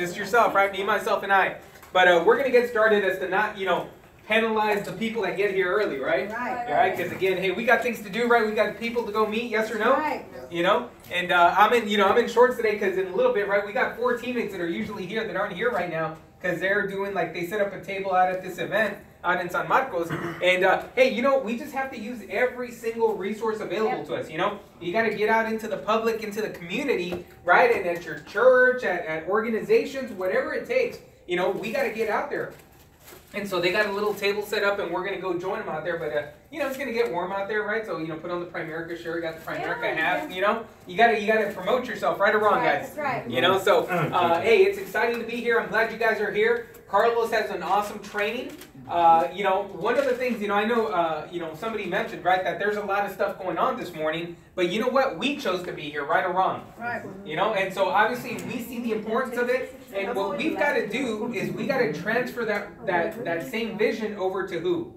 just yourself, right? Me, myself, and I. But we're going to get started as to not, penalize the people that get here early, right? Right. Because again, hey, we got things to do, right? We got people to go meet, yes or no? Right. And I'm in shorts today because in a little bit, right? We got 4 teammates that are usually here that aren't here right now because they're doing they set up a table out at this event out in San Marcos. And hey, we just have to use every single resource available to us. You got to get out into the public, into the community, right? And at your church, at organizations, whatever it takes. We got to get out there. And so they got a little table set up, and we're going to go join them out there. But, it's going to get warm out there, right? So, put on the Primerica shirt, got the Primerica hat, You got to promote yourself, right or wrong, guys? That's right. So, hey, it's exciting to be here. I'm glad you guys are here. Carlos has an awesome training. One of the things, I know, somebody mentioned, right, that there's a lot of stuff going on this morning. But you know what? We chose to be here, right or wrong? Right. And so obviously we see the importance of it. And what we've got to do is we got to transfer that same vision over to who?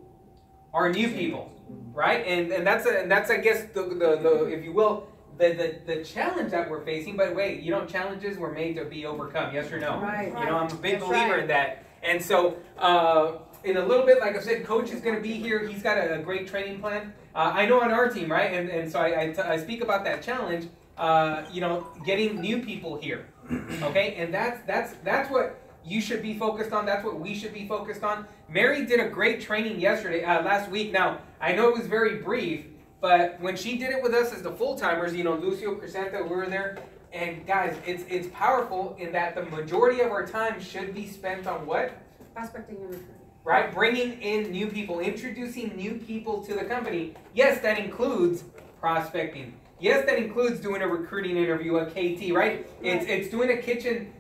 Our new people, right? And that's I guess the if you will, the challenge that we're facing. But wait, challenges were made to be overcome. Yes or no? Right. I'm a big believer in that. And so in a little bit, like I said, Coach is going to be here. He's got a great training plan. I know on our team, right? And so I speak about that challenge. Getting new people here. Okay, and that's what you should be focused on. That's what we should be focused on. Mary did a great training last week. Now, I know it was very brief, but when she did it with us as the full-timers, Lucio, Crescenta, we were there. And guys, it's powerful in that the majority of our time should be spent on what? Prospecting and recruiting. Right, bringing in new people, introducing new people to the company. Yes, that includes prospecting. Yes, that includes doing a recruiting interview, a KT, right? It's doing a kitchen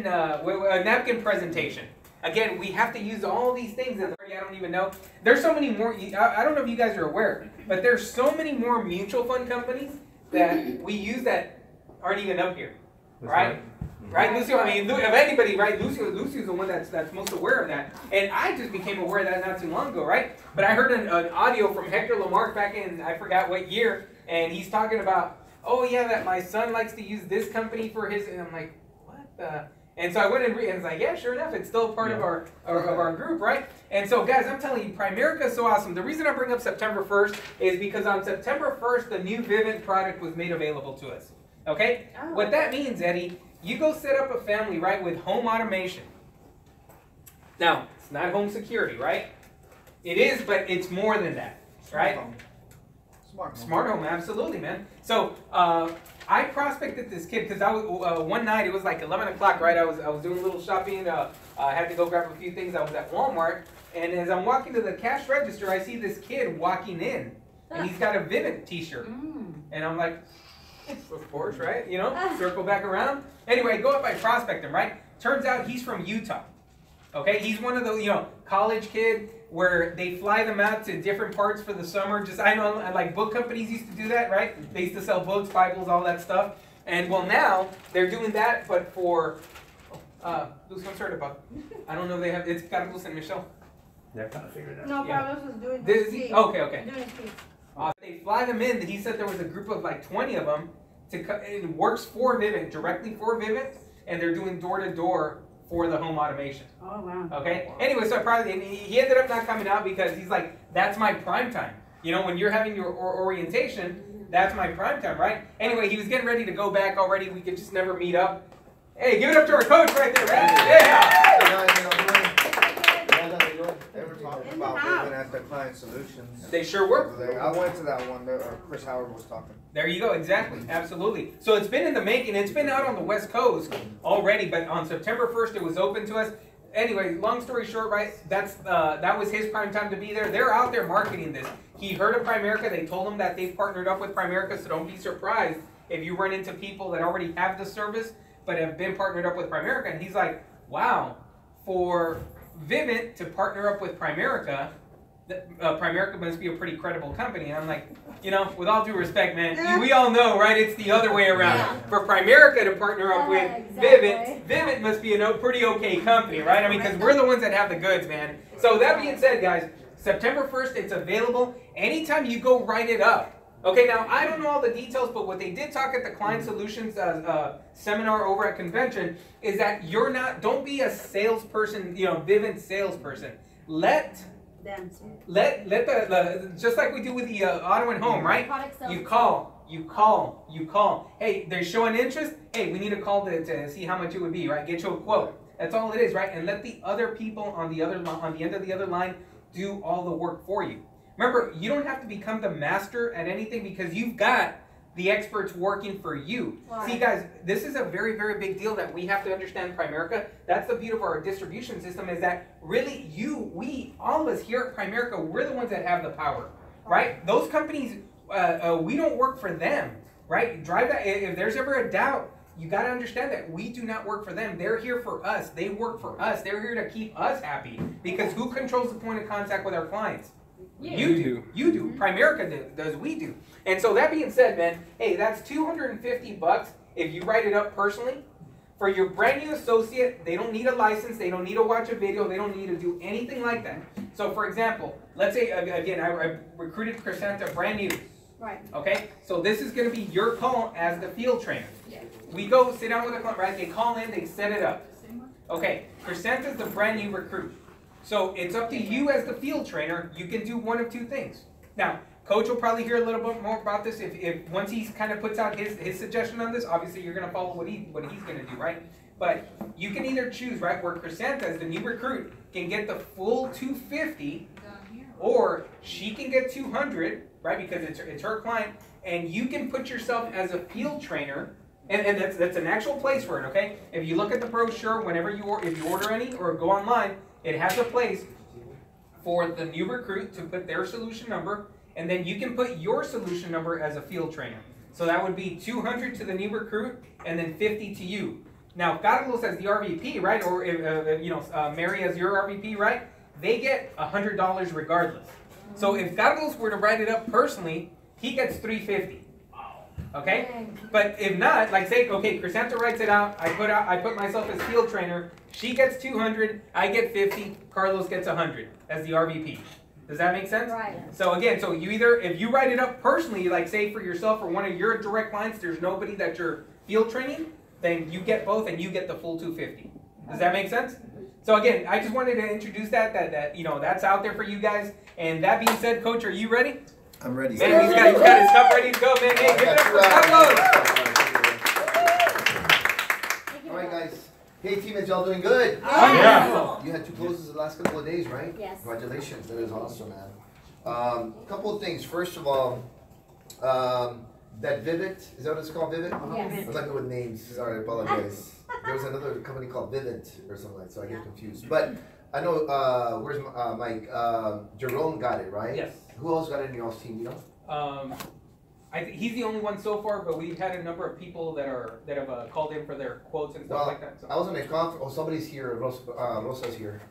a napkin presentation. Again, we have to use all these things. And I don't even know. There's so many more. I don't know if you guys are aware, but there's so many more mutual fund companies that we use that aren't even up here, right? Right, Lucio. I mean, of anybody, right? Lucio's the one that's most aware of that, and I just became aware of that not too long ago, right? But I heard an audio from Hector Lamarck back in I forgot what year, and he's talking about, oh yeah, that my son likes to use this company for his, and I'm like, what the? And so I went and it's like, yeah, sure enough, it's still part of our group, right? And so, guys, I'm telling you, Primerica is so awesome. The reason I bring up September 1st is because on September 1st, the new Vivint product was made available to us. Okay? Oh. What that means, Eddie, you go set up a family, right, with home automation. Now, it's not home security, right? It is, but it's more than that, right? Smart home, absolutely, man. So I prospected this kid because I was one night. It was like 11 o'clock, right? I was doing a little shopping. I had to go grab a few things. I was at Walmart, and as I'm walking to the cash register, I see this kid walking in, and he's got a Vivint T-shirt, and I'm like, of course, right? Circle back around. Anyway, I go up, I prospect him, right? Turns out he's from Utah. Okay, he's one of the college kid where they fly them out to different parts for the summer. I know, like book companies used to do that, right? They used to sell books, Bibles, all that stuff. And well, now they're doing that, but for Lucy, I'm sorry about. I don't know if they have. It's Carlos and Michelle. They're trying to figure it out. No, Yeah. Carlos was doing Okay. Doing his speech. They fly them in. He said there was a group of like 20 of them. It works for Vivint, directly for Vivint, and they're doing door-to-door for the home automation. Oh, wow. Okay? Anyway, so he ended up not coming out because he's like, that's my prime time. When you're having your orientation, that's my prime time, right? Anyway, he was getting ready to go back already. We could just never meet up. Hey, give it up to our coach right there, man. Yeah! They were talking about Vivint at the Client Solutions. They sure were. I went to that one. Chris Howard was talking. There you go, exactly, absolutely. So it's been in the making. It's been out on the West Coast already, but on September 1st it was open to us. Anyway, long story short, right? That was his prime time to be there. They're out there marketing this. He heard of Primerica. They told him that they've partnered up with Primerica, so don't be surprised if you run into people that already have the service but have been partnered up with Primerica. And he's like, wow, for Vivint to partner up with Primerica, Primerica must be a pretty credible company. And I'm like, with all due respect, man, we all know, right? It's the other way around. Yeah. For Primerica to partner up with Vivint, Vivint must be a pretty okay company, right? I mean, because we're the ones that have the goods, man. So that being said, guys, September 1st, it's available. Anytime you go write it up, Okay, now I don't know all the details, but what they did talk at the Client Solutions seminar over at convention is that don't be a salesperson, Vivint salesperson. Let the just like we do with the auto and home, right? You call. Hey, they're showing interest. Hey, we need a call to see how much it would be, right? Get you a quote. That's all it is, right? And let the other people on the end of the other line do all the work for you. Remember, you don't have to become the master at anything because you've got the experts working for you. Right. See, guys, this is a very, very big deal that we have to understand Primerica. That's the beauty of our distribution system is that really all of us here at Primerica, we're the ones that have the power, right? Those companies, we don't work for them, right? Drive that. If there's ever a doubt, you got to understand that we do not work for them. They're here for us. They work for us. They're here to keep us happy because who controls the point of contact with our clients? You do. Primerica does. We do. And so that being said, man, hey, that's $250 if you write it up personally. For your brand new associate, they don't need a license. They don't need to watch a video. They don't need to do anything like that. So, for example, let's say, again, I recruited Crescenta brand new. Right. Okay? So this is going to be your call as the field trainer. Yeah. We go sit down with a client, right? They call in, they set it up. Okay, Crescenta's the brand new recruit. So it's up to you as the field trainer. You can do one of two things. Now, Coach will probably hear a little bit more about this if once he kind of puts out his suggestion on this. Obviously, you're going to follow what he's going to do, right? But you can either choose, right, where Crescenta, as the new recruit, can get the full 250, or she can get 200, right, because it's her client, and you can put yourself as a field trainer. And that's an actual place for it, okay? If you look at the brochure, if you order any or go online, it has a place for the new recruit to put their solution number, and then you can put your solution number as a field trainer. So that would be 200 to the new recruit, and then 50 to you. Now, if Carlos as the RVP, right, or Mary as your RVP, right, they get $100 regardless. So if Carlos were to write it up personally, he gets $350. Okay, but if not, like say, okay, Crescenta writes it out. I put myself as field trainer. She gets 200. I get 50. Carlos gets 100 as the RVP. Does that make sense? Right. So again, so if you write it up personally, like say for yourself or one of your direct clients, there's nobody that you're field training, then you get both and you get the full 250. Does that make sense? So again, I just wanted to introduce that that's out there for you guys. And that being said, Coach, are you ready? I'm ready. Man, he's got his cup ready to go, man. Hey, give it up for Carlos. All right, guys. Hey, team, is y'all doing good? Yeah. You had 2 closes the last couple of days, right? Yes. Congratulations. That is awesome, man. Couple of things. First of all, that Vivint, is that what it's called, Vivint? Yes. I'm not good with names. Sorry, I apologize. There was another company called Vivint or something like that, so I get confused. But I know, where's Mike? Jerome got it, right? Yes. Who else got it in y'all's team, you know? He's the only one so far, but we've had a number of people that have called in for their quotes and stuff like that. So. I was in a conference. Oh, somebody's here. Rosa's here.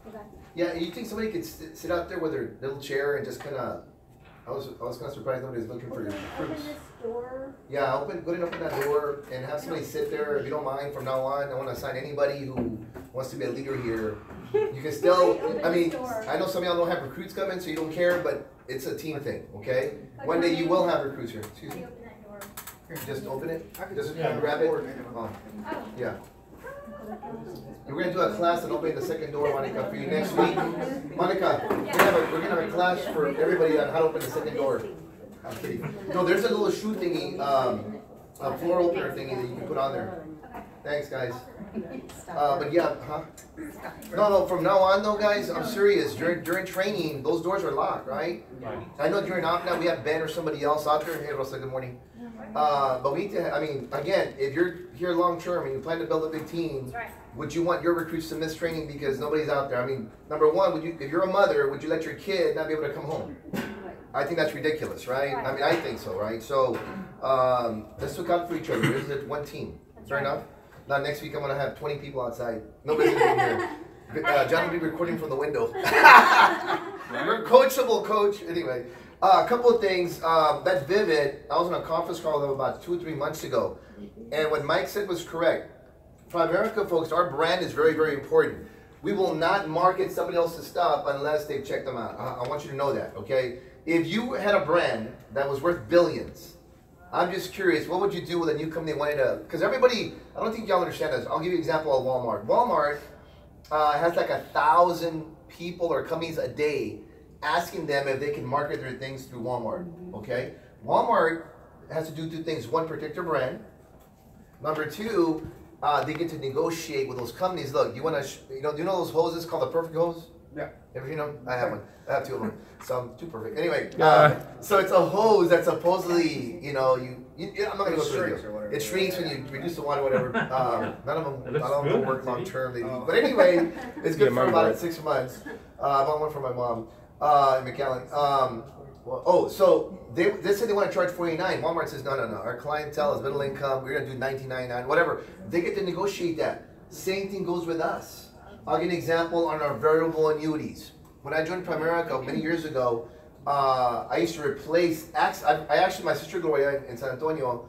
Okay. Yeah, you think somebody could sit out there with their little chair and just kind of? I was kind of surprised nobody's looking for your recruits. Open this door. Yeah, go ahead and open that door and have somebody sit there if you don't mind from now on. I want to assign anybody who wants to be a leader here. You can still, I mean, I know some of y'all don't have recruits coming, so you don't care, but it's a team thing, okay? One day you will have recruits here. Excuse me. Open that door. Just open it? Just grab it? Oh, yeah. We're going to do a class on opening the second door, Monica, for you next week. Monica, we're going to have a class for everybody on how to open the second door. I'm kidding. No, there's a little shoe thingy, a floor opener thingy that you can put on there. Thanks, guys. But yeah, huh? No, from now on though, guys, I'm serious. During training, those doors are locked, right? I know during op now we have Ben or somebody else out there. Hey, Rosa, good morning. But we need to, I mean, again, if you're here long term and you plan to build a big team, would you want your recruits to miss training because nobody's out there? I mean, number one, if you're a mother, would you let your kid not be able to come home? I think that's ridiculous, right? I mean, I think so, right? So let's look out for each other. This is one team. Fair enough? Now next week I'm gonna have 20 people outside. Nobody's gonna be here. John will be recording from the window. We're coachable, coach. Anyway, a couple of things. That Vivint, I was on a conference call with them about 2 or 3 months ago, and what Mike said was correct. Primerica, folks, our brand is very, very important. We will not market somebody else's stuff unless they've checked them out. I want you to know that, okay? if you had a brand that was worth billions, I'm just curious, what would you do with a new company that wanted to, because everybody, I don't think y'all understand this. I'll give you an example of Walmart. Walmart has like 1,000 people or companies a day asking them if they can market their things through Walmart, okay? Walmart has to do two things. One, protect their brand. Number two, they get to negotiate with those companies. Look, you want to, do you know those hoses called the perfect hose? Yeah. Ever you know? I have one. I have two of them. So I'm too perfect. Anyway, so it's a hose that supposedly, I'm not gonna go through it. It shrinks when you reduce the water, whatever. None of them work long term. But anyway, it's good for about 6 months. I bought one for my mom in McAllen. So they said they want to charge $49. Walmart says no. Our clientele is middle income. We're gonna do $19.99, whatever. They get to negotiate that. Same thing goes with us. I'll give you an example on our variable annuities. When I joined Primerica many years ago, I used to replace AXA. I actually, my sister Gloria in San Antonio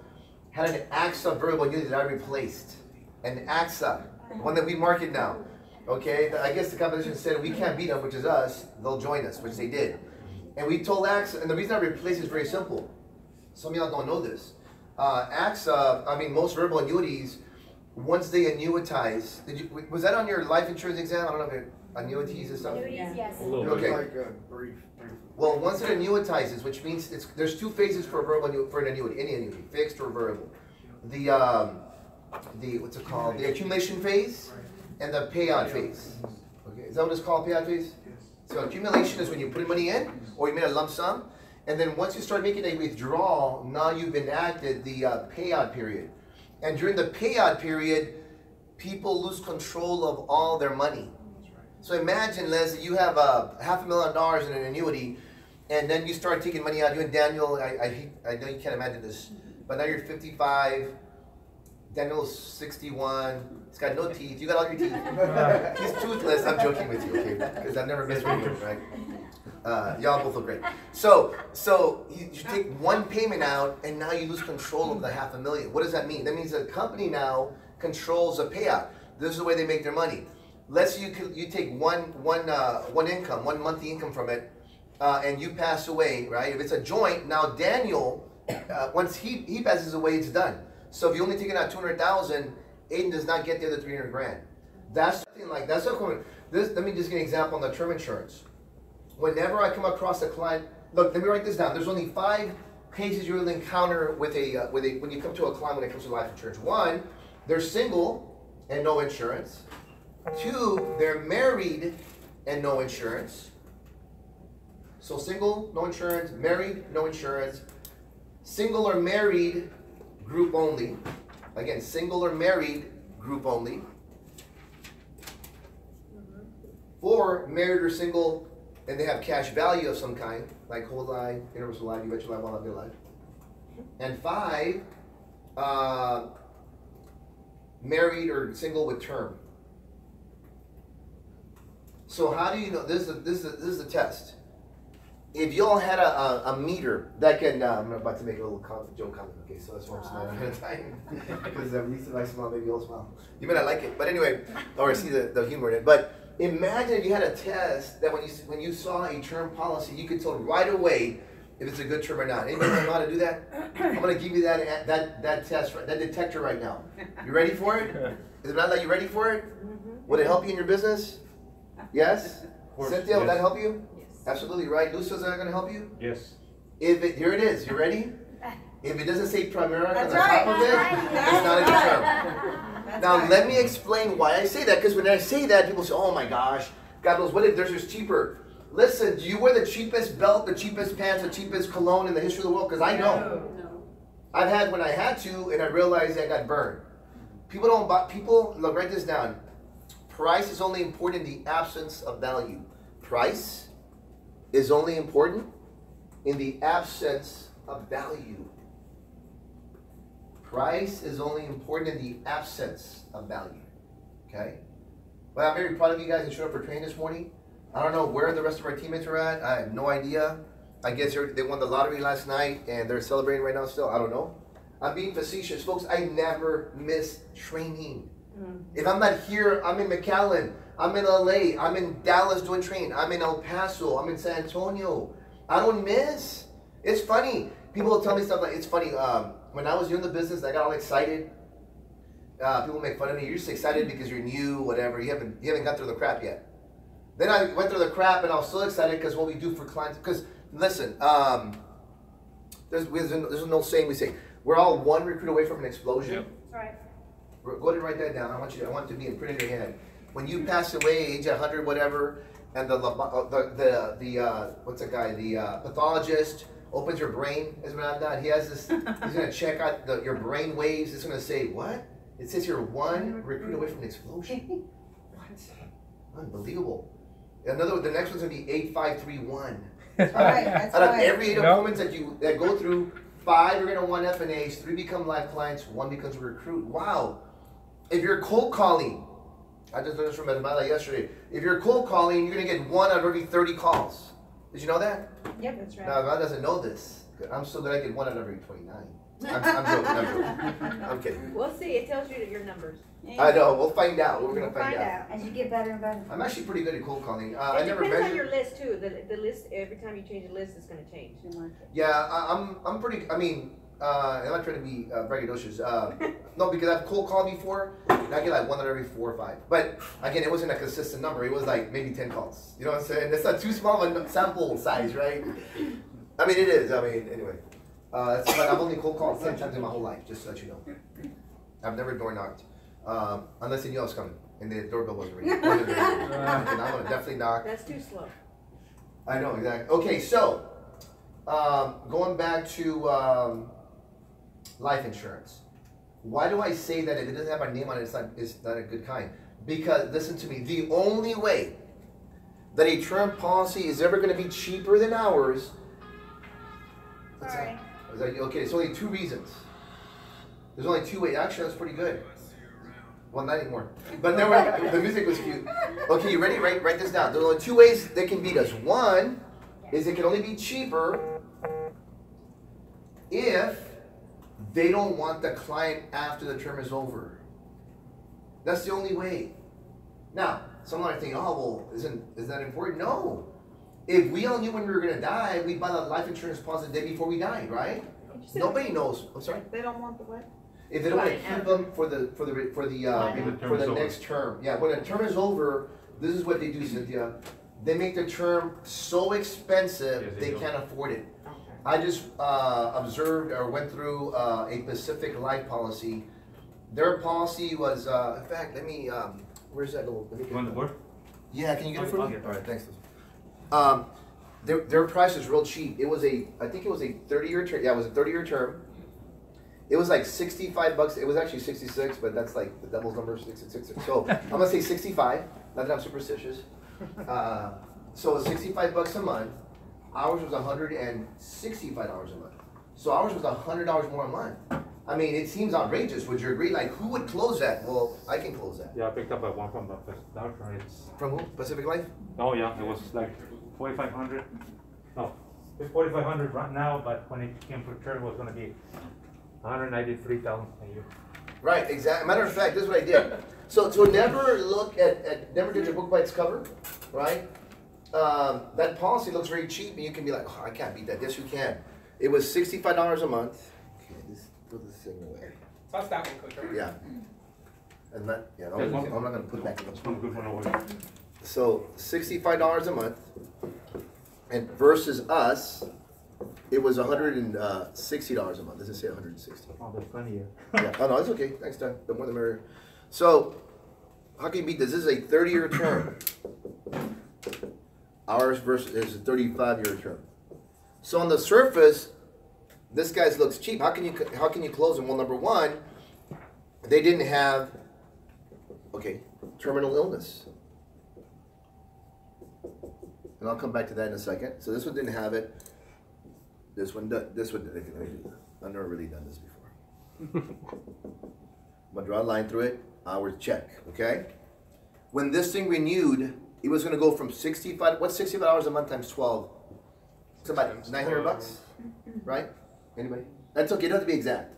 had an AXA variable annuity that I replaced. An AXA, one that we market now. Okay, I guess the competition said we can't beat them, which is us. They'll join us, which they did. And we told AXA, and the reason I replaced is very simple. Some of y'all don't know this. AXA, most variable annuities, once they annuitize, was that on your life insurance exam? I don't know if it annuities and stuff. Annuities, yes. Okay. Like a brief. Well, once it annuitizes, which means there's two phases for a variable for an annuity, any annuity, fixed or variable. The what's it called? The accumulation phase and the payout phase. Okay, is that what it's called, payout phase? So accumulation is when you put money in, or you made a lump sum, and then once you start making a withdrawal, now you've enacted the payout period. And during the payout period, people lose control of all their money. So imagine, Leslie, you have $500,000 in an annuity, and then you start taking money out. You and Daniel, I know you can't imagine this, but now you're 55. Daniel's 61. He's got no teeth. You got all your teeth. He's toothless. I'm joking with you, okay? Because I've never missed with him, right? Y'all both look great. So you take one payment out, and now you lose control of the $500,000. What does that mean? That means the company now controls the payout. This is the way they make their money. Let's say you take one monthly income from it, and you pass away, right? If it's a joint, now Daniel, once he passes away, it's done. So if you only taking out $200,000, Aiden does not get the other $300,000. That's something like that's so cool. Let me just give an example on the term insurance. Whenever I come across a client, look, let me write this down. There's only 5 cases you will encounter with when you come to a client when it comes to life insurance. 1, they're single and no insurance. 2, they're married and no insurance. So single, no insurance. Married, no insurance. Single or married, group only. Again, single or married, group only. 4, married or single, and they have cash value of some kind, like whole life, universal life, you bet your life, while I be alive. And 5, married or single with term. So how do you know? This is the test. If y'all had a meter that can, I'm about to make a little joke comment, okay, so that's why I'm smiling ahead of time. Because at least if I smile, maybe you'll smile. You may not like it, but anyway, or see the humor in it. But imagine if you had a test that when you saw a term policy, you could tell right away if it's a good term or not. Anybody know how to do that? I'm going to give you that test, that detector right now. You ready for it? Is it not that you ready for it? Would it help you in your business? Yes? Cynthia, would that help you? Absolutely, right? Lucio, is that going to help you? Yes. Here it is. You ready? If it doesn't say Primerica on the top of it, it's not a good term. Now, let me explain why I say that. Because when I say that, people say, oh my gosh, God knows what if theirs is cheaper. Listen, do you wear the cheapest belt, the cheapest pants, the cheapest cologne in the history of the world? Because I know. No. I've had when I had to, and I realized I got burned. People don't buy, look, write this down. Price is only important in the absence of value. Price is only important in the absence of value. Price is only important in the absence of value. Okay? Well, I'm very proud of you guys that showed up for training this morning. I don't know where the rest of our teammates are at. I have no idea. I guess they won the lottery last night and they're celebrating right now still. I don't know. I'm being facetious. Folks, I never miss training. If I'm not here, I'm in McAllen. I'm in LA. I'm in Dallas doing training. I'm in El Paso. I'm in San Antonio. I don't miss. It's funny. People will tell me stuff like, it's funny. When I was new in the business, I got all excited. People make fun of me. You're just excited because you're new, whatever. You haven't got through the crap yet. Then I went through the crap, and I was so excited because what we do for clients. Because listen, there's an old saying we say, we're all one recruit away from an explosion. Yep. Right. Go ahead and write that down. I want it to be in print in your head. When you pass away, age 100, whatever, and the what's that guy? The pathologist opens your brain, Esmeralda. He has this. He's gonna check out your brain waves. It's gonna say what? It says you're one recruit away from an explosion. What? Unbelievable. The next one's gonna be 8531. That's right. That's Out of right. every 8 appointments that go through, 5 are gonna want F&As, 3 become live clients, 1 becomes a recruit. Wow. If you're cold calling, I just learned this from Esmeralda yesterday. If you're cold calling, you're gonna get 1 out of every 30 calls. Did you know that? Yep, that's right. Now, Esmeralda doesn't know this. I'm so glad I get 1 out of every 29. I'm joking. I'm kidding. We'll see. It tells you your numbers. I know. We'll find out. We're gonna We'll find out. as you get better and better. I'm actually pretty good at cold calling. It I never depends on measured. your list too. The list, every time you change the list, it's going to change. Yeah, I'm pretty. I mean, I'm not trying to be braggadocious. No, because I've cold called before, and I get like 1 out of every 4 or 5. But again, it wasn't a consistent number. It was like maybe 10 calls. You know what I'm saying? It's not too small of a sample size, right? I mean, it is. I mean, anyway. But I've only cold called 10 times in my whole life, just to let you know. I've never door knocked, unless they knew I was coming and the doorbell wasn't ringing. And I'm gonna definitely knock. That's too slow. I know, exactly. Okay, so going back to life insurance. Why do I say that if it doesn't have my name on it, it's not a good kind? Because listen to me, the only way that a term policy is ever going to be cheaper than ours. What's Sorry. that? Is that okay? It's only 2 reasons. There's only 2 ways. Actually, that's pretty good. Well, not anymore. But there were, the music was cute. Okay, you ready? Write this down. There's only 2 ways they can beat us. One is it can only be cheaper if they don't want the client after the term is over. That's the only way. Now, some might think, oh, well, is that important? No. If we all knew when we were going to die, we'd buy the life insurance policy the day before we died, right? Nobody knows. I'm sorry. They don't want the what? If they don't want to keep them for the next term. Yeah, when a term is over, this is what they do, Cynthia. They make the term so expensive they can't afford it. Okay. I just observed or went through a Pacific Life policy. Their policy was, in fact, let me, where's that little? You want the board? Yeah, can you get it for me? Okay. All right, thanks. Their price is real cheap. It was I think it was a 30-year term. Yeah, it was a 30-year term. It was like $65. It was actually 66, but that's like the devil's number, 66. So I'm gonna say 65. Not that I'm superstitious. So it's $65 a month. Ours was $165 a month. So ours was $100 more a month. I mean, it seems outrageous. Would you agree? Like, who would close that? Well, I can close that. Yeah, I picked up one from the doctor. It's From who? Pacific Life? oh yeah, it was like 4,500. No, it's 4,500 right now, but when it came for term, it was going to be 193,000 a year. Right, exactly. Matter of fact, this is what I did. So never look never judge a book by its cover, right? That policy looks very cheap, and you can be like, oh, I can't beat that. Yes, you can. It was $65 a month. Okay, throw this thing away. Toss that one quicker. Yeah. And that, yeah, There's I'm one- not gonna put it back in That's one the good one over there. So $65 a month, and versus us, it was $160 a month. Does it say 160? Oh, that's funny here. Yeah. Oh no, it's okay. Next time, the more the merrier. So, how can you beat this? This is a 30-year term. Ours versus is a 35-year term. So on the surface, this guy's looks cheap. How can you close them? Well, number one, they didn't have terminal illness, and I'll come back to that in a second. So this one didn't have it. This one did. I've never really done this before. I'm gonna draw a line through it. Hours check. Okay. When this thing renewed, it was gonna go from 65. What's $65 a month times 12? It's about $900, right? Anybody? That's okay. It doesn't have to be exact.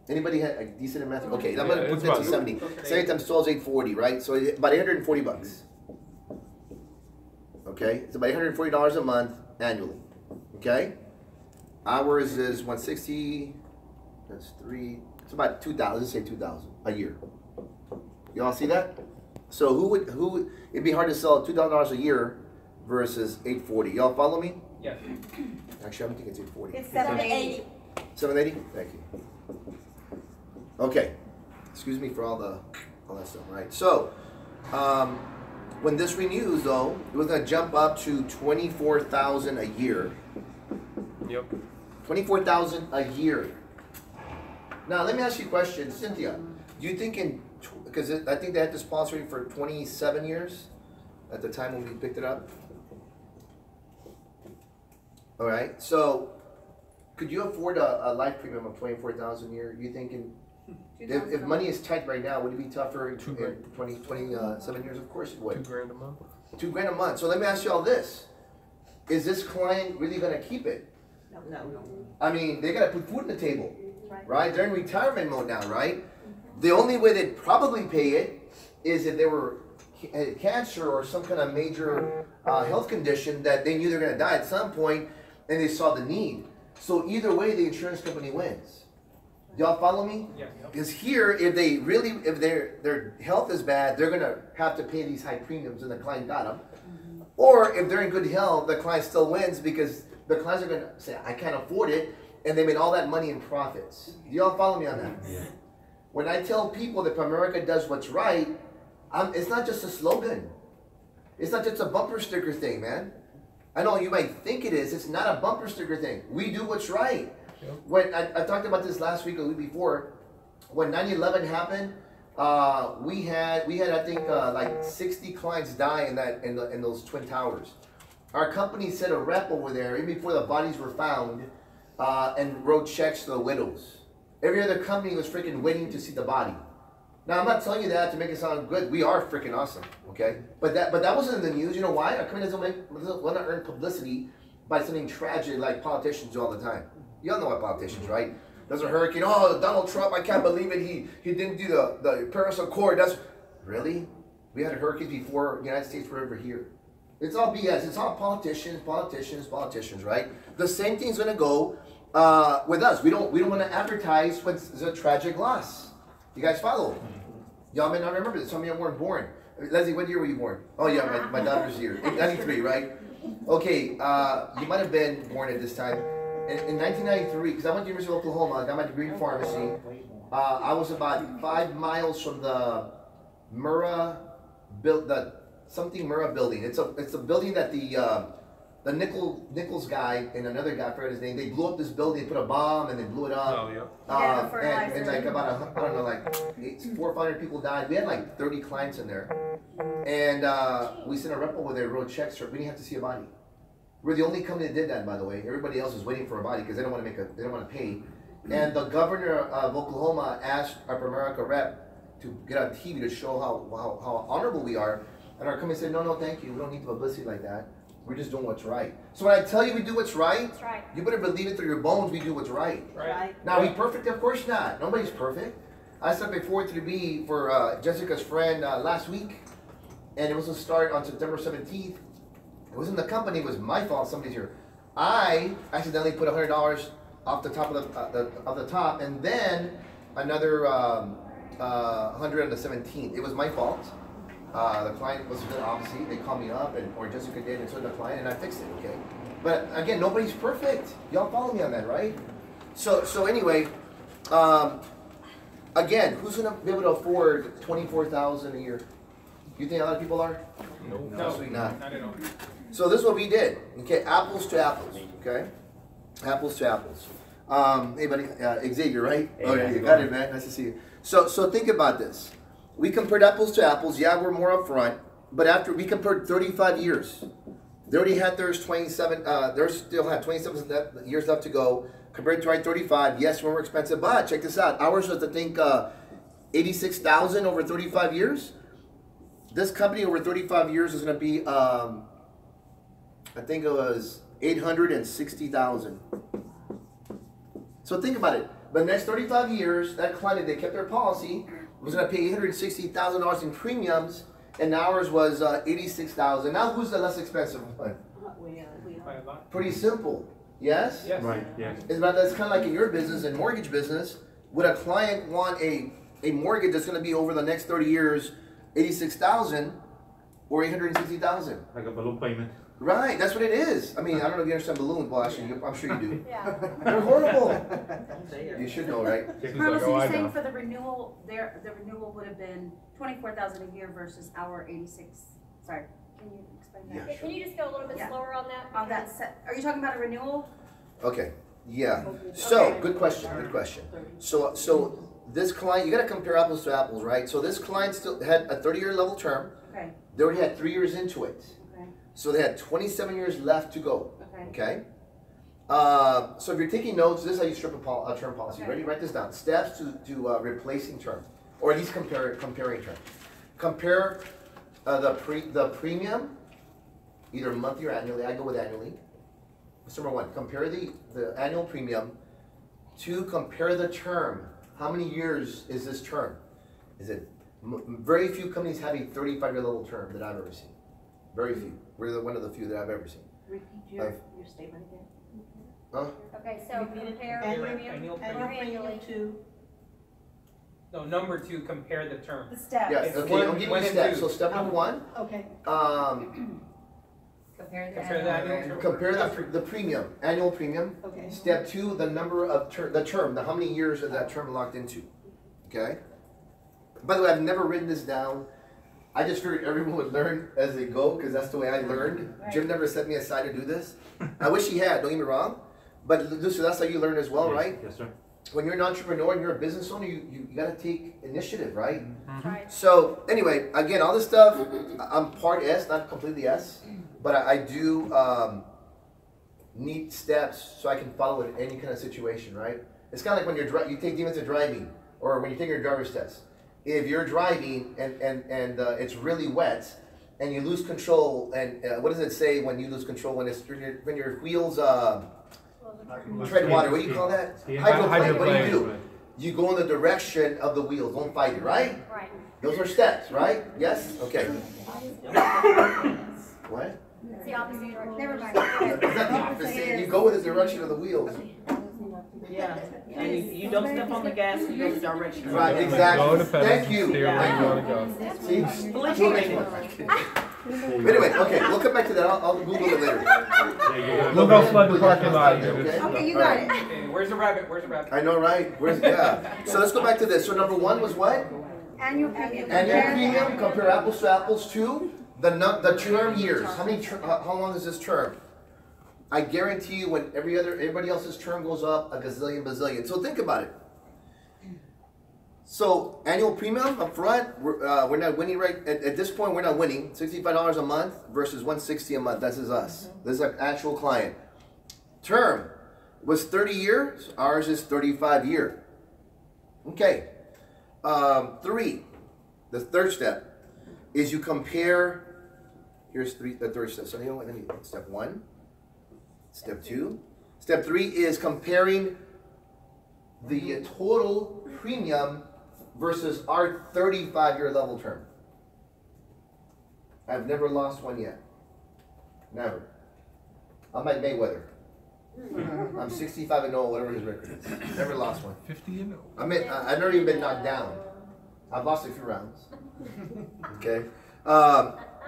Anybody had a decent amount? Okay, I'm gonna put that to 70. 70 times 12 is 840, right? So about $840. Okay, it's about $840 a month annually. Okay? Ours is 160, that's 3, it's about 2,000, let's say 2,000 a year. Y'all see that? So who would, it'd be hard to sell $2,000 a year versus 840. Y'all follow me? Yes. Actually, I don't think it's 840. It's 780. 780? Thank you. Okay. Excuse me for all that stuff, right? So, when this renews though, it was gonna jump up to 24,000 a year. Yep. 24,000 a year. Now, let me ask you a question, Cynthia. Do you think because I think they had this policy for 27 years at the time when we picked it up? All right, so could you afford a life premium of 24,000 a year? You thinking if money is tight right now, would it be tougher in 27 years? Of course it would. $2,000 a month. $2,000 a month. So let me ask you all this: is this client really going to keep it? No. I mean, they got to put food on the table, right? They're in retirement mode now, right? The only way they'd probably pay it is if they were had cancer or some kind of major health condition that they knew they were going to die at some point, and they saw the need. So either way, the insurance company wins. Y'all follow me? Yeah. Because here, if their health is bad, they're going to have to pay these high premiums, and the client got them. Or if they're in good health, the client still wins because the clients are going to say, I can't afford it, and they made all that money in profits. Do y'all follow me on that? Yeah. When I tell people that Primerica does what's right, it's not just a slogan. It's not just a bumper sticker thing, man. I know you might think it is. It's not a bumper sticker thing. We do what's right. Yep. When I talked about this last week or the week before, when 9/11 happened, we had I think like 60 clients die in those twin towers. Our company sent a rep over there even before the bodies were found and wrote checks to the widows. Every other company was freaking waiting to see the body. Now, I'm not telling you that to make it sound good. We are freaking awesome, okay? But that wasn't in the news. You know why? Our company doesn't want to earn publicity by something tragic like politicians do all the time. You all know what politicians, right? There's a hurricane. Oh, Donald Trump, I can't believe it. He didn't do the Paris Accord. That's really? We had hurricanes before the United States were ever here. It's all BS. It's all politicians, right? The same thing's going to go with us. We don't want to advertise when there's a tragic loss. You guys follow? Y'all may not remember this. Some of you weren't born. Leslie, what year were you born? Oh yeah, my daughter's year. 93, right? Okay, you might have been born at this time. In 1993, because I went to the University of Oklahoma, I got my degree in pharmacy. I was about 5 miles from the Murrah building. It's a building that the Nichols guy and another guy, I forgot his name, they blew up this building, they put a bomb and they blew it up. Oh, yeah. And like about, I don't know, like 400 or 500 people died. We had like 30 clients in there. And we sent a rep over there, wrote checks, we didn't have to see a body. We're the only company that did that, by the way. Everybody else is waiting for a body because they don't want to pay. And the governor of Oklahoma asked our Primerica rep to get on TV to show how honorable we are. And our company said, no, thank you. We don't need publicity like that. We're just doing what's right. So when I tell you we do what's right, you better believe it through your bones. We do what's right. Now, are we perfect? Of course not. Nobody's perfect. I stepped before 3B for Jessica's friend last week, and it was to start on September 17th. It wasn't the company. It was my fault. Somebody's here. I accidentally put $100 off the top of the top, and then another 100 on the 17th. It was my fault. The client was good, obviously. They called me up, or Jessica did, and so did the client, and I fixed it, okay? But again, nobody's perfect. Y'all follow me on that, right? So anyway, again, who's going to be able to afford $24,000 a year? You think a lot of people are? No, absolutely not. Not at all. So this is what we did, okay? Apples to apples, okay? Apples to apples. Hey, buddy, Xavier, right? Hey, okay, you got it, man. Nice to see you. So think about this. We compared apples to apples. Yeah, we're more upfront, but after we compared 35 years, they already had theirs 27. They still had 27 years left to go. Compared to our 35, yes, we're more expensive, but check this out. Ours was, I think, 86,000 over 35 years. This company over 35 years is going to be, I think it was 860,000. So think about it. The next 35 years, that client, they kept their policy, was going to pay $860,000 in premiums, and ours was $86,000. Now, who's the less expensive one? We are. Pretty simple. Yes? Yes. Right, yes. It's about, that's kind of like in your business and mortgage business. Would a client want a mortgage that's going to be over the next 30 years, 86,000 or 860,000? Like a balloon payment. Right, that's what it is. I mean, I don't know if you understand balloons. Well, actually, I'm sure you do. Yeah. They're horrible. You should know, right? Carlos, so you're saying for the renewal, the renewal would have been 24,000 a year versus our 86. Sorry, can you explain that? Yeah. Can you just go a little bit Yeah. slower on that? On that set, are you talking about a renewal? Okay. Yeah. So, Okay. good question. Good question. So this client, you got to compare apples to apples, right? So this client still had a 30-year level term. Okay, They already had 3 years into it. okay, So they had 27 years left to go. okay. Okay. So if you're taking notes, this is how you strip a term policy. Okay. Ready? Write this down. Steps to replacing term, or at least comparing term. Compare the premium, either monthly or annually. I go with annually. That's number one. Compare the annual premium to compare the term. How many years is this term? Is it very few companies have a 35-year level term that I've ever seen. Very few. We're one of the few that I've ever seen. Repeat your statement again. Huh? Okay, so compare Annual premium premium or annually. No, number 2, compare the term. The steps. Yes. It's Okay. one- I'll give you one the and steps. two. So step number one. Okay. Compare Compare the annual. Compare the premium, annual premium. Okay. Step 2, the number of the term, how many years is that term locked into? Okay. By the way, I've never written this down. I just figured everyone would learn as they go because that's the way I learned. Right. Jim never set me aside to do this. I wish he had. Don't get me wrong, but so that's how you learn as well, Yes, right? Yes, sir. When you're an entrepreneur and you're a business owner, you got to take initiative, right? Right. So anyway, again, all this stuff, I'm part S, not completely S, but I do need steps so I can follow in any kind of situation, right? It's kind of like when you take demons to driving, or when you take your driver's test. If you're driving and it's really wet and you lose control, and what does it say when you lose control when your wheels tread water? What do you call that? Ski. Hydroplane. What do you Hydroplane, do? right. You go in the direction of the wheels. Don't fight it, right? Right. Those are steps, right? Yes? Okay. What? It's the opposite direction. Never mind. It's not the opposite. You go in the direction of the wheels. Yeah, and you don't step on the gas, you go the direction. Right, Go to exactly. pedal, Thank you. steer where you want to go. See? We'll make one. Anyway, okay, we'll come back to that. I'll Google it later. We'll go flood the parking lot. Okay? Okay, you got it. Okay, where's the rabbit? Where's the rabbit? I know, right? Yeah. So let's go back to this. So number one was what? Annual premium. Annual premium, compare apples to apples to the term years. How long is this term? I guarantee you when everybody else's term goes up a gazillion bazillion. So think about it. So annual premium up front, we're not winning right at this point. We're not winning. $65 a month versus $160 a month. This is us. This is an actual client. Term was 30 years. Ours is 35 year. Okay. 3. The third step is you compare. Here's the third step. So you know what? Let me step 1. Step 2. Step 3 is comparing the total premium versus our 35-year level term. I've never lost one yet. Never. I'm like Mayweather. I'm 65-0, whatever his record is. Never lost one. 50 and I've never even been knocked down. I've lost a few rounds. Okay.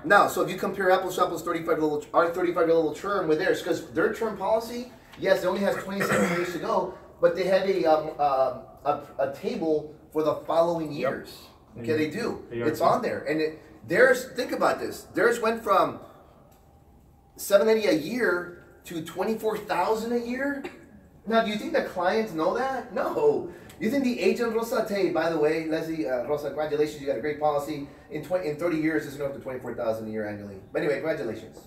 Now, so if you compare apples to apples, our 35-year level term with theirs, because their term policy, yes, it only has 27 years to go, but they have a table for the following years. Okay, they do. It's on there, and theirs. Think about this. Theirs went from $780 a year to $24,000 a year. Now, do you think the clients know that? No. You think the agent Rosa, hey, by the way, Leslie, Rosa, congratulations, you got a great policy. In 30 years, it's going to go up to $24,000 a year annually. But anyway, congratulations.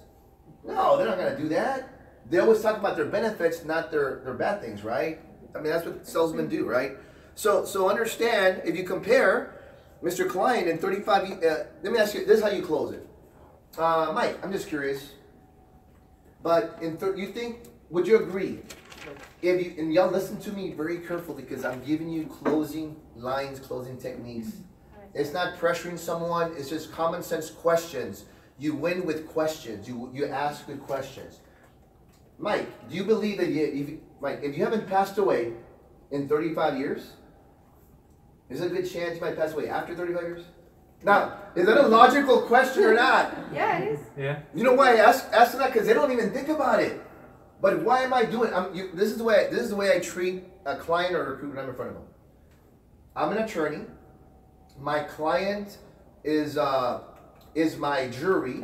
No, they're not going to do that. They always talk about their benefits, not their bad things, right? I mean, that's what salesmen do, right? So understand, if you compare Mr. Client in 35, let me ask you, this is how you close it. Mike, I'm just curious. But you think, would you agree? And y'all listen to me very carefully because I'm giving you closing lines, closing techniques. It's not pressuring someone, it's just common sense questions. You win with questions, you ask good questions. Mike, do you believe that if you haven't passed away in 35 years, is there a good chance you might pass away after 35 years? Now, is that a logical question or not? Yeah, it is. Yeah. You know why I ask that? Because they don't even think about it. But why am I doing? This is the way I treat a client or a recruit when I'm in front of them. I'm an attorney. My client is my jury,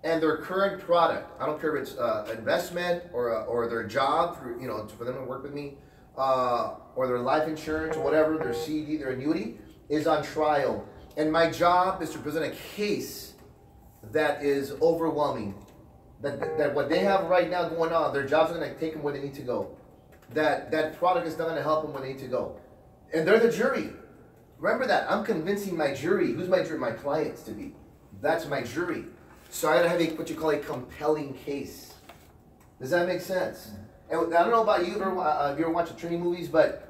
and their current product. I don't care if it's investment or their job for them to work with me, or their life insurance or whatever, their CD, their annuity is on trial. And my job is to present a case that is overwhelming. That what they have right now going on, their jobs are going to take them where they need to go. That product is not going to help them where they need to go. And they're the jury. Remember that. I'm convincing my jury. Who's my jury? My clients to be. That's my jury. So I got to have what you call a compelling case. Does that make sense? And I don't know about you, if you ever watch training movies, but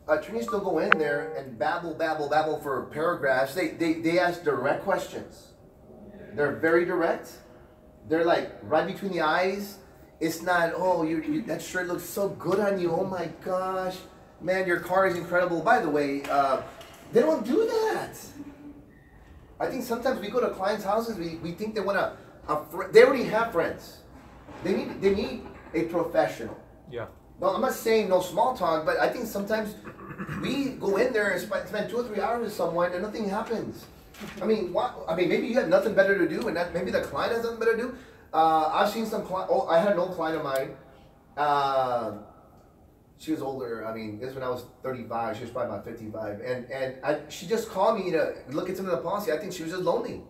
attorneys don't go in there and babble for paragraphs. They ask direct questions. They're very direct. They're like right between the eyes. It's not, oh, that shirt looks so good on you. Oh my gosh, man, your car is incredible. By the way, they don't do that. I think sometimes we go to clients' houses. We think they want they already have friends. They need a professional. Yeah. No, I'm not saying no small talk, but I think sometimes we go in there and spend 2 or 3 hours with someone and nothing happens. I mean, maybe you have nothing better to do, and maybe the client has nothing better to do. I've seen some client. Oh, I had an old client of mine. She was older. I mean, this was when I was 35. She was probably about 55, and she just called me to look at some of the policy. I think she was just lonely.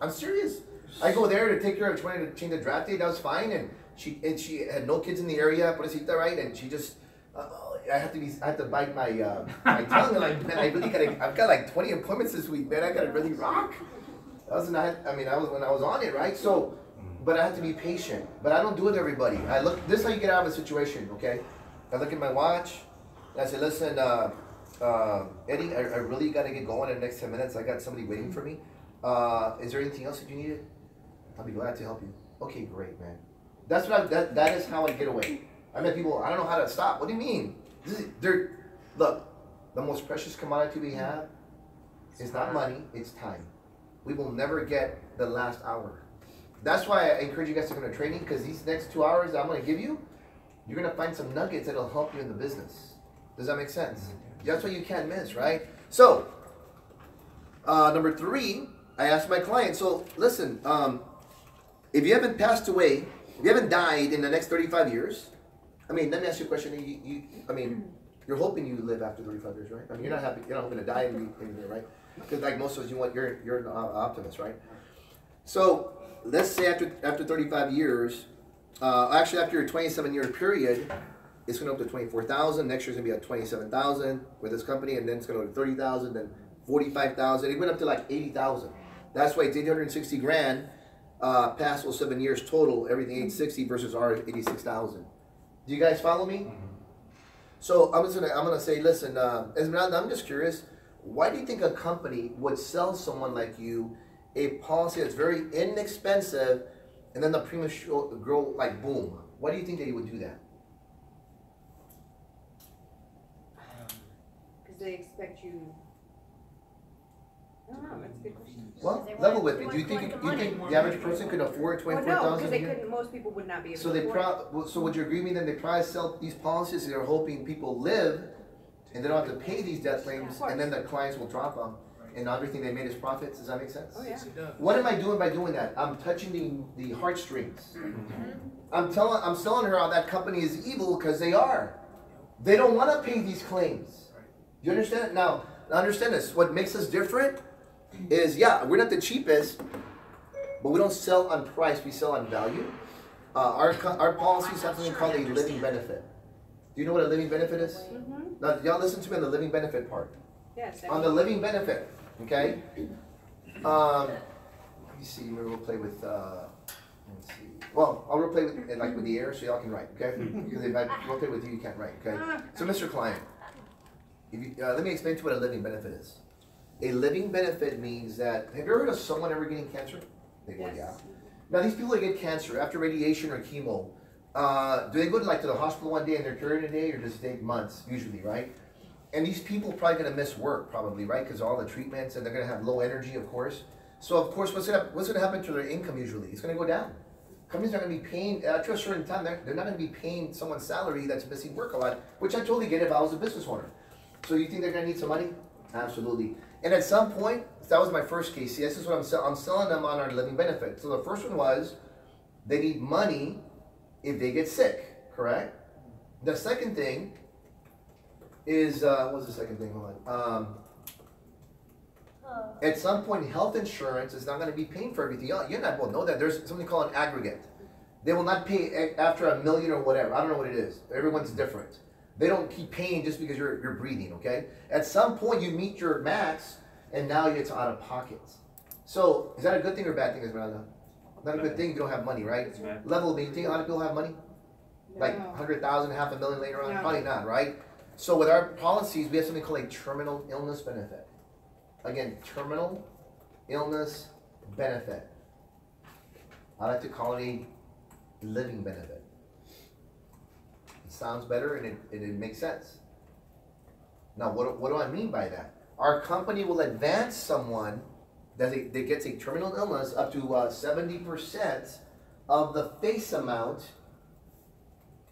I'm serious. I go there to take care of trying to change the draft date. That was fine, and she had no kids in the area, pobrecita, right? And she just, I have to bite my my tongue. Like, man, I've got like 20 appointments this week, man. I gotta really rock. That was when I was on it, right? So, but I have to be patient. But I don't do it to everybody. This is how you get out of a situation, okay? I look at my watch, and I say, listen, Eddie, I really gotta get going in the next 10 minutes. I got somebody waiting for me. Is there anything else that you needed? I'll be glad to help you. Okay, great, man. That's what that is how I get away. I met people, I don't know how to stop. What do you mean? Look, the most precious commodity we have is not money, it's time. We will never get the last hour. That's why I encourage you guys to come to training, because these next 2 hours that I'm going to give you, you're going to find some nuggets that'll help you in the business. Does that make sense? That's what you can't miss, right? So, number 3, I asked my client, so listen, if you haven't passed away, if you haven't died in the next 35 years, I mean, let me ask you a question. You're hoping you live after 35 years, right? I mean, you're not happy, you're not hoping to die in there, right? Because like most of us, you're an optimist, right? So let's say after 35 years, actually after your 27-year period, it's going to go up to 24,000. Next year's going to be at 27,000 with this company, and then it's going to go to 30,000, then 45,000. It went up to like 80,000. That's why it's 860 grand. Past those 7 years total, everything 860 versus ours 86,000. Do you guys follow me? Mm-hmm. So I'm gonna say, listen, Esmeralda, I'm just curious. Why do you think a company would sell someone like you a policy that's very inexpensive, and then the premiums grow like boom? Why do you think that you would do that? Because they expect you. I don't know. That's a good question. Well, level with me. Do you think the average person could afford 24,000? No, because they couldn't. Most people would not be able so to afford. So would you agree with me? Then they probably sell these policies. They're hoping people live, and they don't have to pay these death claims, and then the clients will drop them, and everything they made is profits. Does that make sense? Oh yeah. What am I doing by doing that? I'm touching the heartstrings. I'm telling her how that company is evil because they are. They don't want to pay these claims. Do you understand? Now understand this. What makes us different is, yeah, we're not the cheapest, but we don't sell on price, we sell on value. Our policies have something called a living benefit. Do you know what a living benefit is? Mm-hmm. Now, y'all listen to me on the living benefit part. Yes. On the living benefit, okay? Let me see, maybe we'll play with, let's see. Well, I'll play with with the air so y'all can write, okay? Because if I rotate with you, you can't write, okay? So, Mr. Client, let me explain to you what a living benefit is. A living benefit means that, have you ever heard of someone ever getting cancer? They go, yeah. Now these people that get cancer after radiation or chemo, do they go to the hospital one day and they're cured in a day, or does it take months usually, right? And these people are probably gonna miss work probably, right? Because all the treatments, and they're gonna have low energy, of course. So of course, what's gonna happen to their income usually? It's gonna go down. Companies are gonna be paying, after a certain time, they're not gonna be paying someone's salary that's missing work a lot, which I totally get if I was a business owner. So you think they're gonna need some money? Absolutely. And at some point, that was my first case. See, this is what I'm selling them on our living benefit. So the first one was, they need money if they get sick, correct? The second thing is, what was the second thing? Hold on. At some point, health insurance is not going to be paying for everything. You and I both know that there's something called an aggregate. They will not pay after $1 million or whatever. I don't know what it is. Everyone's different. They don't keep paying just because you're breathing, okay? At some point, you meet your max, and now it's out of pocket. So, is that a good thing or a bad thing, Esmeralda? Not a good thing if you don't have money, right? Level, do you think a lot of people have money? Like 100,000, $500,000 later on? No. Probably not, right? So with our policies, we have something called a terminal illness benefit. Again, terminal illness benefit. I like to call it a living benefit. It sounds better and it makes sense. Now, what do I mean by that? Our company will advance someone that gets a terminal illness up to 70% of the face amount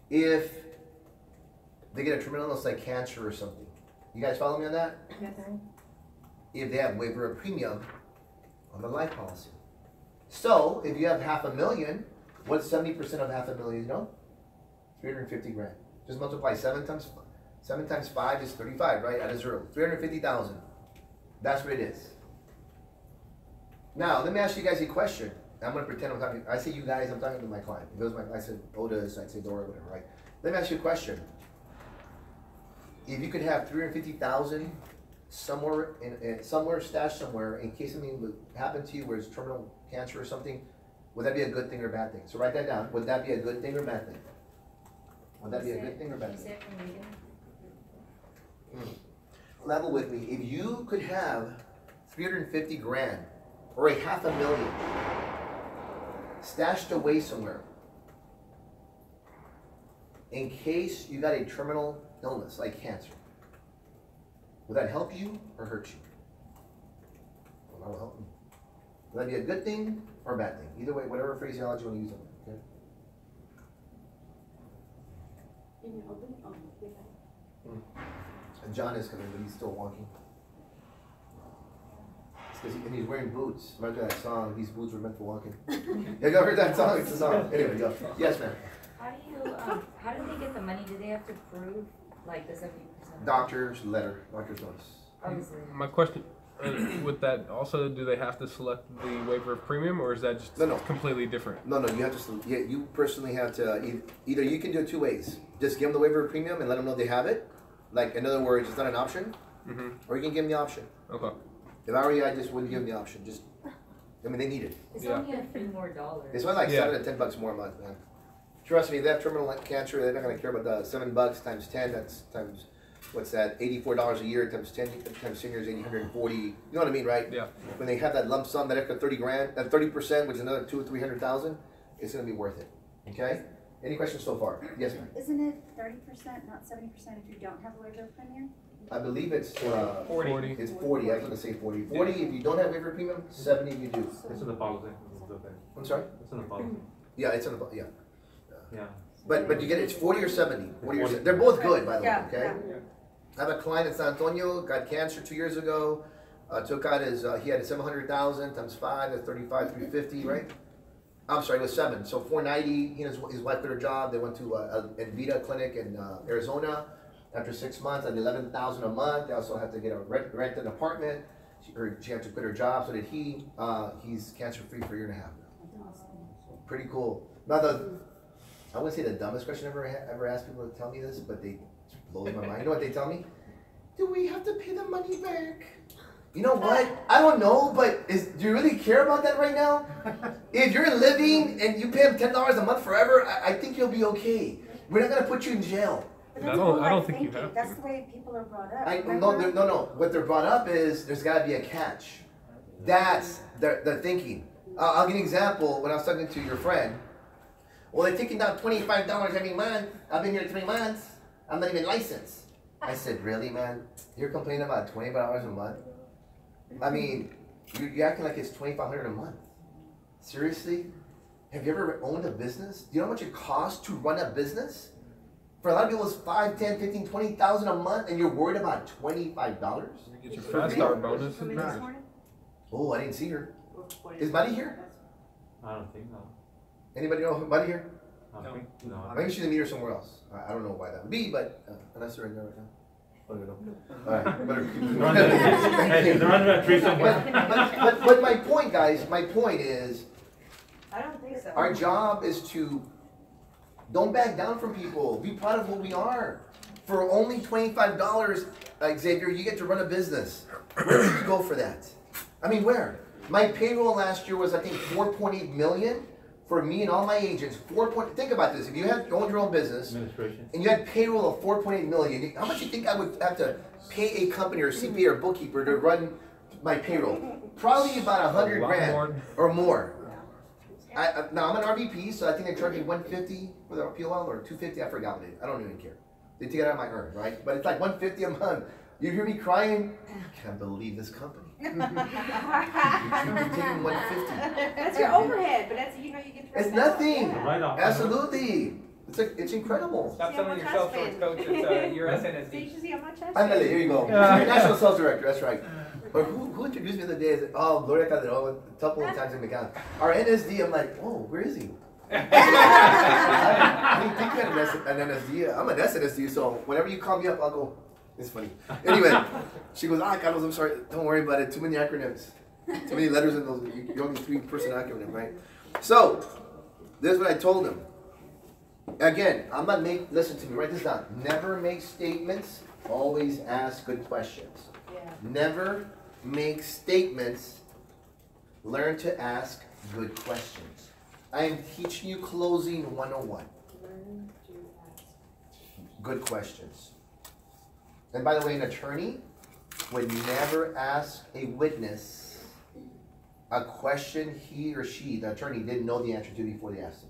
if they get a terminal illness like cancer or something. You guys follow me on that? Yes. If they have waiver of premium on the life policy. So, if you have $500,000, what's 70% of $500,000, you know? 350 grand. Just multiply 7 times 5 is 35, right? Out of 0. 350,000. That's what it is. Now, let me ask you guys a question. I'm going to pretend I'm talking. I say you guys, I'm talking to my client. If it was I said Otis, I'd say Dora, whatever, right? Let me ask you a question. If you could have 350,000 somewhere stashed somewhere in case something would happen to you where it's terminal cancer or something, would that be a good thing or a bad thing? So write that down. Would that be a good thing or bad thing? Would that be a good thing or bad thing? Level with me. If you could have 350 grand or a $500,000 stashed away somewhere in case you got a terminal illness like cancer, would that help you or hurt you? Well, that will help me. Would that be a good thing or a bad thing? Either way, whatever phraseology you want to use on it, okay? And John is coming, but he's still walking. And he's wearing boots. Remember that song, These Boots Were Meant for Walking? You ever heard that song? It's a song. Anyway, go. Yes, ma'am. How do they get the money? Do they have to prove like the 70%? Doctor's letter, doctor's notice. Obviously. My question, with that also, do they have to select the waiver of premium, or is that just completely different? No, you have to, you personally have to, either you can do it 2 ways. Just give them the waiver of premium and let them know they have it. Like, in other words, it's not an option. Or you can give them the option. Okay. If I were you, I just wouldn't give them the option. Just, I mean, they need it. It's only a few more dollars. It's only like $7 to $10 more a month, man. Trust me, if they have terminal cancer, they're not going to care about the $7 times 10. That's times, what's that? $84 a year times 10 times 10 years, $840. You know what I mean, right? Yeah. When they have that lump sum, that extra 30 grand, that 30%, which is another 200,000 or 300,000, it's going to be worth it. Okay. Any questions so far? Yes, ma'am. Isn't it 30%, not 70% if you don't have a waiver of premium? I believe it's 40. It's 40. I was going to say 40. 40 if you don't have waiver premium. 70 if you do. It's in the policy. I'm sorry. It's in the policy. Yeah, it's in the yeah. Yeah. But you get it, it's 40 or 70. 40 or 70. They're both good, by the way. Okay. Yeah. I have a client in San Antonio, got cancer 2 years ago. Took out his he had 700,000 times 5, that's 35, 350, right? I'm sorry, it was 7. So 490. He and his wife quit her job. They went to Envita clinic in Arizona. After 6 months, at 11,000 a month. They also had to get rent an apartment. She had to quit her job. So did he. He's cancer free for a year and a half now. Pretty cool. Now I wouldn't say the dumbest question I ever asked people to tell me this, but they blows my mind. You know what they tell me? Do we have to pay the money back? You know what? I don't know, but do you really care about that right now? If you're living and you pay them $10 a month forever, I think you'll be okay. We're not gonna put you in jail. But I don't think you have to. That's the way people are brought up. No. What they're brought up is there's got to be a catch. That's the thinking. I'll give you an example. When I was talking to your friend, well, they're taking down $25 every month. I've been here 3 months. I'm not even licensed. I said, really, man? You're complaining about $25 a month? I mean, you're acting like it's $2,500 a month. Seriously? Have you ever owned a business? Do you know how much it costs to run a business? For a lot of people, it's $5, $10, $15, $20,000 a month, and you're worried about $25? You get your fast start bonus. Oh, I didn't see her. Is Buddy here? I don't think so. Anybody know Buddy here? No. Maybe she's a meter somewhere else. I don't know why that would be, but unless they're in there right now. I don't know. All right, better keep They're under a tree somewhere. But my point, guys, my point is, I don't think so. our job is to don't back down from people. Be proud of who we are. For only $25, Xavier, you get to run a business. Where did you go for that? I mean, where? My payroll last year was, I think, 4.8 million for me and all my agents. Think about this. If you had owned your own business and you had payroll of 4.8 million, how much do you think I would have to pay a company or CPA or bookkeeper to run my payroll? Probably about 100 grand or more. Now I'm an RVP, so I think they charge me 150 for the POL or 250. I forgot what it is. I don't even care. They take it out of my earn, right? But it's like 150 a month. You hear me crying? I can't believe this company. You should be taking 150. That's your overhead, but that's, you know, you get to. It's nothing. Yeah. Absolutely. It's incredible. Stop selling yourself short, coach. It's your Did you see how much I Andale, here you go. National Sales Director, that's right. But who introduced me the other day? I said, oh, Gloria Calderon, a couple of times in McAllen. Our NSD, I'm like, oh, where is he? I didn't think you had an NSD. I'm an SNSD, so whenever you call me up, I'll go. It's funny. Anyway, she goes, Carlos, I'm sorry. Don't worry about it. Too many acronyms. Too many letters in those. You're only 3-person acronym, right? So, this is what I told him. Again, I'm not listen to me, write this down. Never make statements, always ask good questions. Yeah. Never make statements, learn to ask good questions. I am teaching you closing 101. Learn to ask. Good questions. And by the way, an attorney would never ask a witness a question he or she, the attorney, didn't know the answer to before they asked him.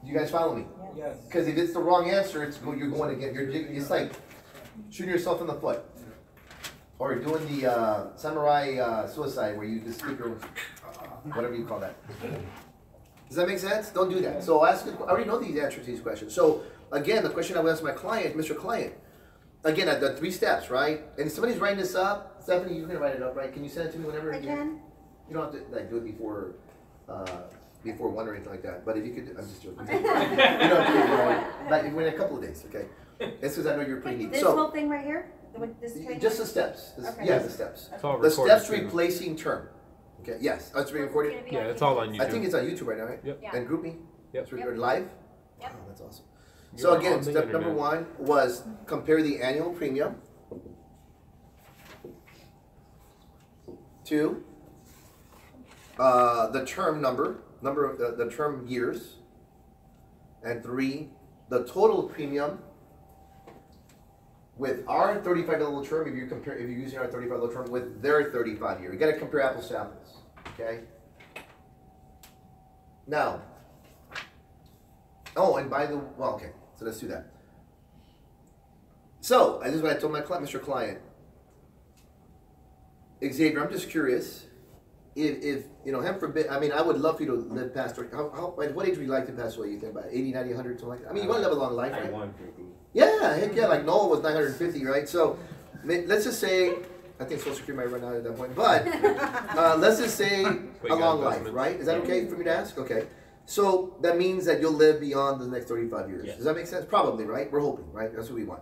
You guys follow me? Yes. Because if it's the wrong answer, you're going to get, it's like shooting yourself in the foot. Or doing the samurai suicide where you just stick your, whatever you call that. Does that make sense? Don't do that. So I already know the answers to these questions. So again, the question I would ask my client, Mr. Client, again, at the 3 steps, right? And if somebody's writing this up, Stephanie, you can write it up, right? Can you send it to me whenever? I can. You don't have to like do it before 1 or anything like that. But if you could, I'm just joking. You don't have to do it, like in a couple of days, okay? It's because I know you're pretty neat. This whole thing right here? This Just the steps. Okay. Yeah, the steps. It's all The recorded, steps too. replacing term. Okay, yes. Oh, it's being recorded? Yeah, it's all on YouTube. I think it's on YouTube right now, right? Yep. And GroupMe? Yep. It's recorded live? Yep. Oh, that's awesome. You're So on again, the step number internet. 1 was compare the annual premium to the term number of the term years, and 3, the total premium with our 35 level term, if you're using our 35 level term with their 35 year. You got to compare apples to apples, okay? Now, okay, so let's do that. So, this is what I told my client, Mr. Client. Xavier, I'm just curious, if heaven forbid, I mean, I would love for you to live past, at what age would you like to pass away, you think, about 80, 90, 100, something like that? I mean, you want to live a long life, right? 150. Yeah, heck yeah, like Noah was 950, right? So, let's just say, I think Social Security might run out at that point, but let's just say a long life, right? Is that okay for me to ask? Okay. So, that means that you'll live beyond the next 35 years. Yes. Does that make sense? Probably, right? We're hoping, right? That's what we want.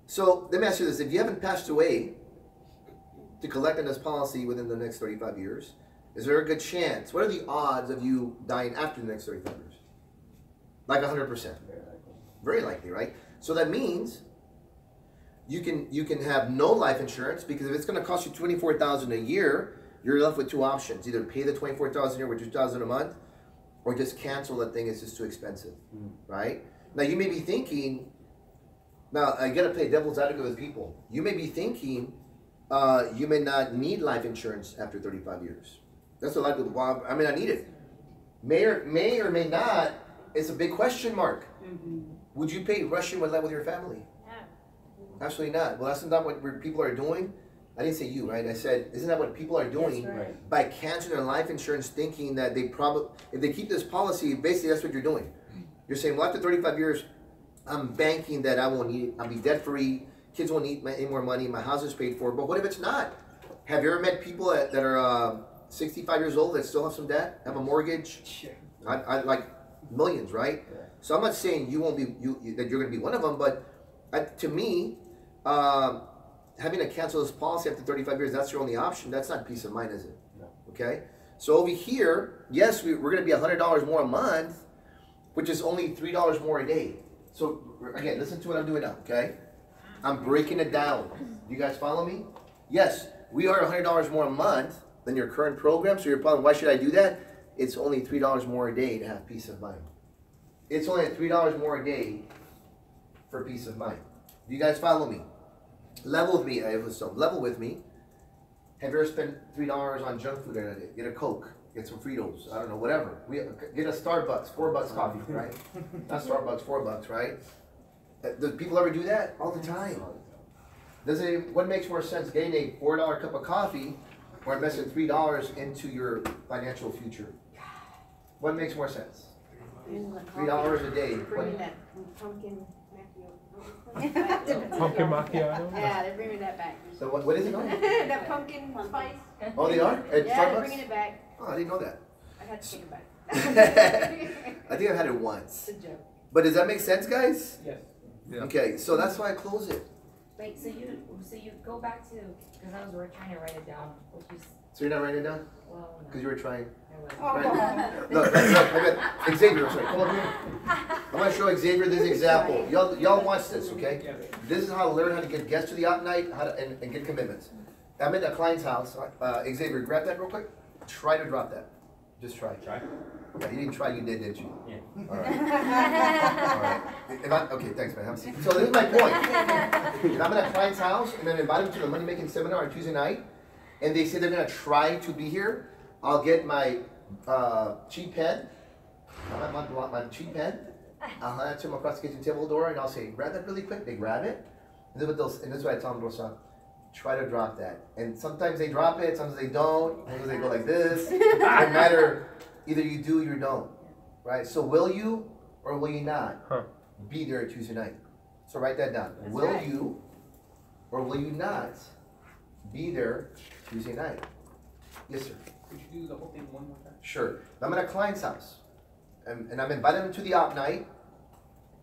So, let me ask you this. If you haven't passed away to collect on this policy within the next 35 years, is there a good chance? What are the odds of you dying after the next 35 years? Like 100%. Very likely, right? So that means you can have no life insurance, because if it's going to cost you $24,000 a year, you're left with 2 options: either pay the $24,000 a year with $2,000 a month, or just cancel that thing. It's just too expensive, right? Now you may be thinking, now I got to play devil's advocate with people. You may be thinking you may not need life insurance after 35 years. That's what a lot of people, well, I mean, I need it. May or may not, it's a big question mark. Would you pay Russian roulette with your family? Absolutely not. Well, that's not what people are doing. I didn't say you, right? I said, isn't that what people are doing by canceling their life insurance, thinking that they probably, if they keep this policy, basically that's what you're doing. You're saying, well, after 35 years, I'm banking that I won't need it. I'll be debt free. Kids won't need any more money. My house is paid for. But what if it's not? Have you ever met people that are 65 years old that still have some debt, have a mortgage? I like millions, right? So I'm not saying you won't be that you're going to be one of them, but to me, having to cancel this policy after 35 years, that's your only option. That's not peace of mind, is it? No. Okay? So over here, yes, we're going to be $100 more a month, which is only $3 more a day. So again, listen to what I'm doing now, okay? I'm breaking it down. You guys follow me? Yes, we are $100 more a month than your current program. So you're probably, why should I do that? It's only $3 more a day to have peace of mind. It's only $3 more a day for peace of mind. Do you guys follow me? Level with me. Level with me. Have you ever spent $3 on junk food in a day? Get a Coke, get some Fritos, I don't know, whatever. Get a Starbucks, $4 coffee, right? Not Starbucks, $4, right? Do people ever do that? All the time. What makes more sense, getting a $4 cup of coffee or investing $3 into your financial future? What makes more sense? $3 a day. Bringing that pumpkin Pumpkin macchiato? Yeah, they're bringing that back. So what is it on? That pumpkin spice. Oh, they are? At Yeah, Starbucks? they're bringing it back. Oh, I didn't know that. I had to take it back. I think I've had it once. It's a joke. But does that make sense, guys? Yes. Yeah. Okay, so that's why I close it. Wait, so you go back to, because I was trying to write it down, what you, So you're not writing it down? well, no. Because you were trying. I was. Right? Look, I got Xavier, sorry, come up here. I'm going to show Xavier this example. Y'all watch this, okay? This is how to learn how to get guests to the op night and get commitments. I'm at a client's house. Xavier, grab that real quick. Try to drop that. Just try. Try? Yeah, you didn't try, you did, didn't you? Yeah. All right. All right. Okay, thanks, man. Have a seat. So this is my point. I'm at a client's house, and then invite them to the money making seminar on Tuesday night, and they say they're going to try to be here. I'll get my cheat pen, my cheat pen. I'll hand it to them across the kitchen table door, and I'll say, grab that really quick. They grab it, and this is what I tell them, Rosa, try to drop that. And sometimes they drop it, sometimes they don't. Sometimes they go like this. No matter, either you do or you don't, right? So will you or will you not be there Tuesday night? So write that down. That's will right. you or will you not be there Tuesday night? Yes, sir. Could you do the whole thing one more time? Sure. I'm at a client's house, and I'm inviting them to the op night,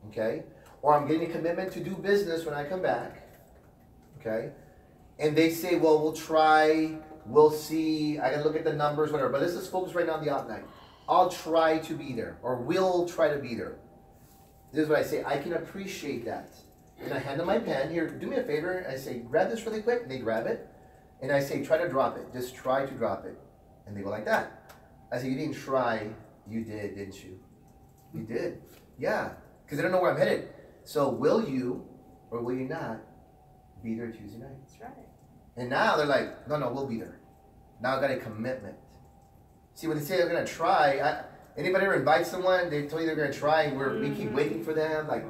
okay? Or I'm getting a commitment to do business when I come back, okay? And they say, well, we'll try, we'll see, I gotta look at the numbers, whatever. But let's just focus right now on the op night. I'll try to be there, or we'll try to be there. This is what I say, I can appreciate that. And I hand them my pen, here, do me a favor. I say, grab this really quick, and they grab it. And I say, try to drop it, just try to drop it. And they go like that. I say, you didn't try, you did, didn't you? You did, yeah, because they don't know where I'm headed. So will you, or will you not, be there Tuesday night? That's right. And now they're like, no, we'll be there. Now I got a commitment. See, when they say they're gonna try, anybody ever invite someone, they tell you they're gonna try, and we keep waiting for them, like,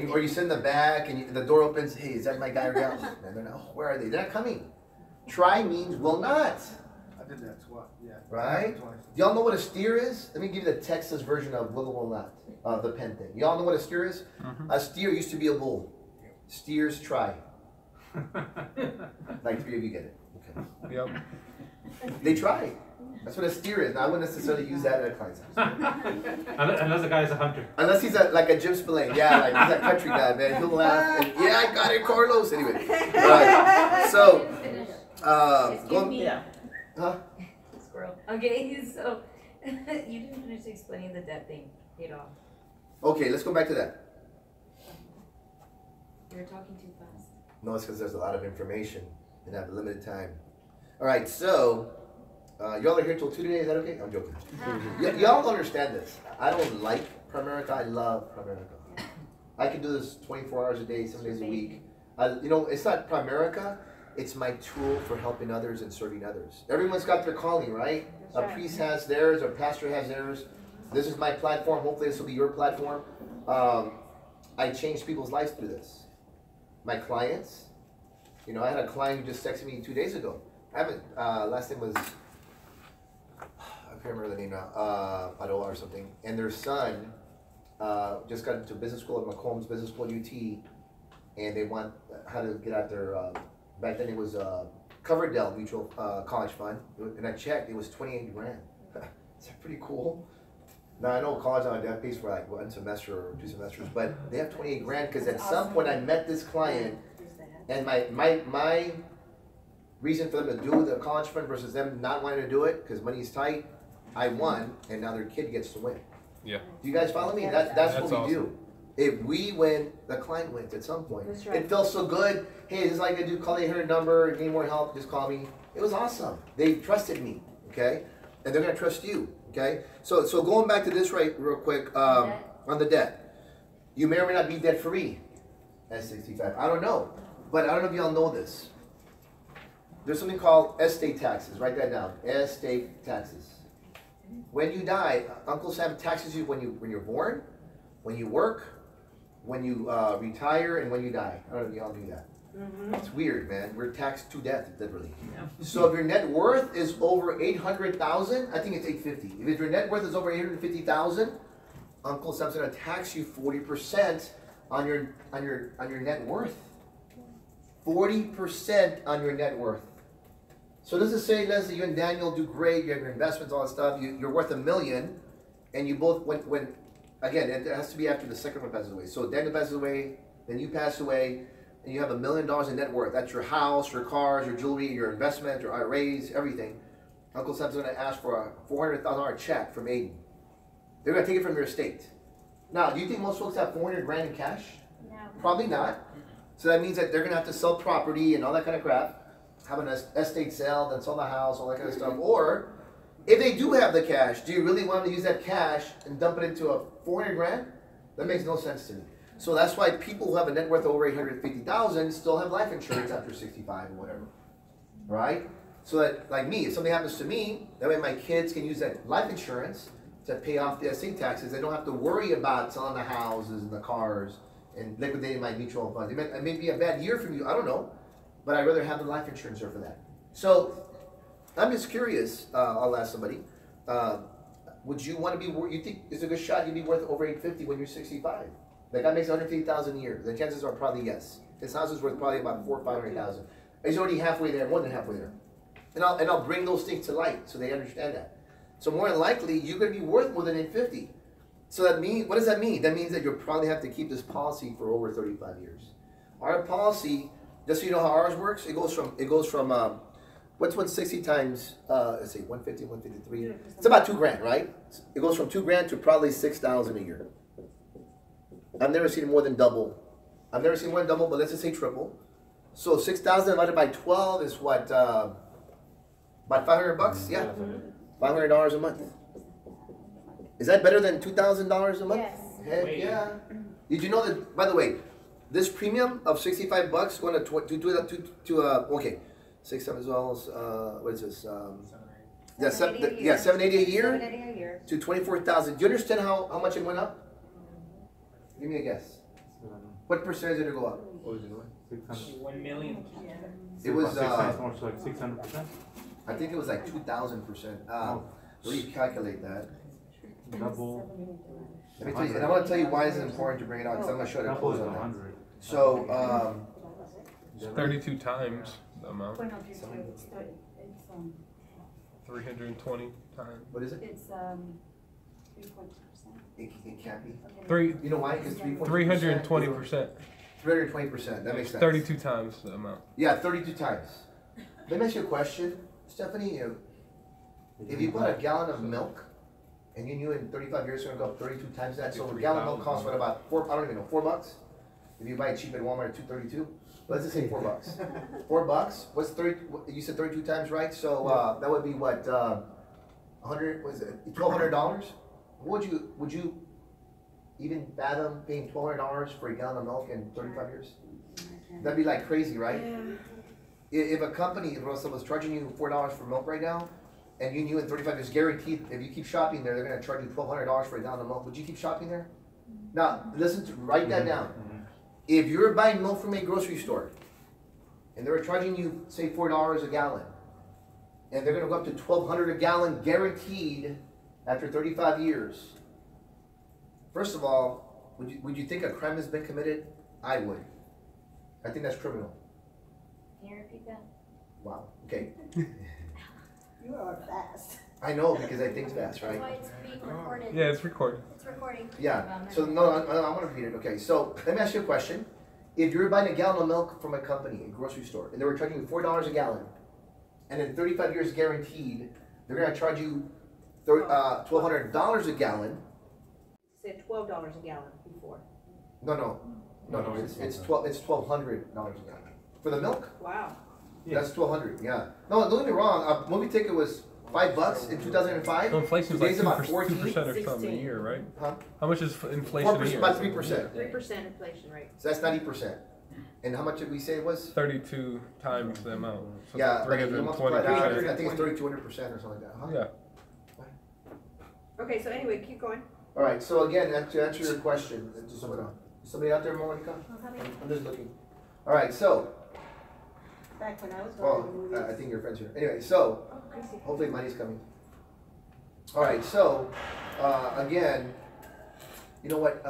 or you sit in the back and the door opens, hey, is that my guy or gal? And they're not, oh, where are they? They're not coming. Try means will not. I did that twice, yeah. Right? Do y'all know what a steer is? Let me give you the Texas version of will or will not, the pen thing. Y'all know what a steer is? A steer used to be a bull. Steers try. Like 3 of you get it. Okay. Yep. They try. That's what a steer is. Now, I wouldn't necessarily use that at a client's house. Unless the guy is a hunter. Unless he's like a Jim Spillane. Yeah, like he's a country guy, man. He'll laugh. And, yeah, I got it, Carlos. Anyway. All right. So, Excuse me. Yeah. Huh? Squirrel. Okay, so you didn't finish explaining the debt thing paid off. Okay, let's go back to that. You were talking too fast. No, it's because there's a lot of information and I have limited time. All right, so y'all are here till 2 today. Is that okay? I'm joking. Y'all don't understand this. I don't like Primerica. I love Primerica. I can do this 24 hours a day, 7 days a week. You know, it's not Primerica. It's my tool for helping others and serving others. Everyone's got their calling, right? A priest has theirs, a pastor has theirs. This is my platform. Hopefully this will be your platform. I change people's lives through this. My clients, you know, I had a client who just texted me 2 days ago. I haven't, last name was, I can't remember the name now, Adoa or something. And their son just got into business school at Macomb Business School UT, and they want how to get out their, back then it was Coverdell Mutual College Fund, and I checked, it was 28 grand. Is that pretty cool? Now I know college that pays for like 1 semester or 2 semesters, but they have 28 grand because at some point I met this client, and my reason for them to do the college fund versus them not wanting to do it because money's tight, I won, and now their kid gets to win. Yeah. Do you guys follow me? That's what we awesome. do. If we win, the client wins at some point. That's right. It felt so good. Hey, this is like I do. Call the 800 number. If you need more help, just call me. It was awesome. They trusted me. Okay, and they're gonna trust you. Okay. So going back to this real quick on the debt. You may or may not be debt free at 65. I don't know, but I don't know if y'all know this. There's something called estate taxes. Write that down. Estate taxes. When you die, Uncle Sam taxes you when you're born, when you work, when you retire, and when you die. I don't know if y'all knew that. It's weird, man. We're taxed to death, literally. So if your net worth is over 800,000, I think it's 850. If your net worth is over 850,000, Uncle Sam's gonna tax you 40% on your net worth. 40% on your net worth. So does it say, Leslie, you and Daniel do great, you have your investments, all that stuff, you're worth $1 million, and you both when again, it has to be after the second one passes away. So Daniel passes away, then you pass away, and you have $1 million in net worth. That's your house, your cars, your jewelry, your investment, your IRAs, everything. Uncle Sam's going to ask for a $400,000 check from Aiden. They're going to take it from your estate. Now, do you think most folks have 400 grand in cash? No. Probably not. So that means that they're going to have to sell property and all that kind of crap, have an estate sale, then sell the house, all that kind of stuff. Or if they do have the cash, do you really want to use that cash and dump it into a 400 grand? That makes no sense to me. So that's why people who have a net worth over 850,000 still have life insurance after 65 or whatever, right? So that, like me, if something happens to me, that way my kids can use that life insurance to pay off the estate taxes. They don't have to worry about selling the houses and the cars and liquidating my mutual funds. It may be a bad year for you, I don't know, but I'd rather have the life insurance there for that. So I'm just curious, I'll ask somebody, would you want to be, you think it's a good shot you'd be worth over 850 when you're 65? That guy makes 150,000 a year. The chances are probably yes. His house is worth probably about 400,000 or 500,000. He's already halfway there, more than halfway there. And I'll bring those things to light so they understand that. So more than likely, you're going to be worth more than 850. So that means, what does that mean? That means that you'll probably have to keep this policy for over 35 years. Our policy, just so you know how ours works, it goes from what's 160 times, let's see, 150, 153. It's about 2 grand, right? It goes from 2 grand to probably 6,000 a year. I've never seen more than double. I've never seen more than double, but let's just say triple. So 6,000 divided by 12 is what, about 500 bucks? Yeah, $500 a month. Is that better than $2,000 a month? Yes. Heck yeah. Did you know that, by the way, this premium of 65 bucks going to okay, 6, 7 as well, what is this? Yeah, $780 a year. $780 a year. To 24,000. Do you understand how much it went up? Give me a guess. What percentage did it go up? What was it doing? 1 million. It was, more, so like 600%? I think it was like 2,000%. How do you calculate that? Double. Let me tell you, and I want to tell you why it's important to bring it out, because I'm going to show you the Double close is on that. 100. So, 32 times the amount. 320 times. what is it? It's 3.2%. It can't be. Three. You know why? Because 320%. 320%. That makes sense. 32 times the amount. Yeah, 32 times. Let me ask you a question, Stephanie. If you bought a gallon of milk, and you knew in 35 years it's going to go up 32 times that, so a gallon of milk costs what, about $4? I don't even know, $4? If you buy it cheap at Walmart at $2.32, let's just say $4. $4. What's 30? You said 32 times, right? So that would be what? 100? Was it $1,200? Would you even fathom paying $1,200 for a gallon of milk in 35 years? That'd be like crazy, right? Yeah. if a company, Rosa, was charging you $4 for milk right now, and you knew in 35 years guaranteed, if you keep shopping there, they're gonna charge you $1,200 for a gallon of milk, would you keep shopping there? Now, listen to, write that down. If you're buying milk from a grocery store, and they're charging you, say, $4 a gallon, and they're gonna go up to $1,200 a gallon guaranteed after 35 years, first of all, would you think a crime has been committed? I would. I think that's criminal. Can you repeat that? Wow, okay. You are fast. I know, because I think fast, That's right? why it's being recorded. Yeah, it's recorded. It's recording. Yeah, so no, I want to repeat it. Okay, so let me ask you a question. If you're buying a gallon of milk from a company, a grocery store, and they were charging you $4 a gallon, and in 35 years guaranteed, they're going to charge you $1,200 a gallon. Said $12 a gallon before. No, it's $1,200 a gallon. For the milk? Wow. That's $1,200, yeah. No, don't get me wrong, a movie ticket was $5 in 2005. So inflation's like Today's about 2% 14. or something a year, right? Huh? How much is inflation a 4%, year? about 3%. 3% inflation rate. So that's 90%. And how much did we say it was? 32 times the amount. So Yeah, but you multiply that, I 320%. think it's 3,200% or something like that, huh? Yeah. Okay, so anyway, keep going. All right, so again, to answer your question, somebody out there, Monica? I'm just looking. All right, so, Back when I was going to the well, movies. I think your friend's here. Anyway, so, Oh, crazy. hopefully money's coming. All right, so, again, you know what,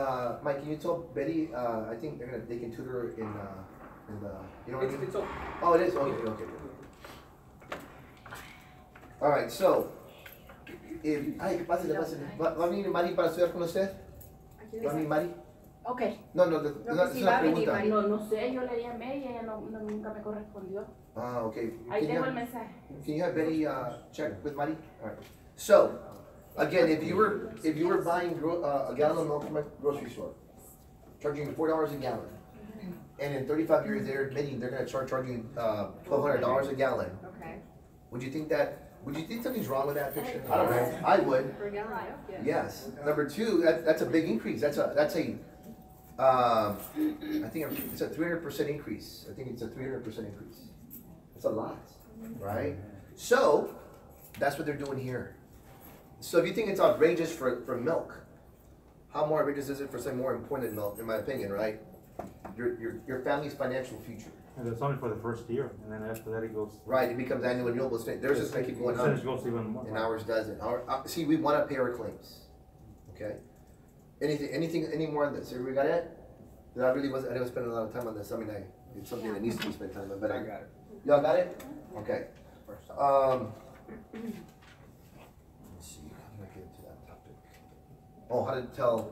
Mike, can you tell Betty, I think they can tutor her in the, you know what I mean? It's all. Oh, it is? Okay. All right, so, ay, pásale. ¿Va a venir Mari para estudiar con usted? ¿Va a venir Mari? Okay. No, No, es que una sí va a venir pregunta. Mari. No sé, yo le llamé y ella nunca me correspondió. Ah, okay. Ahí tengo el mensaje. Can you have Betty check with Mari? All right. So, again, if you were buying a gallon of milk from a grocery store, charging $4 a gallon, and in 35 years they're admitting they're going to start charging $1,200 a gallon, Okay. would you think something's wrong with that picture? I don't know. I would. Per gallon, yeah. Yes. Number two, that's a big increase. That's a I think it's a 300% increase. I think it's a 300% increase. That's a lot, right? So that's what they're doing here. So if you think it's outrageous for milk, how more outrageous is it for something more important than milk, in my opinion, right? Your family's financial future. And that's only for the first year, and then after that it goes. Right, it becomes annual renewable. Theirs is going to keep going up. Percentage goes even more. And ours doesn't. See, we want to pay our claims. Okay. Any more on this? Everybody got it? I didn't spend a lot of time on this. I mean, it's something that needs to be spent time on. But I got it. Y'all got it? Okay. Let's see. How do I get into that topic? Oh, how to tell.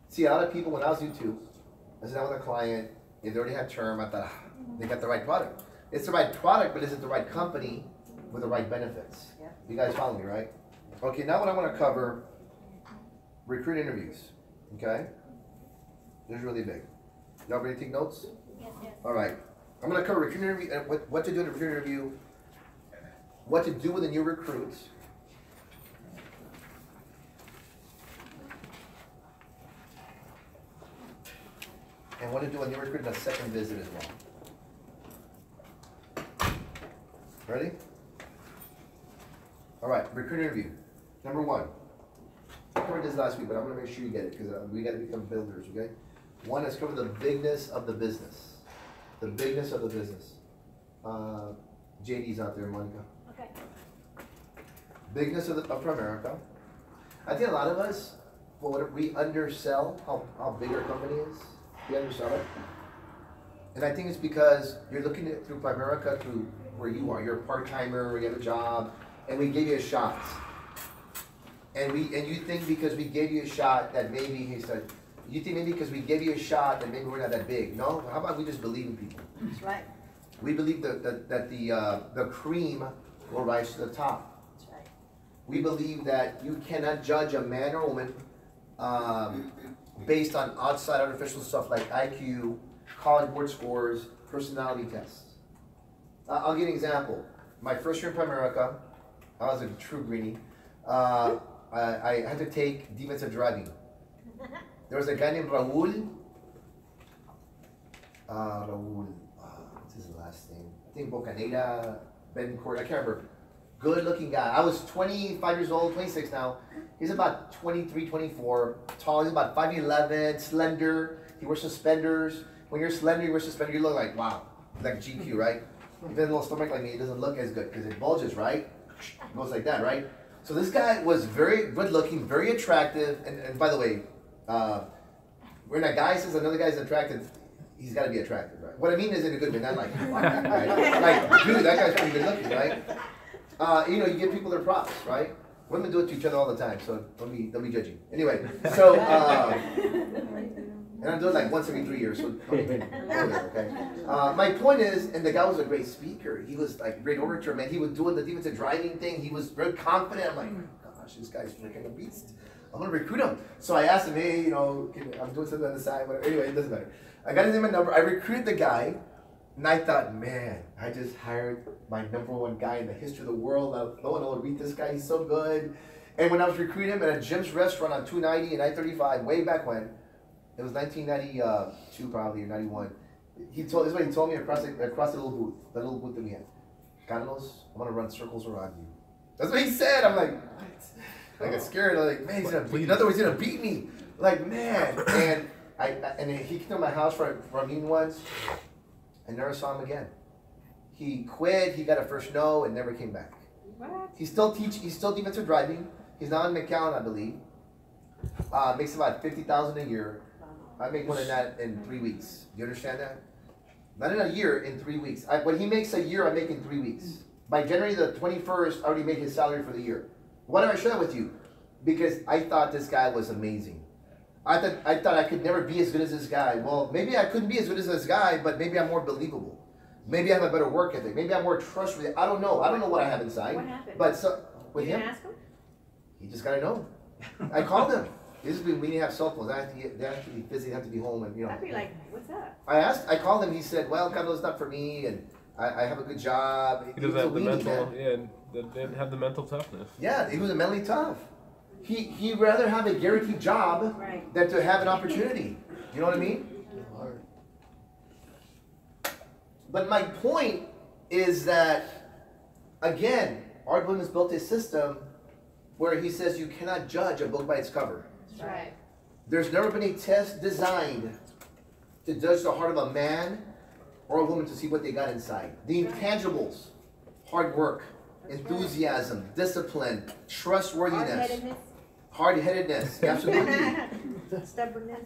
See, a lot of people when I was YouTube, I sat down with a client. If they already had term, I thought they got the right product. It's the right product, but is it the right company with the right benefits? Yeah. You guys follow me, right? Okay, now what I want to cover, recruit interviews, okay? This is really big. Y'all ready to take notes? Yes. All right. I'm going to cover recruit interview, what to do in a recruit interview, what to do with a new recruit, and what to do when you recruit in a second visit as well. Ready? All right, recruit interview. Number one. I covered this last week, but I'm going to make sure you get it because we got to become builders, okay? One is cover the bigness of the business. The bigness of the business. JD's out there, Monica. Okay. Bigness of Primerica. I think a lot of us, we undersell how big our company is. We undersell it. And I think it's because you're looking at through Primerica through where you are. You're a part-timer, you have a job, and we gave you a shot. And you think because we gave you a shot that maybe, he said, you think maybe because we gave you a shot that maybe we're not that big. No, how about we just believe in people? That's right. We believe that the cream will rise to the top. That's right. We believe that you cannot judge a man or woman based on outside artificial stuff like IQ, college board scores, personality tests. I'll give you an example. My first year in Primerica, I was a true greenie. I had to take defensive driving. There was a guy named Raul. What's his last name? I think Bocanera, Bencourt, I can't remember. Good looking guy. I was 25 years old, 26 now. He's about 23, 24, tall. He's about 5'11", slender. He wears suspenders. When you're slender, you wear suspenders, you look like, wow, like GQ, right? If you have a little stomach like me, it doesn't look as good because it bulges, right? It goes like that, right? So this guy was very good looking, very attractive. And by the way, when a guy says another guy's attractive, he's got to be attractive, right? What I mean is in a good way, not like, right? Like, dude, that guy's pretty good looking, right? You know, you give people their props, right? Women do it to each other all the time, so don't be judging. Anyway, so, and I do it like once every 3 years, so don't even go there, okay? My point is, and the guy was a great speaker. He was like great orator, man. He was doing the defensive driving thing. He was very confident. I'm like, oh, gosh, this guy's freaking a beast. I'm gonna recruit him. So I asked him, hey, you know, I'm doing something on the side, whatever. Anyway, it doesn't matter. I got his name and number. I recruited the guy. And I thought, man, I just hired my #1 guy in the history of the world. No one will read this guy. He's so good. And when I was recruiting him at a Jim's restaurant on 290 and I-35, way back when, it was 1992 probably, or 91. This is what he told me across the little booth that we had. Carlos, I'm going to run circles around you. That's what he said. I'm like, what? I got scared. I'm like, man, he's going to beat me. In other words, he's going to beat me. Like, man. And he came to my house for a meeting once. I never saw him again. He quit, he got a first no, and never came back. What? He's still defensive driving. He's now in McAllen, I believe. Makes about $50,000 a year. I make more than that in 3 weeks. Do you understand that? Not in a year, in 3 weeks. What he makes a year, I make in 3 weeks. By January the 21st, I already made his salary for the year. Why did I share that with you? Because I thought this guy was amazing. I thought I could never be as good as this guy. Well, maybe I couldn't be as good as this guy, but maybe I'm more believable. Maybe I have a better work ethic. Maybe I'm more trustworthy. I don't know. I don't know what I have inside. What happened? But so with You him, didn't ask him? he just gotta know. I called him. This is when we didn't have cell phones. They have to be busy. They have to be home, and you know. I'd be like, what's up? I called him. He said, "Well, Carlos, not for me, and I have a good job." He doesn't have the mental, they didn't have the mental toughness. Yeah, he was mentally tough. He'd rather have a guaranteed job Right. than to have an opportunity. You know what I mean? But my point is that, again, Art Bloom has built a system where he says you cannot judge a book by its cover. That's right. There's never been a test designed to judge the heart of a man or a woman to see what they got inside. The intangibles, hard work, enthusiasm, discipline, trustworthiness, hard-headedness, absolutely. Stubbornness.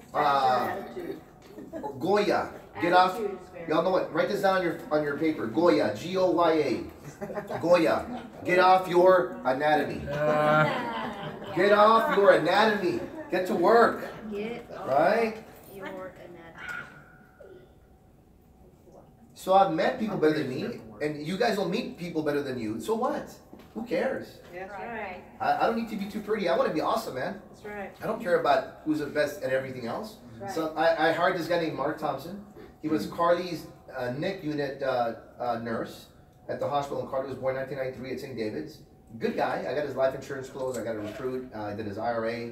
Goya, get off. Y'all know what? Write this down on your paper. Goya, G-O-Y-A. Goya, get off your anatomy. Get off your anatomy. Get to work. Right? Your anatomy. So I've met people better than me, and you guys will meet people better than you. So what? Who cares? That's right. I don't need to be too pretty. I want to be awesome, man. That's right. I don't care about who's the best at everything else. Right. So I hired this guy named Mark Thompson. He was Carly's NIC unit nurse at the hospital, and Carly was born in 1993 at St. David's. Good guy. I got his life insurance closed. I got a recruit. I did his IRA.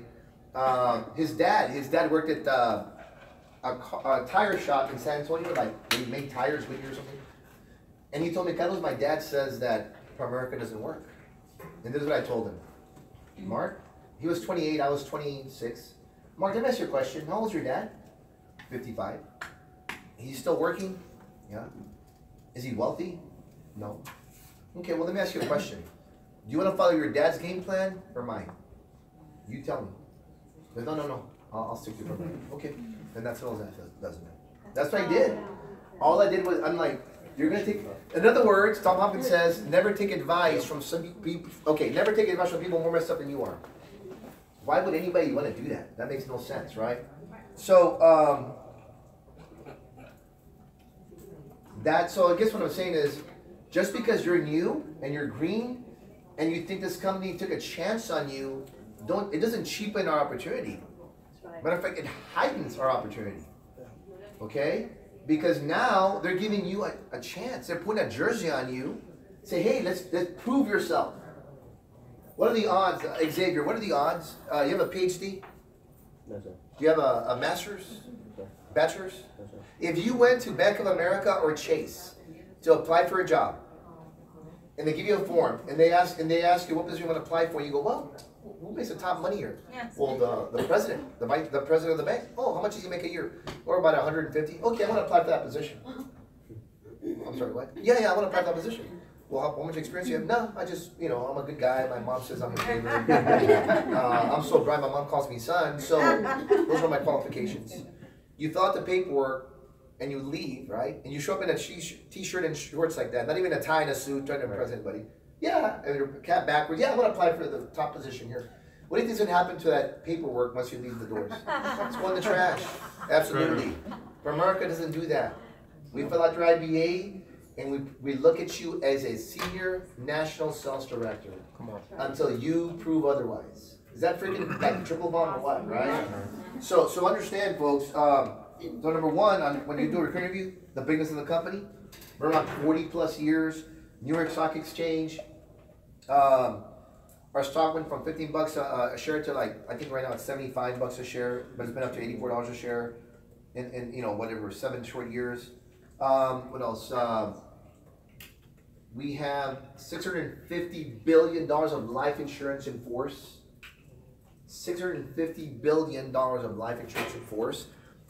His dad worked at a tire shop in San Antonio, like they made tires with you or something. And he told me, Carlos, my dad says that America doesn't work. And this is what I told him. Mark, he was 28, I was 26. Mark, let me ask you a question. How old's your dad? 55. He's still working? Yeah. Is he wealthy? No. Okay, well, let me ask you a question. Do you want to follow your dad's game plan or mine? You tell me. But no. I'll stick to your program. Okay. And that's all that doesn't matter. That's what I did. All I did was, I'm like, you're going to take, in other words, Tom Hopkins says, never take advice from some people, never take advice from people more messed up than you are. Why would anybody want to do that? That makes no sense, right? So, so I guess what I'm saying is, just because you're new and you're green and you think this company took a chance on you, it doesn't cheapen our opportunity. Matter of fact, it heightens our opportunity. Okay? Because now they're giving you a chance. They're putting a jersey on you. Say, hey, let's prove yourself. What are the odds, Xavier? What are the odds? You have a PhD? No, sir. Do you have a master's? No, sir. Bachelor's? No, sir. If you went to Bank of America or Chase to apply for a job. And they give you a form, and they ask you what position you want to apply for. And you go, well, who makes the top money here? Yes. Well, the president, the president of the bank. Oh, how much does he make a year? Or about 150. Okay, I want to apply for that position. I'm sorry, what? Yeah, I want to apply for that position. Well, how much experience do you have? No, I just, I'm a good guy. My mom says I'm a favorite. I'm so bright, my mom calls me son. So those are my qualifications. You fill out the paperwork and you leave, right? And you show up in a t-shirt and shorts like that, not even a tie and a suit, trying to impress anybody. Yeah, and your cap backwards. Yeah, I want to apply for the top position here. What do you think's going to happen to that paperwork once you leave the doors? It's going in the trash. Absolutely. But America doesn't do that. We fill out your IBA, and we look at you as a senior national sales director. Come on. Until you prove otherwise. Is that freaking like triple bomb or what, right? So understand, folks. So number one, when you do a recruiting interview, the bigness of the company, we're around 40 plus years. New York Stock Exchange. Our stock went from $15 a share to I think right now it's $75 a share, but it's been up to $84 a share in whatever, 7 short years. What else? We have $650 billion of life insurance in force. $650 billion of life insurance in force.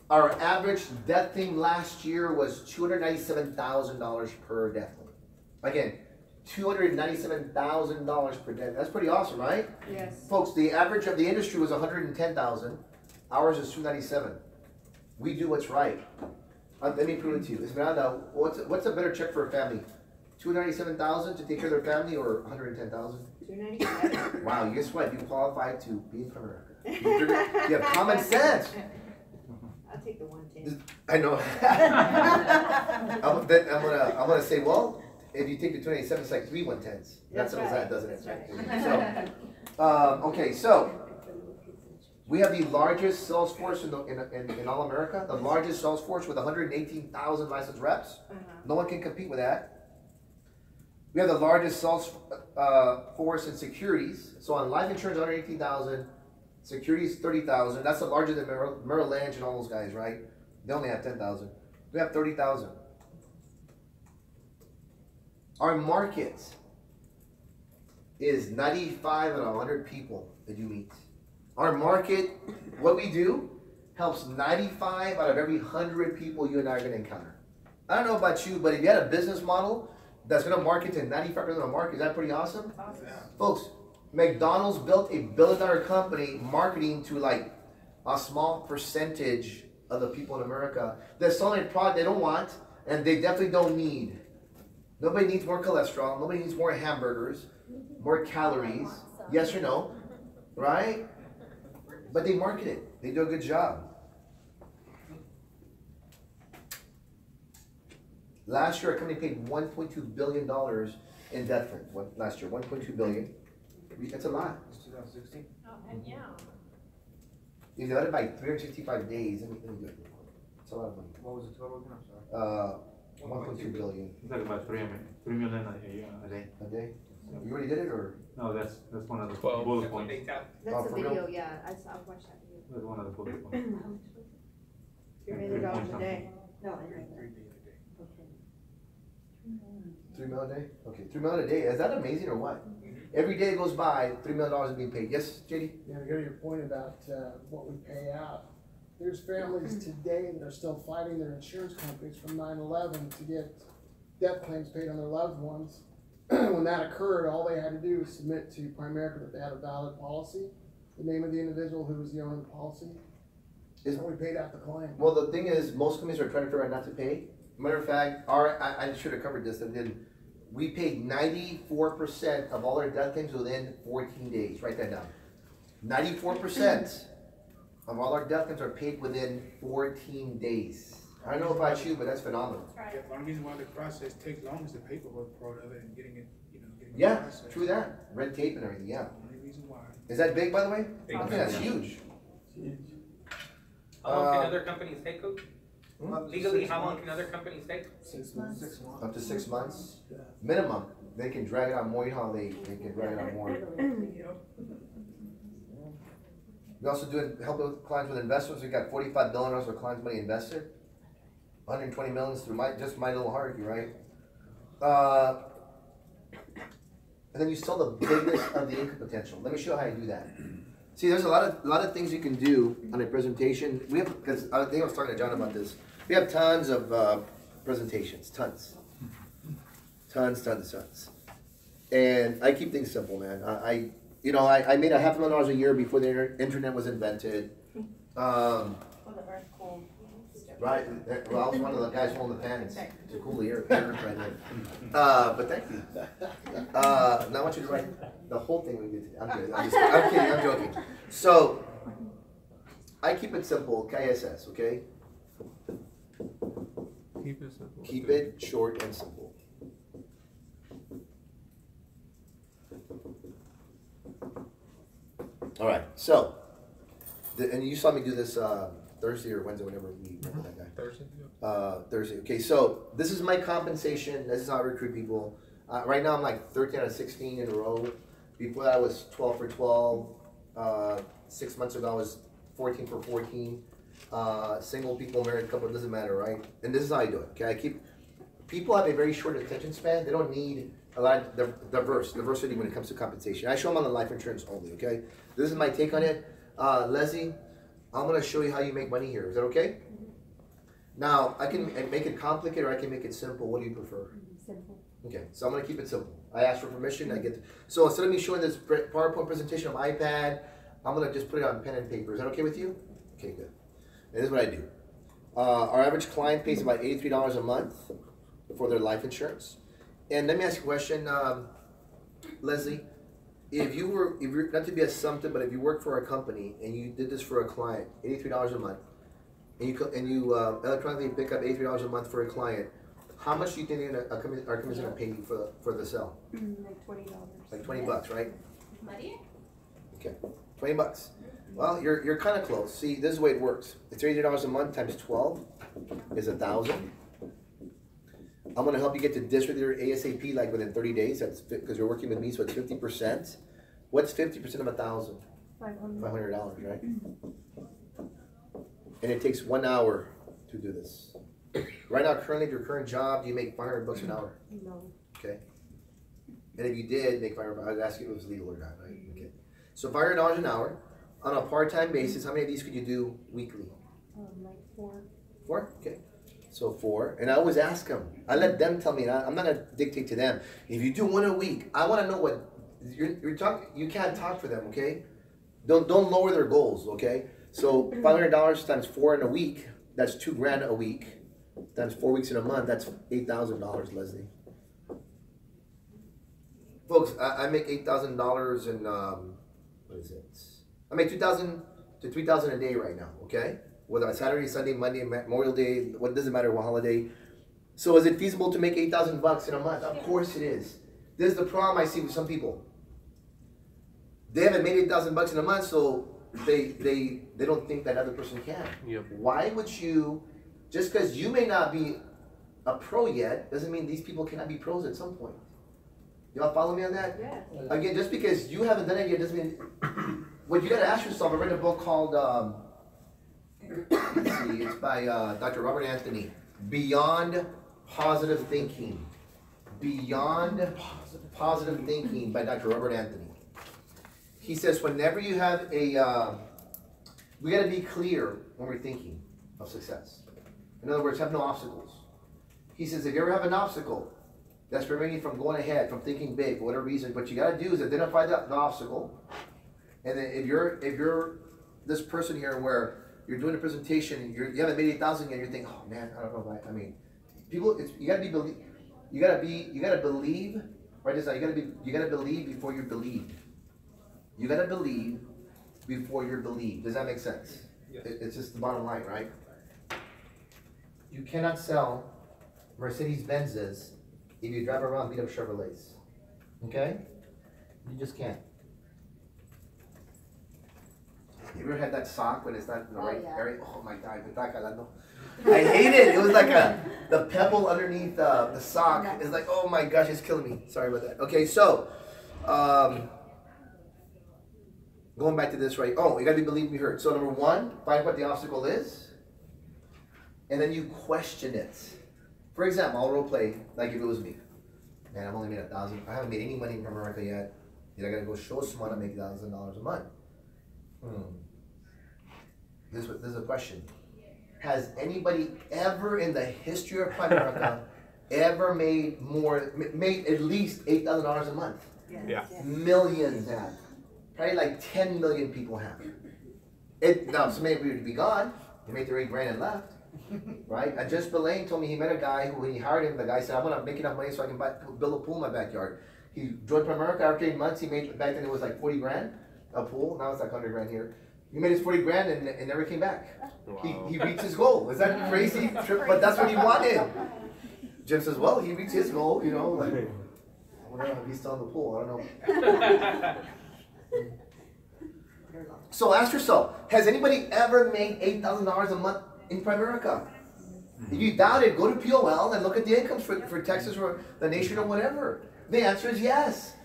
Our average death claim last year was $297,000 per death claim. Again, $297,000 per death. That's pretty awesome, right? Yes. Folks, the average of the industry was $110,000. Ours is $297,000. We do what's right. Let me prove it to you. Esmeralda, what's a better check for a family? $297,000 to take care of their family, or $110,000? $297,000. Wow, guess what? You qualify to be in America. You have common sense. I'll take the 110. I know. I'm gonna say, well, if you take the 297, it's like 3 110s. That settles that, doesn't it? Right. So, okay, so we have the largest sales force in all America. The largest sales force with 118,000 licensed reps. No one can compete with that. We have the largest sales force in securities. So on life insurance, 118,000. Securities, 30,000. That's the larger than Merrill Lynch and all those guys, right? They only have 10,000. We have 30,000. Our market is 95 out of 100 people that you meet. Our market, what we do, helps 95 out of every 100 people you and I are going to encounter. I don't know about you, but if you had a business model that's going to market to 95% of the market, is that pretty awesome? Awesome. Folks, McDonald's built $1 billion company marketing to a small percentage of the people in America. They're selling a product they don't want, and they definitely don't need. Nobody needs more cholesterol. Nobody needs more hamburgers, more calories. Yes or no? Right? But they market it. They do a good job. Last year, our company paid $1.2 billion in death claims. Last year, $1.2 billion. That's a lot. It's 2016. Oh, and yeah. You divide it by 365 days. Let me do it. It's a lot of money. What was the total again? I'm sorry. 1.2 billion. It's like about 3 million a day. A day? You already did it, or? No, that's one of the 12. bullet points. That's a for video, real? yeah. I've watched that video. That's one of the bullet points. $3 million a day. No, I heard that. 3 million a day? Okay, 3 million a day. Is that amazing or what? Every day goes by, $3 million is being paid. Yes, JD? Yeah, to go to your point about what we pay out. There's families today that are still fighting their insurance companies from 9/11 to get death claims paid on their loved ones. When that occurred, all they had to do was submit to Primerica that they had a valid policy, the name of the individual who was the owner of the policy, and we paid out the claim. Well, the thing is, most companies are trying to figure out not to pay. Matter of fact, I should have covered this, and then we paid 94% of all our death claims within 14 days. Write that down. 94% of all our death claims are paid within 14 days. I don't know about you, but that's phenomenal. The one reason why the process takes long is the paperwork part of it and getting it, getting Yeah, the process. true that. Red tape and everything, yeah. The only reason why. Is that big, by the way? Big. I think that's huge. How long can other companies take, Coach? Legally, how long can other companies take? 6 months. 6 months. Up to 6 months. Minimum. They can drag it out more. You know how they can drag it out more. We also help clients with investments. We got $45 billion for clients' money invested. 120 million through just my little hierarchy, right? and then you sell the bigness of the income potential. Let me show you how you do that. See, there's a lot of things you can do on a presentation. We have, because I think I was talking to John about this. We have tons of presentations, tons. And I keep things simple, man. I made $500,000 a year before the internet was invented. Right. Well, I was one of the guys holding the pens. It's a cool ear right there. But thank you. Now I want you to write the whole thing we did today. I'm kidding. I'm kidding. I'm joking. So I keep it simple. KSS. Okay. Keep it simple. Keep it short and simple. All right. So, and you saw me do this Thursday or Wednesday, whenever we met with that guy. Thursday. Thursday. Okay, so this is my compensation. This is how I recruit people. Right now I'm like 13 out of 16 in a row. Before that I was 12 for 12. 6 months ago I was 14 for 14. Single people, married couple, it doesn't matter, right? And this is how I do it. Okay, people have a very short attention span. They don't need a lot of diversity when it comes to compensation. I show them on the life insurance only. Okay, this is my take on it. Leslie, I'm going to show you how you make money here. Is that okay? Now, I can make it complicated or I can make it simple. What do you prefer? Simple. Okay, so I'm going to keep it simple. I ask for permission. So instead of me showing this PowerPoint presentation on my iPad, I'm going to just put it on pen and paper. Is that okay with you? Okay, good. And this is what I do. Our average client pays about $83 a month for their life insurance. And let me ask you a question, Leslie. If you're not to be assumptive, but if you work for a company and you did this for a client, $83 a month, and you electronically pick up $83 a month for a client, how much do you think our company's going to pay you for the sale? Like $20. Like $20, right? Money? Okay, $20. Well, you're kind of close. See, this is the way it works. It's $80 a month times 12 is $1,000. I'm going to help you get to this with your ASAP, like within 30 days. That's because you're working with me, so it's 50%. What's 50% of $1,000? $500, right? And it takes 1 hour to do this. Right now, currently, your current job, do you make $500 an hour? No. Okay. And if you did make $500, I was asking if it was legal or not, right? Okay. So $500 an hour on a part-time basis. How many of these could you do weekly? Like 4. 4? Okay. So 4, and I always ask them. I let them tell me. And I'm not gonna dictate to them. If you do 1 a week, I want to know what you're talking. You can't talk for them, okay? Don't lower their goals, okay? So $500 times 4 in a week. That's $2,000 a week. Times 4 weeks in a month. That's $8,000, Leslie. Folks, I make $8,000 in what is it? I make $2,000 to $3,000 a day right now, okay? Whether it's Saturday, Sunday, Monday, Memorial Day, what doesn't matter what holiday. So is it feasible to make $8,000 in a month? Of course it is. This is the problem I see with some people. They haven't made $8,000 in a month, so they don't think that other person can. Yep. Why would you, just because you may not be a pro yet, doesn't mean these people cannot be pros at some point. Y'all follow me on that? Yeah. Again, just because you haven't done it yet doesn't mean, what you gotta ask yourself, I read a book called, let's see, it's by Dr. Robert Anthony, Beyond Positive Thinking. Beyond Positive Thinking by Dr. Robert Anthony. He says whenever you have we gotta be clear when we're thinking of success. In other words, have no obstacles. He says if you ever have an obstacle that's preventing you from going ahead, from thinking big, for whatever reason, what you gotta do is identify the obstacle. And then if you're this person here where you're doing a presentation, you haven't made 8,000 yet, you're thinking, oh man, I don't know. I mean, people, you gotta believe. Write this down. You gotta believe before you believe. You gotta believe before you're believed. Does that make sense? Yes. It's just the bottom line, right? You cannot sell Mercedes-Benzes if you drive around beat up Chevrolets. Okay? You just can't. You ever had that sock when it's not in the right area? Oh my God, I hate it. It was like the pebble underneath the sock. It's like, oh my gosh, it's killing me. Sorry about that. Okay, so going back to this, right? Oh, you gotta be believed, be heard. So number 1, find what the obstacle is, and then you question it. For example, I'll role play like if it was me. Man, I've only made 1,000. I haven't made any money in America yet. Yet I gotta go show someone I make $1,000 a month. This is a question. Has anybody ever in the history of America ever made at least $8,000 a month? Yeah. Millions have. Probably like 10 million people have. Now, so maybe we'd be gone. They made their $8,000 and left. Right? Just Belaine told me he met a guy who, when he hired him, the guy said, I want to make enough money so I can build a pool in my backyard. He joined Primerica. After 8 months, he made, back then it was like 40 grand a pool. Now it's like 100 grand here. He made his 40 grand and never came back. Wow. He reached his goal. Is that crazy? But that's what he wanted. Jim says, well, he reached his goal, you know. Like, I wonder if he's still in the pool. I don't know. So ask yourself, has anybody ever made $8,000 a month in Primerica? If you doubt it, go to POL and look at the incomes for Texas or the nation or whatever. The answer is yes.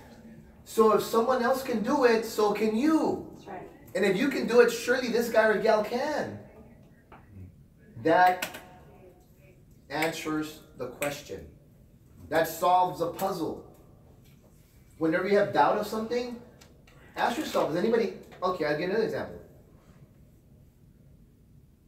So if someone else can do it, so can you. That's right. And if you can do it, surely this guy or gal can. That answers the question. That solves a puzzle. Whenever you have doubt of something, ask yourself, is anybody, okay, I'll give another example.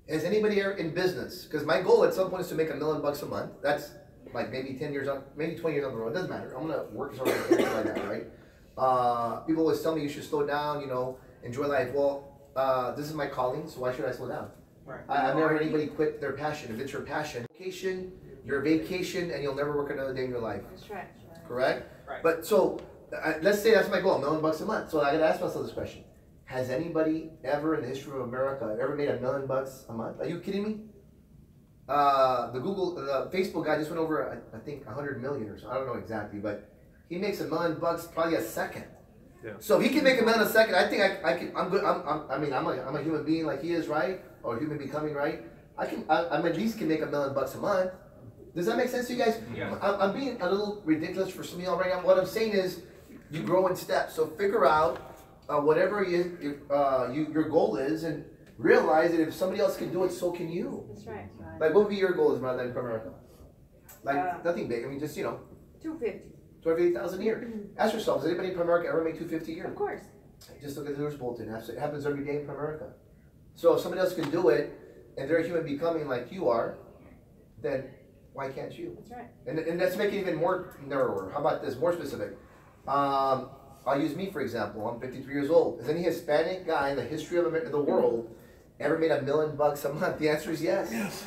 Is anybody here in business? Because my goal at some point is to make $1 million a month. That's like maybe 10 years on, maybe 20 years on the road. It doesn't matter. I'm gonna work as hard as I can like that, right? People always tell me you should slow down, you know, enjoy life. Well, this is my calling, so why should I slow down? Right. I've never heard anybody quit their passion. If it's your passion, vacation, your vacation, and you'll never work another day in your life. That's right. Correct? Right. But so, let's say that's my goal, $1 million a month. So I gotta ask myself this question. Has anybody ever in the history of America ever made $1 million a month? Are you kidding me? The Facebook guy just went over, I think, 100 million or so. I don't know exactly, but he makes $1 million probably a second. Yeah. So if he can make $1 million a second, I think I can. I'm good. I'm a human being like he is, right? Or human becoming, right? I at least can make $1 million a month. Does that make sense to you guys? Yeah. I'm being a little ridiculous for some of y'all right now. What I'm saying is, you grow in steps. So figure out whatever your goal is, and realize that if somebody else can do it, so can you. That's right. Like, what would be your goal as Mother from America? Like, nothing big. I mean, just, you know. 250. 250,000 a year. Ask yourself, does anybody in Primerica ever make 250 a year? Of course. Just look at the news bulletin. It happens every day in Primerica. So if somebody else can do it, and they're a human becoming like you are, then why can't you? That's right. And let's make it even more narrower. How about this? More specific. I'll use me for example. I'm 53 years old. Has any Hispanic guy in the history of the world ever made $1 million a month? The answer is yes. Yes.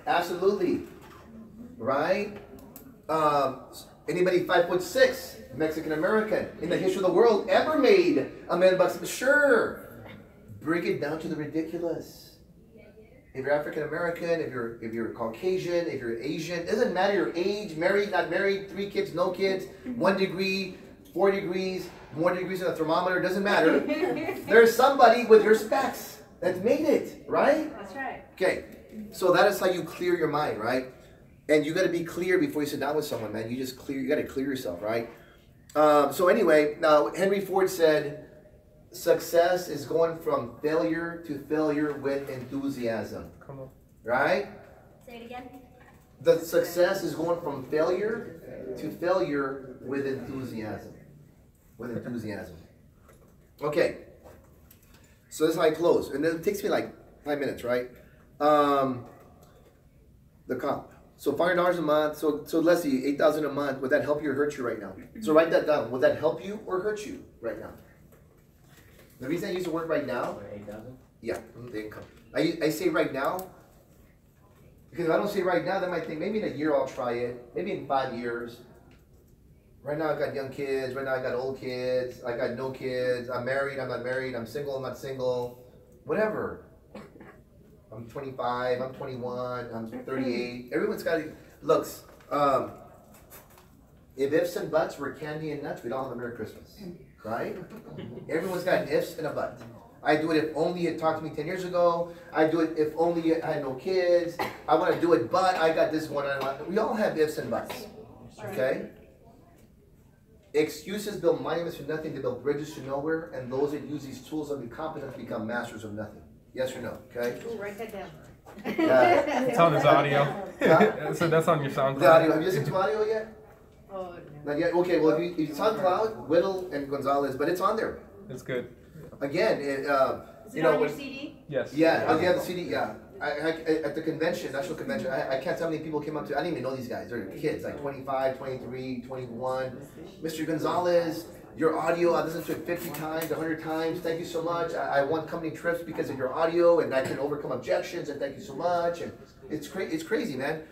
Absolutely. Right? Anybody 5'6", Mexican American in the history of the world ever made $1 million? Sure. Bring it down to the ridiculous. If you're African American, if you're Caucasian, if you're Asian, it doesn't matter your age, married, not married, 3 kids, no kids, 1 degree, 4 degrees, more degrees than a thermometer, doesn't matter. There's somebody with your specs that's made it, right? That's right. Okay, so that is how you clear your mind, right? And you got to be clear before you sit down with someone, man. You got to clear yourself, right? So anyway, now Henry Ford said, success is going from failure to failure with enthusiasm. Come on. Right? Say it again. The success is going from failure to failure with enthusiasm. With enthusiasm. Okay. So this is how I close. And then it takes me like 5 minutes, right? The comp. So $500 a month. So Leslie, $8,000 a month. Would that help you or hurt you right now? So write that down. Would that help you or hurt you right now? The reason I use the word right now, 8,000? yeah, the income. I say right now, because if I don't say right now, they might think maybe in a year I'll try it, maybe in 5 years. Right now I got young kids, right now I got old kids, I got no kids, I'm married, I'm not married, I'm single, I'm not single, whatever. I'm 25, I'm 21, I'm 38, everyone's got, looks, if ifs and buts were candy and nuts, we'd all have a Merry Christmas. Right? Everyone's got an ifs and a but. I do it if only you had talked to me 10 years ago. I do it if only I had no kids. I want to do it, but I got this one. We all have ifs and buts. Okay? Excuses build monuments to nothing. They build bridges to nowhere. And those that use these tools of incompetence become masters of nothing. Yes or no? Okay? Ooh, write that down. It's on his audio. Yeah? So that's on your SoundCloud. The audio. Have you listened to audio yet? Oh, Not yet? Okay, well, if it's on cloud, Whittle and Gonzalez, but it's on there. It's good. Again, Is you it know, on your CD? Yes. yeah, oh, you have the CD, yeah. At the convention, national convention, I can't tell how many people came up to, I didn't even know these guys, they're kids, like 25, 23, 21. Mr. Gonzalez, your audio, I listened to it 50 times, 100 times, thank you so much. I won company trips because of your audio, and I can overcome objections, and thank you so much. And it's crazy, man.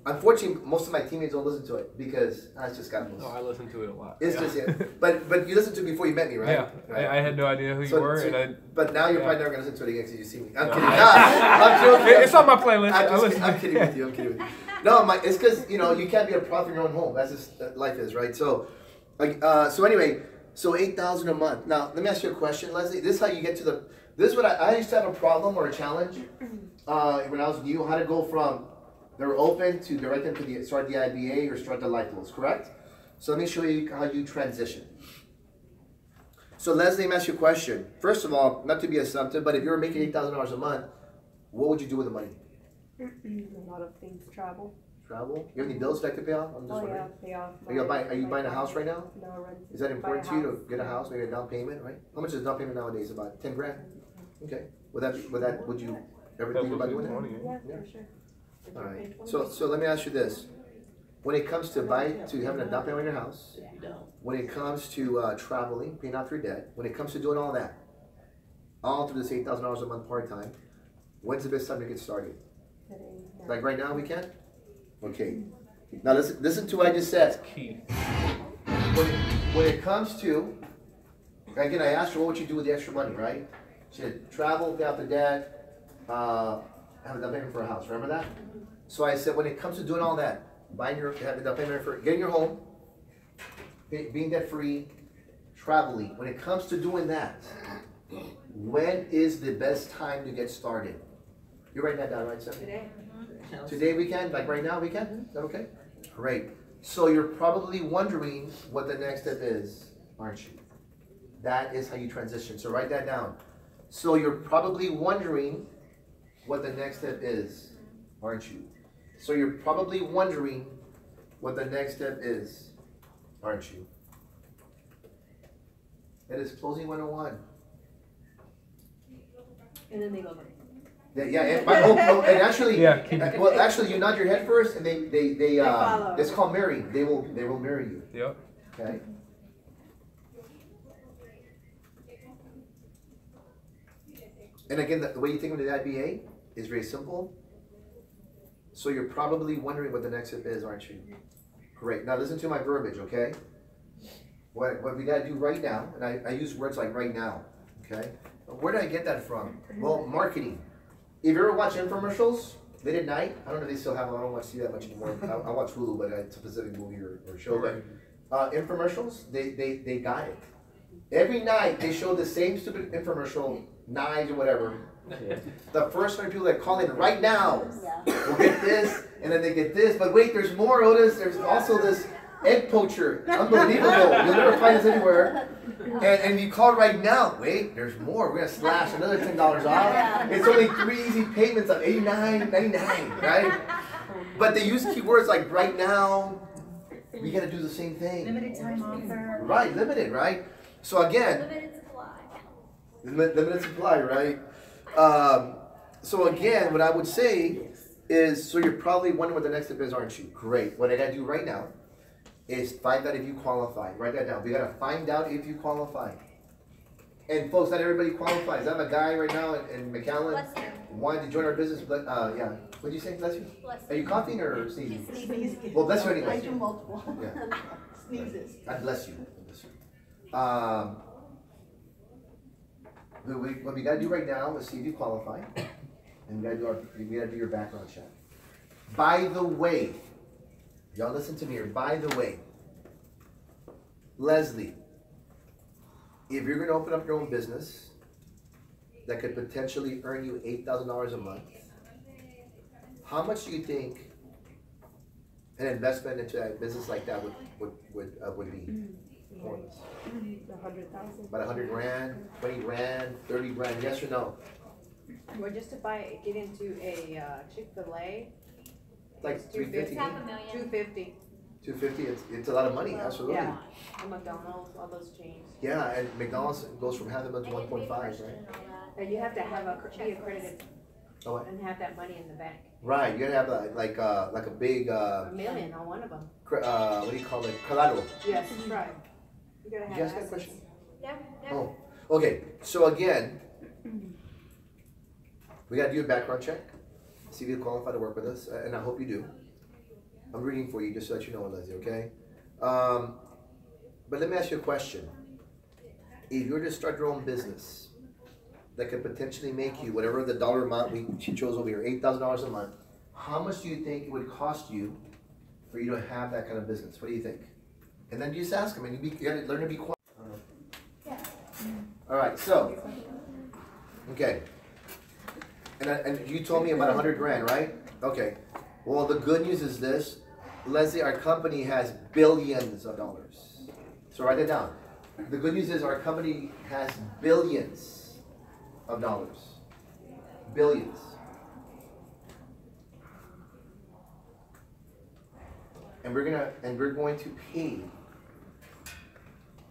Unfortunately, most of my teammates don't listen to it because it's just got No, I listen to it a lot. It's just, yeah. But you listened to it before you met me, right? Yeah, Right. I had no idea who you were, But now you're probably never gonna listen to it again because you see me. I'm kidding. No. I'm joking. It's on my playlist. I'm kidding with you. I'm kidding with you. No, it's because you can't be a prophet in your own home. That's just life is, right? So, so anyway, so $8,000 a month. Now, let me ask you a question, Leslie. This is how you get to the. This is what I used to have a problem or a challenge when I was new. How to go from they're open to direct them to start the IBA or start the life goals, correct? So let me show you how you transition. So Leslie, let me ask you a question. First of all, not to be assumptive, but if you were making $8,000 a month, what would you do with the money? A lot of things, travel. Travel? You have any bills that I could pay off? I'm just wondering. Pay off. Are you buying a house right now? No, renting. Is that important to you to get a house, maybe a down payment, right? How much is a down payment nowadays? About 10 grand? Okay. Would you ever think about doing that? Yeah, for sure. All right. So let me ask you this. When it comes to having a down payment on your house, when it comes to traveling, paying off your debt, when it comes to doing all that, all through this $8,000 a month part-time, when's the best time to get started? Like right now we can? Okay. Now listen to what I just said. Key. When it comes to, again, I asked her what would you do with the extra money, right? She said travel, pay off the debt, have a down payment for a house. Remember that? So I said when it comes to doing all that, having a down payment for getting your home, being debt free, traveling. When it comes to doing that, when is the best time to get started? You're writing that down, right, Sep? Today. Today we can? Like right now we can? Is that okay? Great. So you're probably wondering what the next step is, aren't you? That is how you transition. So write that down. So you're probably wondering what the next step is, aren't you? So you're probably wondering what the next step is, aren't you? It is closing 101. And then they go. Yeah, and actually, well, actually, you nod your head first, and they it's called marrying. They will marry you. Yep. Okay. And again, the way you think of the IBA is very simple. So you're probably wondering what the next step is, aren't you? Great. Now listen to my verbiage, okay? What we gotta do right now, and I use words like right now, okay? Where did I get that from? Well, marketing. If you ever watch infomercials late at night, I don't know if they still have them, I don't watch TV that much anymore. I watch Hulu, but it's a specific movie or show. But infomercials, they got it. Every night they show the same stupid infomercial, knives or whatever. Yeah. The first 100 people that call in right now will get this, and then they get this. But wait, there's more, Otis. There's also this egg poacher. Unbelievable. You'll never find this anywhere. And you call right now. Wait, there's more. We're going to slash another $10 off. It's only 3 easy payments of $89.99, right? But they use keywords like right now. We got to do the same thing. Limited time offer. Right, limited, right? So again. Limited supply. Limited supply, right? So again, what I would say is, so you're probably wondering what the next step is, aren't you? Great. What I gotta do right now is find out if you qualify. Write that down. We gotta find out if you qualify. And folks, not everybody qualifies. I have a guy right now in McAllen wanted to join our business, but yeah. What did you say? Bless you? Are you coughing or sneezing? Sneezing. Well, bless you anyway. I do multiple. Yeah. Sneezes. God bless you. What we gotta do right now is see if you qualify, and we gotta do your background check. By the way, y'all listen to me here. By the way, Leslie, if you're gonna open up your own business that could potentially earn you $8,000 a month, how much do you think an investment into a business like that would be? 100,000. About 100 grand, 20 grand, 30 grand, yes or no? Well, just to get into a Chick-fil-A, Like 350. $500,000. 250. 250, it's a lot of money, absolutely. Yeah, and McDonald's, all those chains. Yeah, and McDonald's goes from half a million to 1.5, right? And you have to have be accredited Oh, what? and have that money in the bank. Right, you gotta have like a big, $1 million on one of them. what do you call it, collateral. Yes, that's right. You gotta Did have you ask that assets. question? Yeah, yeah. Oh, okay, so again, we gotta do a background check, see if you qualify to work with us, and I hope you do. I'm reading for you just to let you know, Leslie, okay? But let me ask you a question. If you were to start your own business that could potentially make you whatever the dollar amount she chose over here, $8,000 a month, how much do you think it would cost you for you to have that kind of business? What do you think? And then you just ask them, and you gotta learn to be quiet. All right, so, okay. And you told me about 100 grand, right? Okay. Well, the good news is this, Leslie, our company has billions of dollars. So write that down. The good news is our company has billions of dollars. Billions. And we're going to pay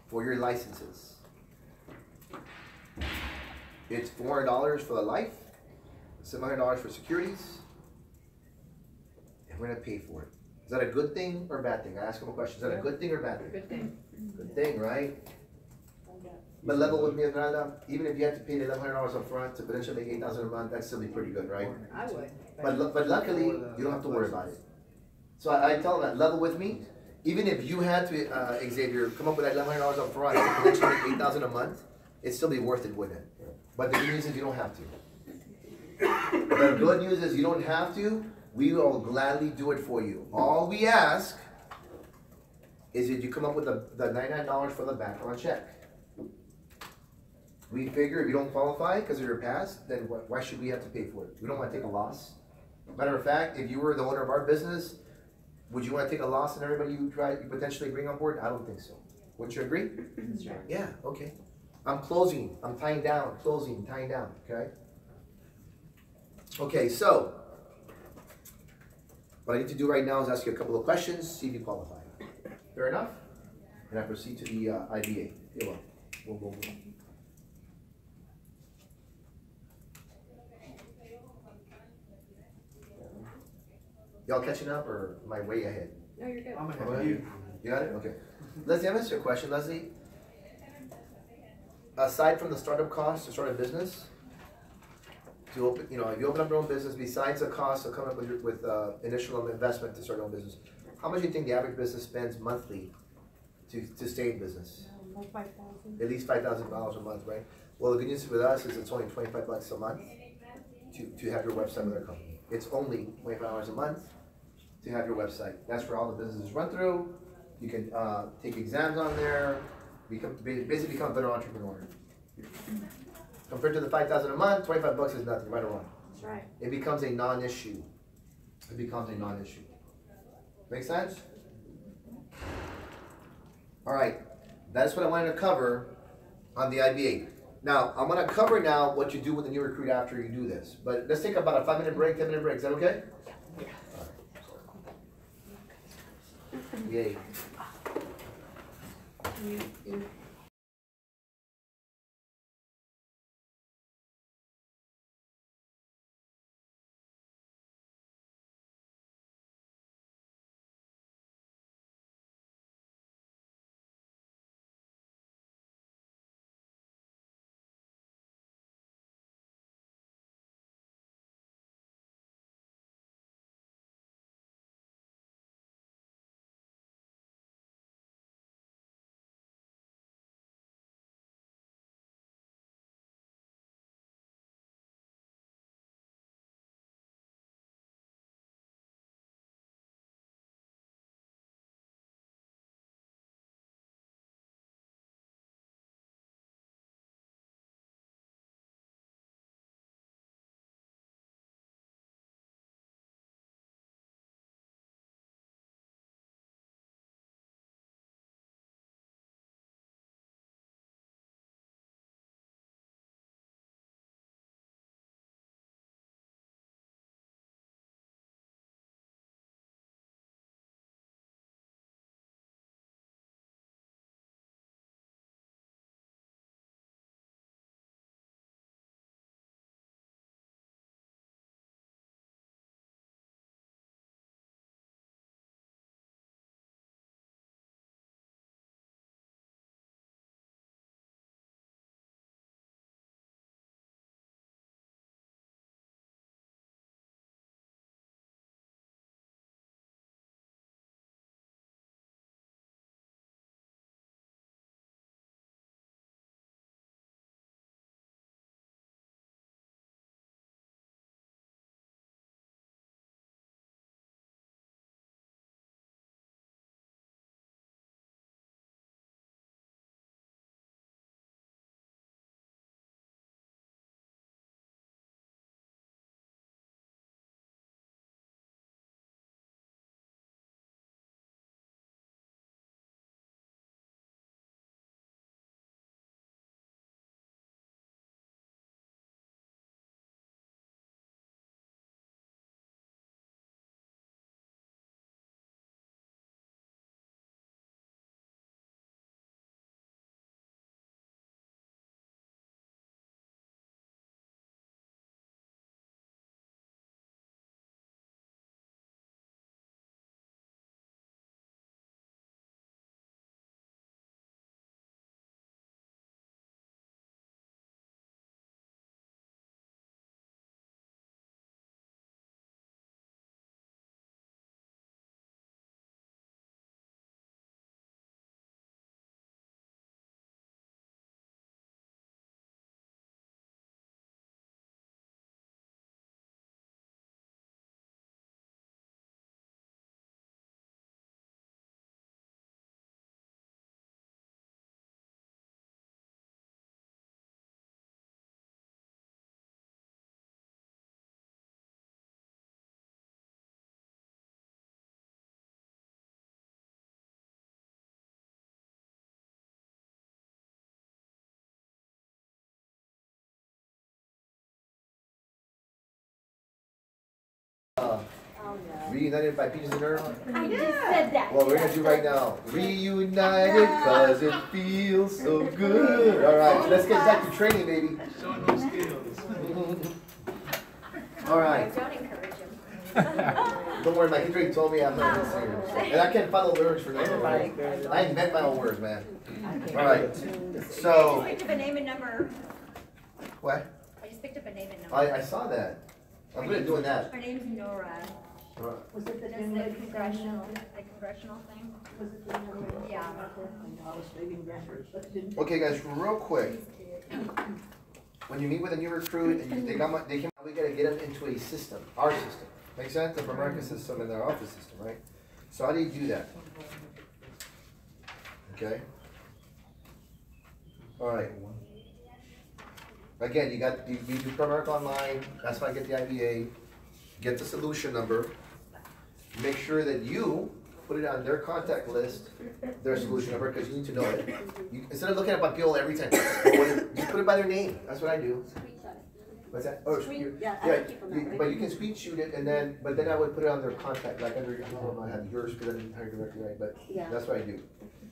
for your licenses. It's $400 for the life, $700 for securities, and we're gonna pay for it. Is that a good thing or a bad thing? I ask him a question. Is that a good thing or a bad thing? Good thing. Good thing, right? But level with me, Esmeralda, even if you have to pay the $1,100 up front to potentially make $8,000 a month, that's still be pretty good, right? I would. But luckily, you don't have to worry about it. So I tell them that, level with me, even if you had to, Xavier, come up with that $1,100 up front to potentially make $8,000 a month, it'd still be worth it, wouldn't it? But the good news is you don't have to. The good news is you don't have to. We will gladly do it for you. All we ask is that you come up with the $99 for the background check. We figure if you don't qualify because of your past, then why should we have to pay for it? We don't want to take a loss. Matter of fact, if you were the owner of our business, would you want to take a loss on everybody you potentially bring on board? I don't think so. Wouldn't you agree? That's right. Yeah, okay. I'm closing, I'm tying down, closing, tying down, okay? Okay, so, what I need to do right now is ask you a couple of questions, see if you qualify. Fair enough? And I proceed to the IBA. You're welcome. Boom. Y'all catching up or am I way ahead? No, you're good. I'm ahead of you. You got it? Okay. Leslie, I'm gonna ask you a question, Leslie. Aside from the startup costs to start a business, to open, if you open up your own business, besides the cost of coming up with initial investment to start your own business, how much do you think the average business spends monthly to stay in business? Like 5,000. At least $5,000 a month, right? Well, the good news with us is it's only $25 a month to have your website with our company. It's only $25 a month to have your website. That's where all the businesses run through. You can take exams on there, basically become a better entrepreneur. Compared to the $5,000 a month, $25 is nothing, right or wrong? That's right. It becomes a non-issue. It becomes a non-issue. Make sense? All right, that's what I wanted to cover on the IBA. Now, I'm gonna cover now what you do with the new recruit after you do this. But let's take about a 5-minute break, 10-minute break. Is that okay? Yeah. You Reunited by Peaches and Herb? I just said that. Well, we're gonna do right now. Reunited cause it feels so good. Alright, so let's get back to training, baby. Showing those skills. Alright. Don't encourage him. Don't worry, my kid told me I'm not serious. And I can't follow lyrics for nothing. Right? I invent my own words, man. Alright. So. I just picked up a name and number. What? I just picked up a name and number. I saw that. I'm good at doing that. Her name's Nora. Was it the That's the congressional thing? Was it the Yeah. Okay, guys, real quick. When you meet with a new recruit and we gotta get them into a system, our system. Make sense? The American system and their office system, right? So how do you do that? Okay. All right. Again, you do Primerica Online. That's how I get the IBA. Get the solution number. Make sure that you put it on their contact list, their solution number, because you need to know it. Instead of looking up on people every time, just put it by their name. That's what I do. What's that? Oh, but you can screen shoot it, but then I would put it on their contact, like under, I don't know if I have yours because I didn't hire directly, right? But that's what I do.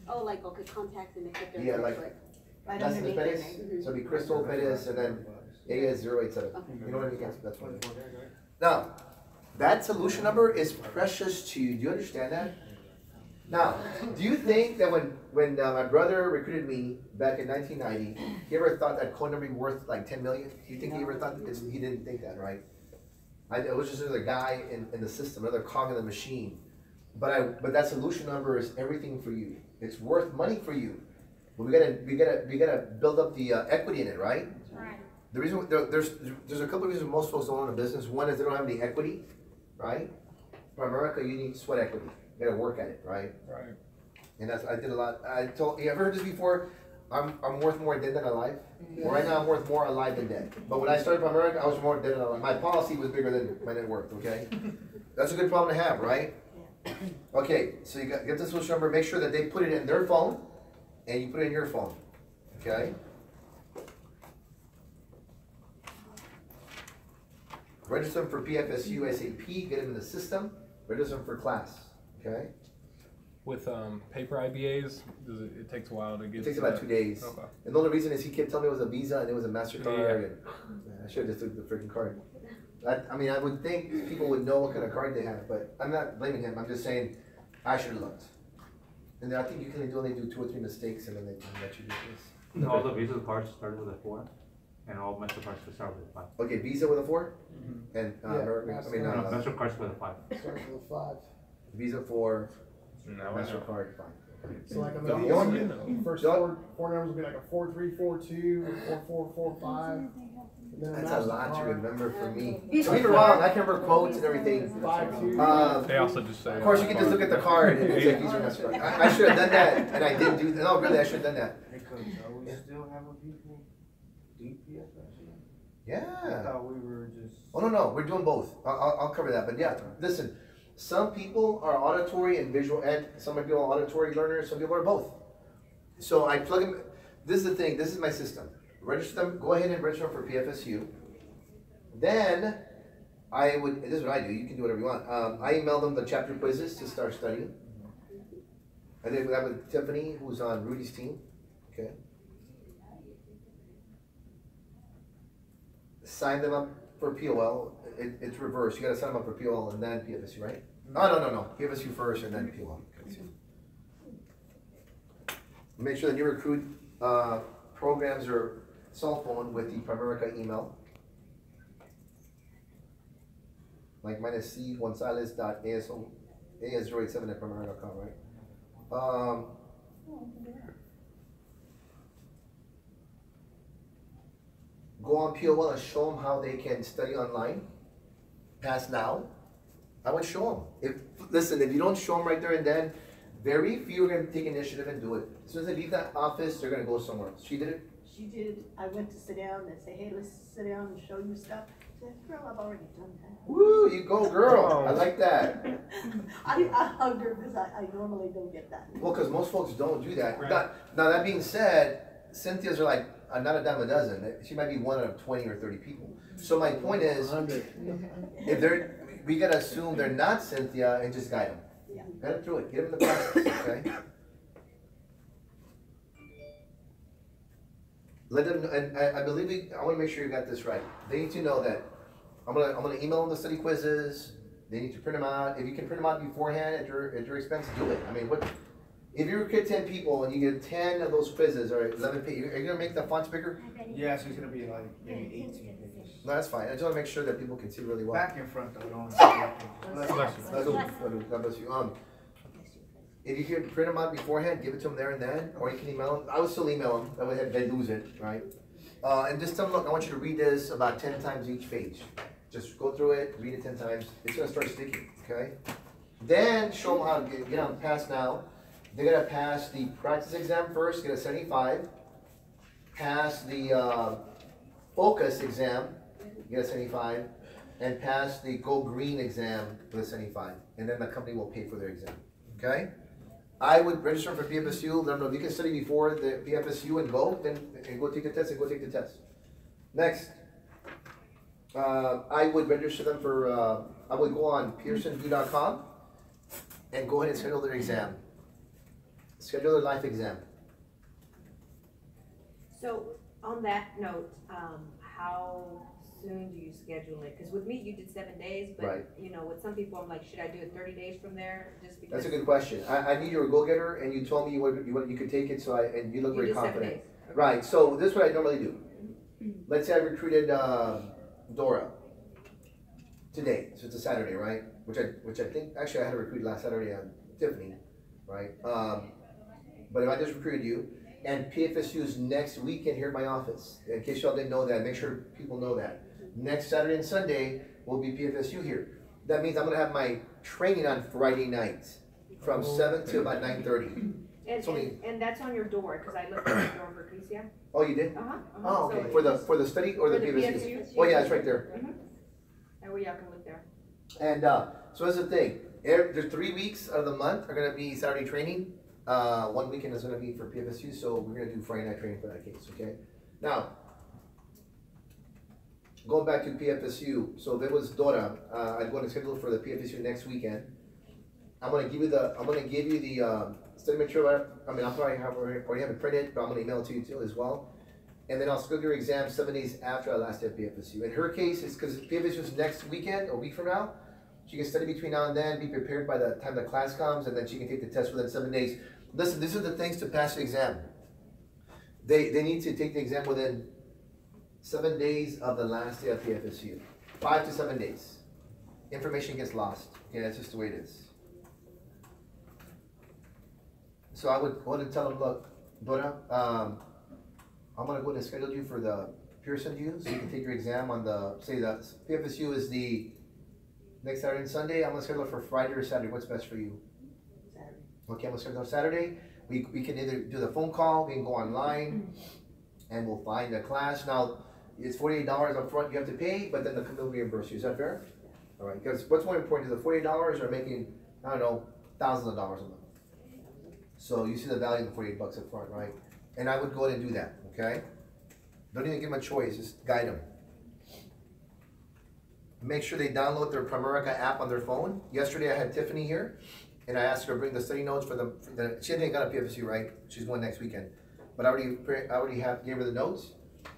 Oh, like, okay, contact and accept. Yeah, like, right that's the underneath Pettis, their name. so it'd be Crystal Pettis, and then AS087. You know what I mean? That's what it is. Now, that solution number is precious to you. Do you understand that? Now, do you think that when my brother recruited me back in 1990, he ever thought that code number would be worth like 10 million? Do you think he ever thought that? He didn't think that, right? It was just another guy in the system, another cog in the machine. But that solution number is everything for you. It's worth money for you. But we gotta build up the equity in it, right? Right. The reason there's a couple of reasons most folks don't own a business. One is they don't have any equity, right? For America, you need sweat equity. You gotta work at it, right? Right. And I did a lot. You ever heard this before? I'm worth more dead than alive. Well, right now I'm worth more alive than dead. But when I started Primerica, I was more dead than alive. My policy was bigger than my net worth. Okay, that's a good problem to have, right? Okay, so you get this switch number. Make sure that they put it in their phone, and you put it in your phone. Okay. Register them for PFSU SAP. Get them in the system. Register them for class. Okay. With paper IBAs, it takes a while to get. It takes about 2 days. Okay. And the only reason is he kept telling me it was a Visa and it was a MasterCard. Yeah. And I should have just took the freaking card. I mean, I would think people would know what kind of card they have, but I'm not blaming him. I'm just saying I should have looked. And then I think you can only do 2 or 3 mistakes and then they can let you do this. All the Visa cards started with a 4, and all MasterCards start with a 5. Okay, Visa with a 4? Mm-hmm. And No, MasterCards with a 5. Starts with a 5. Visa 4, No, MasterCard 5. So like on The the only- Visa, first four numbers would be like a 4342, 4445. That's a lot to remember for me. Don't get me wrong, I can remember quotes and everything. They also just say. Of course, you can just look at the card and it's like these are MasterCard. I should have done that, and I didn't do that. No, really, I should have done that. Hey, Coach, are we still having people DPFS? Yeah. I thought we were just. Oh, no, we're doing both. I'll cover that. But yeah, listen, some people are auditory and visual, and some people are auditory learners, some people are both. So I plug them. This is the thing, this is my system. Register them, go ahead and register them for PFSU. Then this is what I do, you can do whatever you want. I email them the chapter quizzes to start studying. I did that with Tiffany, who's on Rudy's team. Okay. Sign them up for POL. It's reverse. You gotta sign them up for POL and then PFSU, right? No. PFSU first and then POL. Make sure that you recruit programs or cell phone with the Primerica email. Like mine is c1silas.as087@primerica.com, right? Go on POL and show them how they can study online. Pass now. I would show them. Listen, if you don't show them right there and then, very few are going to take initiative and do it. As soon as they leave that office, they're going to go somewhere else. She did it? She did. I went to sit down and say, hey, let's sit down and show you stuff. She said, girl, I've already done that. Woo, you go, girl. I like that. I hugged her because I normally don't get that. Well, because most folks don't do that. Right. Now, that being said, Cynthia's are like, not a dime a dozen. She might be 1 out of 20 or 30 people. So my point is, if they're, we gotta assume they're not Cynthia and just guide them. Yeah. Guide them through it, get them in the process, okay? Let them, and I believe I wanna make sure you got this right. They need to know that I'm gonna email them the study quizzes. They need to print them out. If you can print them out beforehand at your expense, do it. I mean, what? If you recruit 10 people and you get 10 of those quizzes or 11 pages, are you gonna make the fonts bigger? Yeah, so it's gonna be like maybe 18 pages. No, that's fine. I just wanna make sure that people can see really well. Back and front, though, don't see God bless you. If you can print them out beforehand, give it to them there and then, or you can email them. I would still email them. That way they lose it, right? And just tell them, look, I want you to read this about 10 times each page. Just go through it, read it 10 times. It's gonna start sticking, okay? Then show them how to get on pass now. They're gonna pass the practice exam first, get a 75. Pass the focus exam, get a 75. And pass the Go Green exam with a 75. And then the company will pay for their exam, okay? I would register for PFSU. Let them know if you can study before the PFSU and go, then and go take the test and go take the test. Next, I would register them for, I would go on pearsonview.com and go ahead and schedule their exam. Schedule their life exam. So on that note, how soon do you schedule it? Because with me, you did 7 days, but Right. you know, with some people, I'm like, should I do it 30 days from there? Just because. That's a good question. I knew you were a go-getter and you told me you could take it, so and you look You very did 7 confident. days. Okay. Right, so this is what I normally do. Let's say I recruited Dora today, so it's a Saturday, right? Which I think, actually I had to recruit last Saturday on Tiffany, right? But if I just recruited you, and PFSU is next weekend here at my office, in case y'all didn't know that, make sure people know that. Next Saturday and Sunday will be PFSU here. That means I'm gonna have my training on Friday night from 7 to about 9:30. And that's on your door, because I looked at your door for Crisia. Oh, you did? Oh, okay. So For the study or the PFSU? Oh yeah, it's right there. That way y'all can look there. And so that's the thing. There's 3 weeks out of the month are gonna be Saturday training. 1 weekend is gonna be for PFSU, so we're gonna do Friday night training for that case, okay? Now, going back to PFSU, so if it was Dora, I'd go to schedule for the PFSU next weekend. I'm gonna give you the study material. I mean, I'll probably already have it printed, but I'm gonna email it to you too as well. And then I'll schedule your exam 7 days after I last did PFSU. In her case, it's because PFSU is next weekend, a week from now. She can study between now and then, be prepared by the time the class comes, and then she can take the test within 7 days. Listen, these are the things to pass the exam. They need to take the exam within 7 days of the last day of PFSU. 5 to 7 days. Information gets lost. Okay, that's just the way it is. So I would go ahead and tell them, look, Dora, I'm gonna go ahead and schedule you for the Pearson View, so you can take your exam on the, say the PFSU is the next Saturday and Sunday. I'm gonna schedule it for Friday or Saturday. What's best for you? Saturday. Okay, I'm gonna schedule it Saturday. We can either do the phone call, we can go online, and we'll find a class. Now, it's $48 up front you have to pay, but then the company will reimburse you. Is that fair? All right, because what's more important is the $48 or making, I don't know, thousands of dollars a month. So you see the value of the $48 up front, right? And I would go ahead and do that, okay? Don't even give them a choice, just guide them. Make sure they download their Primerica app on their phone. Yesterday I had Tiffany here, and I asked her to bring the study notes for the she hasn't got a PFSU, right? She's going next weekend. But I already gave her the notes.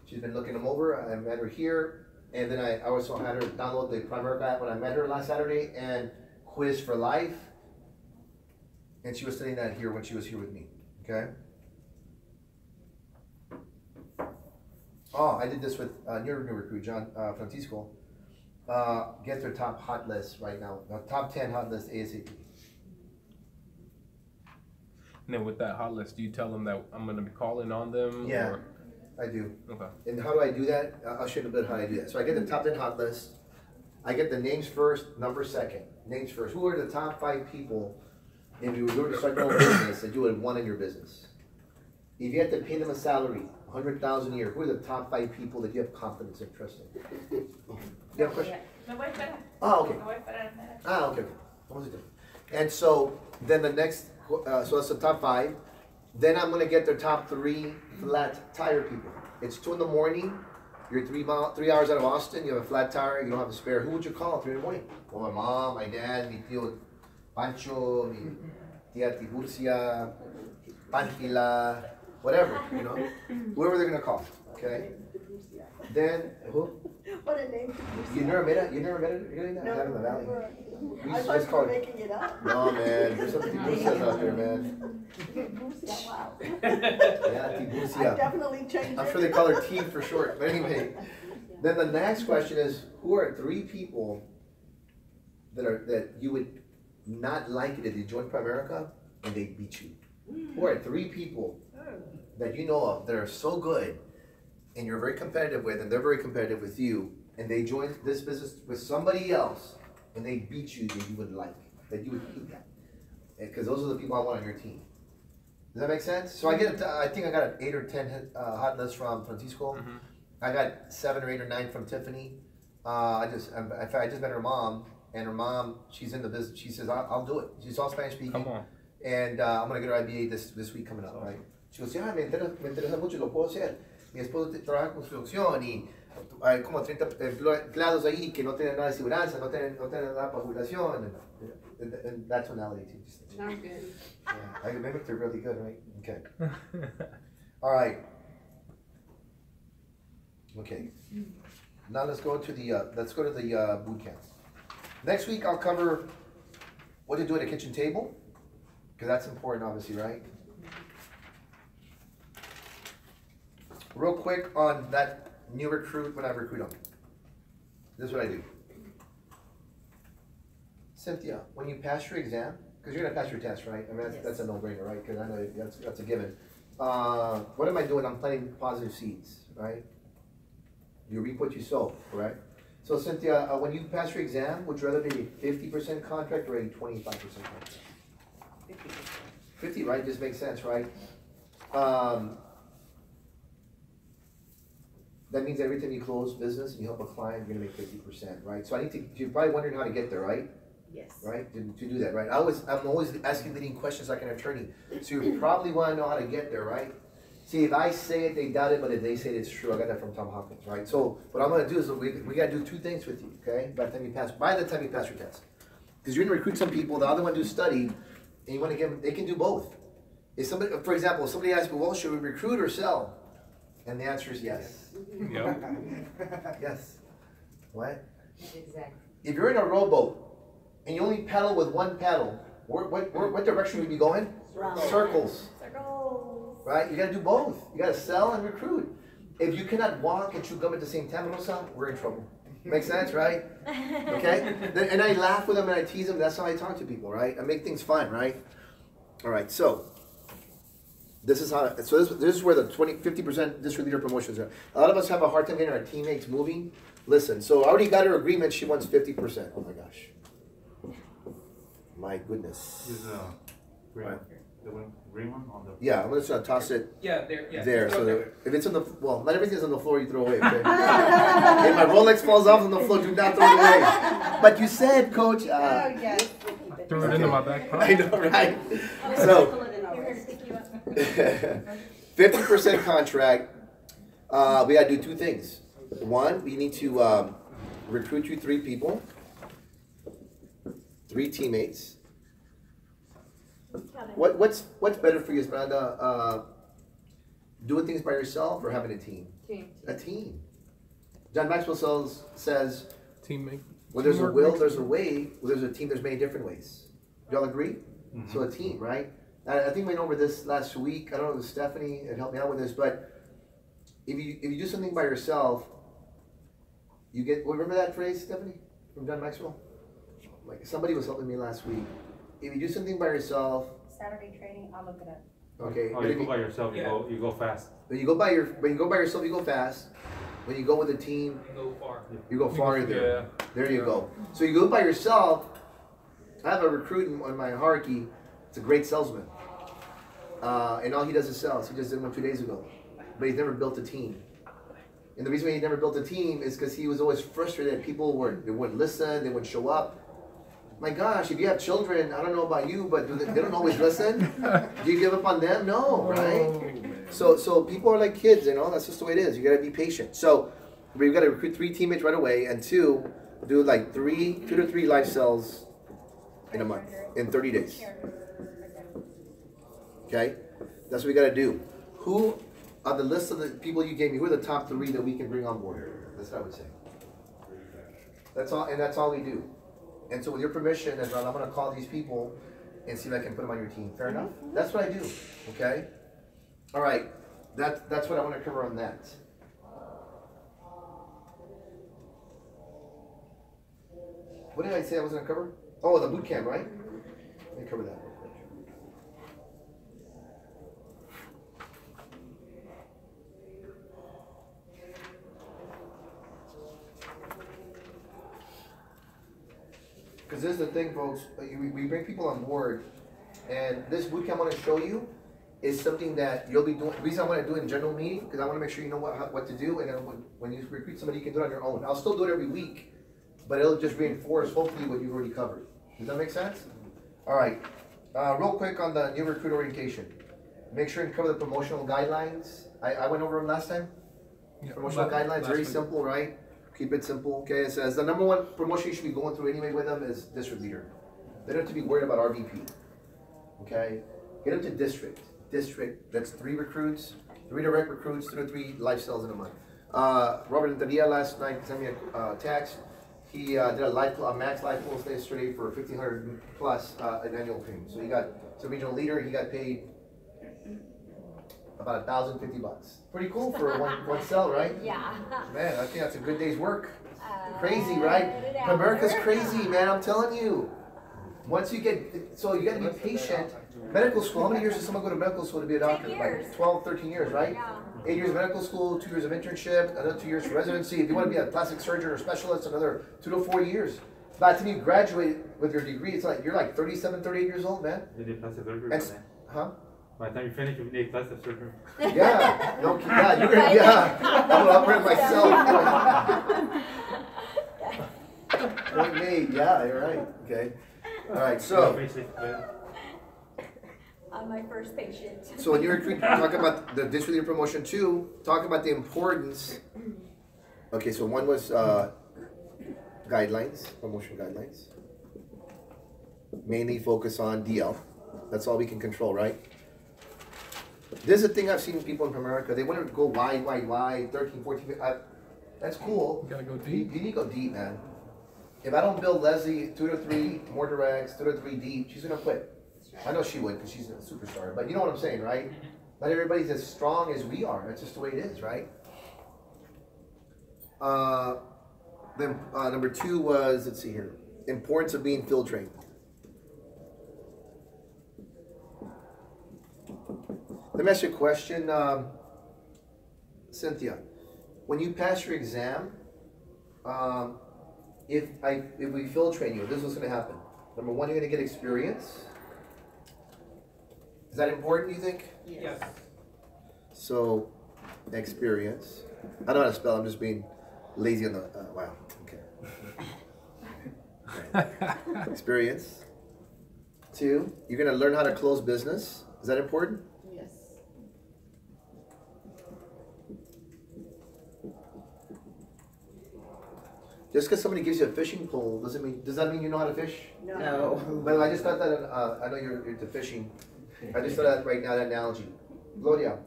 She's been looking them over. I met her here, and then I also had her download the Primerica app when I met her last Saturday, and Quiz for Life. And she was studying that here when she was here with me, okay? Oh, I did this with your new recruit, John, from T-School. Get their top hot list right now, top 10 hot list ASAP. And then with that hot list, do you tell them that I'm going to be calling on them? Yeah, or? I do. Okay. And how do I do that? I'll show you a bit how I do that. So I get the top 10 hot list. I get the names first, numbers second. Names first. Who are the top 5 people, if you were to start your own business, that you would want in your business? If you had to pay them a salary, $100,000 a year, who are the top 5 people that you have confidence and trust in? You have a question? Oh, okay. Okay. And so then the next, so that's the top 5. Then I'm gonna get their top 3 flat tire people. It's 2 in the morning. You're 3 hours out of Austin, you have a flat tire, you don't have a spare. Who would you call at 3 in the morning? Well, my mom, my dad, mi tío Pancho, mi tía Tiburcia, Pantila, whatever, you know? Whoever they're gonna call, okay? Then, who? What a name. You never met it? You're in the valley. We I used to thought just you call were it. making it up. No, man, there's some Tiburcias out there, man. Wow. Yeah, I Tiburcia. definitely changed it. I'm sure they call her T for short, but anyway. Then the next question is, who are 3 people that you would not like it if they joined Primerica and they beat you? Who are 3 people that you know of that are so good and you're very competitive with and they're very competitive with you and they joined this business with somebody else and they beat you that you would like, that you would hate that? Because those are the people I want on your team. Does that make sense? So I think I got an 8 or 10 hot list from Francisco. Mm-hmm. I got 7 or 8 or 9 from Tiffany. I just met her mom, and her mom, she's in the business. She says, I'll do it. She's all Spanish speaking. Come on. And I'm gonna get her IBA this week coming up, right? She goes, yeah, me interesa mucho, lo puedo hacer. Mi esposo trabaja en construcción y hay como 30 empleados ahí que no tienen nada de seguridad, no tienen nada para jubilación. And that tonality too. Sounds good. Yeah, I mimicked her really good, right? Okay. All right. Okay. Now let's go to the boot camp. Next week I'll cover what to do at a kitchen table, because that's important, obviously, right? Real quick on that new recruit when I recruit them. This is what I do. Cynthia, when you pass your exam, because you're gonna pass your test, right? I mean, that's a no-brainer, right? Because I know that's a given. What am I doing? I'm planting positive seeds, right? You reap what you sow, correct? So Cynthia, when you pass your exam, would you rather be a 50% contract or a 25% contract? 50, right? Just makes sense, right? That means every time you close business and you help a client, you're gonna make 50%, right? So you're probably wondering how to get there, right? Yes. Right? To do that, right? I'm always asking leading questions like an attorney. So you probably wanna know how to get there, right? See, if I say it, they doubt it, but if they say it's true, I got that from Tom Hopkins, right? So what I'm gonna do is we gotta do 2 things with you, okay? By the time you pass your test. Because you're gonna recruit some people, the other one do study, and you wanna give them, they can do both. If somebody, for example, if somebody asks me, well, should we recruit or sell? And the answer is yes. Yep. Yes. What? Exactly. If you're in a rowboat and you only paddle with one paddle, what direction would you be going? Round. Circles. Circles. Right? You gotta do both. You gotta sell and recruit. If you cannot walk and chew gum at the same time, we're in trouble. Makes sense, right? Okay? And I laugh with them and I tease them. That's how I talk to people, right? I make things fun, right? All right, so this is how. So this is where the 50% district leader promotions are. A lot of us have a hard time getting our teammates moving. Listen, so I already got her agreement. She wants 50%. Oh my gosh. My goodness. Is the green one on the? Yeah, I'm just gonna toss it. Yeah, there. Yeah, there. So if it's on the not everything's on the floor. You throw away. Okay? If my Rolex falls off on the floor, do not throw it away. But you said, Coach. Oh yes. Threw it into my back pocket. I know, right? So 50% contract. We gotta do 2 things. One, we need to recruit you 3 people, 3 teammates. What's better for you, Esmeralda? Doing things by yourself or having a team? Team. A team. John Maxwell says, teammate. When there's a will, there's a way. When there's a team, there's many different ways. Do y'all agree? Mm-hmm. So a team, right? I think we went over this last week. I don't know if Stephanie had helped me out with this, but if you do something by yourself, you get. Remember that phrase, Stephanie, from John Maxwell? Like somebody was helping me last week. If you do something by yourself. Saturday training, I'll look it up. Okay. Oh, you go by yourself. You go fast. When you go by yourself, you go fast. When you go with a team, you go far. You go farther. Yeah. There you go. So you go by yourself. I have a recruit on my hierarchy. It's a great salesman. And all he does is sales. He just did one 2 days ago. But he's never built a team. And the reason why he never built a team is because he was always frustrated that people wouldn't listen, they wouldn't show up. My gosh, if you have children, I don't know about you, but they don't always listen. Do you give up on them? No, right? So people are like kids, that's just the way it is. You gotta be patient. So we've got to recruit 3 teammates right away, and 2, do like 2 to 3 live cells in a month, in 30 days. Okay? That's what we got to do. Who, on the list of the people you gave me, who are the top 3 that we can bring on board? That's what I would say. That's all, and that's all we do. And so with your permission, Esmeralda, I'm going to call these people and see if I can put them on your team. Fair enough? That's what I do. Okay? All right. That's what I want to cover on that. What did I say I was going to cover? Oh, the boot camp, right? Let me cover that real quick. Because this is the thing, folks. We bring people on board, and this boot camp I want to show you is something that you'll be doing. The reason I want to do it in general meeting, because I want to make sure you know what to do, and then when you recruit somebody, you can do it on your own. I'll still do it every week, but it'll just reinforce, hopefully, what you've already covered. Does that make sense? All right. Real quick on the new recruit orientation. Make sure you cover the promotional guidelines. I went over them last time. Yeah, promotional guidelines, very simple, right? Keep it simple. Okay, it says the number 1 promotion you should be going through anyway with them is district leader. They don't have to be worried about RVP. Okay? Get them to district. District, that's 3 recruits, 3 direct recruits, 2 to 3 life cells in a month. Robert Enteria last night sent me a text. He did a max life pool stay yesterday for $1,500 plus an annual payment. So he got, as a regional leader, he got paid about $1,050. Pretty cool for one cell, right? Yeah. Man, I think that's a good day's work. Crazy, right? America's crazy, man, I'm telling you. Once you get, so you gotta be patient. Medical school, how many years does someone go to medical school to be a doctor? 10 years. Like 12, 13 years, right? Yeah. 8 years of medical school, 2 years of internship, another 2 years for residency. If you want to be a plastic surgeon or specialist, another 2 to 4 years. By the time you graduate with your degree, it's like you're like 37, 38 years old, man. You need plastic surgery. Huh? By the time you finish, you need plastic surgery. Yeah, no, yeah, you're gonna, yeah. I'm gonna operate myself. Point made, yeah, you're right. Okay. All right, so. On my first patient. So when you recruit, talk about the district leader promotion 2, talk about the importance. Okay, so 1 was guidelines, promotion guidelines. Mainly focus on DL. That's all we can control, right? This is a thing I've seen people in America. They want to go wide, 13, 14. That's cool. You gotta go deep. You need to go deep, man. If I don't build Leslie 2 to 3 more directs, 2 to 3 deep, she's gonna quit. I know she would because she's a superstar, but you know what I'm saying, right? Not everybody's as strong as we are. That's just the way it is, right? Then number 2 was, let's see here, importance of being field trained. Let me ask you a question, Cynthia. When you pass your exam, if we field train you, this is what's going to happen. Number 1, you're going to get experience. Is that important, you think? Yes. So, experience. I don't know how to spell. I'm just being lazy on the. Wow. Okay. Experience. 2, you're going to learn how to close business. Is that important? Yes. Just because somebody gives you a fishing pole does that mean you know how to fish? No. But I just thought that I know you're into fishing. I just thought that right now, that analogy. Gloria,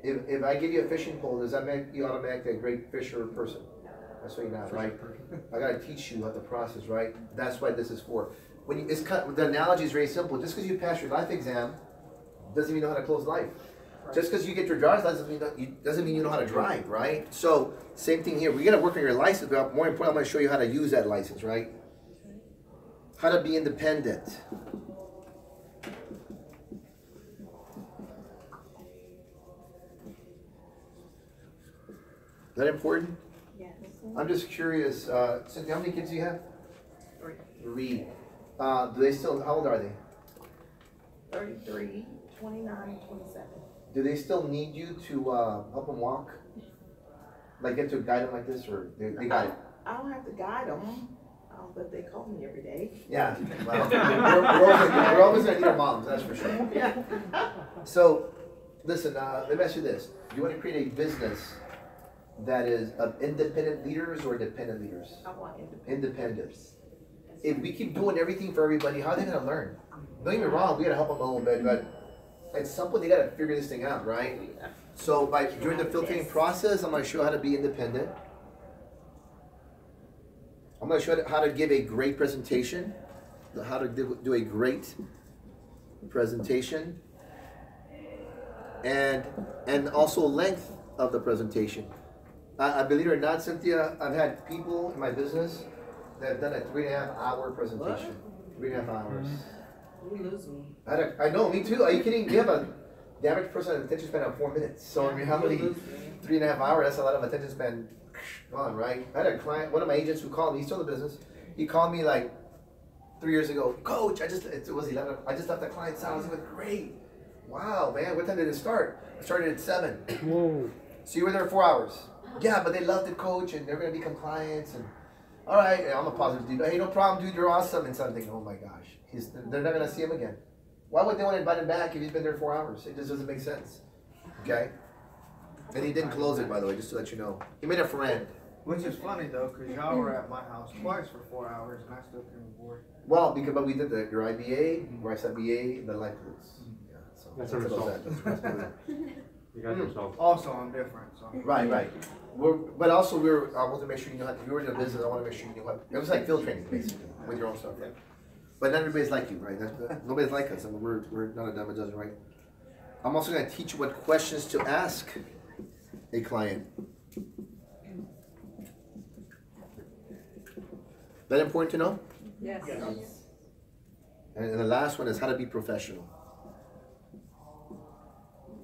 if I give you a fishing pole, does that make you automatically a great fisher person? That's what you're not, right? I gotta teach you how the process, right? That's what this is for. When the analogy is very simple. Just because you pass your life exam doesn't mean you know how to close life. Just because you get your driver's license doesn't mean you know how to drive, right? So same thing here. We gotta work on your license, but more important, I'm gonna show you how to use that license, right? How to be independent. Is that important? Yes. I'm just curious, Cynthia, how many kids do you have? 3. Do they still, how old are they? 33, 29, 27. Do they still need you to help them walk? Like get to guide them like this, or they got it? I don't have to guide them, but they call me every day. Yeah, well, we're always going to need our moms, that's for sure. Yeah. So, listen, let me ask you this. You want to create a business that is of independent leaders or dependent leaders? I want independent. Independence. If we keep doing everything for everybody, how are they gonna learn? Don't get me wrong, we gotta help them a little bit, but at some point they gotta figure this thing out, right? So during the filtering process, I'm gonna show you how to be independent. I'm gonna show you how to give a great presentation, how to do a great presentation, and also length of the presentation. I believe it or not, Cynthia, I've had people in my business that have done a 3.5 hour presentation. 3.5 hours. You lose me. I know, me too. Are you kidding? We have the average person has attention span of 4 minutes. So in reality, 3.5 hours, that's a lot of attention span gone, right? I had a client, one of my agents who called me, he's still in the business. He called me like 3 years ago. Coach, it was 11. I just left the client's house. It was great. Wow, man, what time did it start? It started at 7. Whoa. So you were there 4 hours. Yeah, but they loved it, coach, and they're going to become clients. And all right, I'm a positive dude. Hey, no problem, dude, you're awesome. And something, oh my gosh, they're not going to see him again. Why would they want to invite him back if he's been there 4 hours? It just doesn't make sense. Okay? And he didn't close it, by the way, just to let you know. He made a friend. Which is funny though, because y'all were at my house twice for 4 hours and I still came aboard. Well, but we did your IBA, Rice IBA, and the life groups. Yeah, so that's a result. You got yourself. Also, I'm different. So. Right. But also, I want to make sure you know how to, you were in a business, I want to make sure you know how it was like field training, basically, with your own stuff, right? But not everybody's like you, right? Nobody's like us. I mean, we're not a dime a dozen, right? I'm also going to teach you what questions to ask a client. That important to know? Yes. And the last one is how to be professional.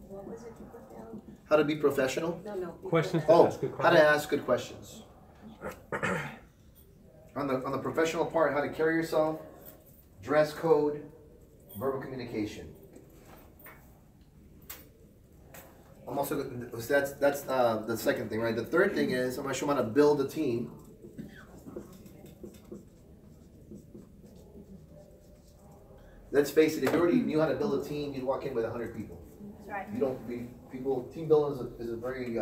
What was it you put down? How to be professional? No. Questions to ask good questions. How to ask good questions. On the professional part, how to carry yourself, dress code, verbal communication. I'm also that's the second thing, right? The third thing is I'm going to show them how to build a team. Let's face it, if you already knew how to build a team, you'd walk in with 100 people. That's right. You don't, team building is a very,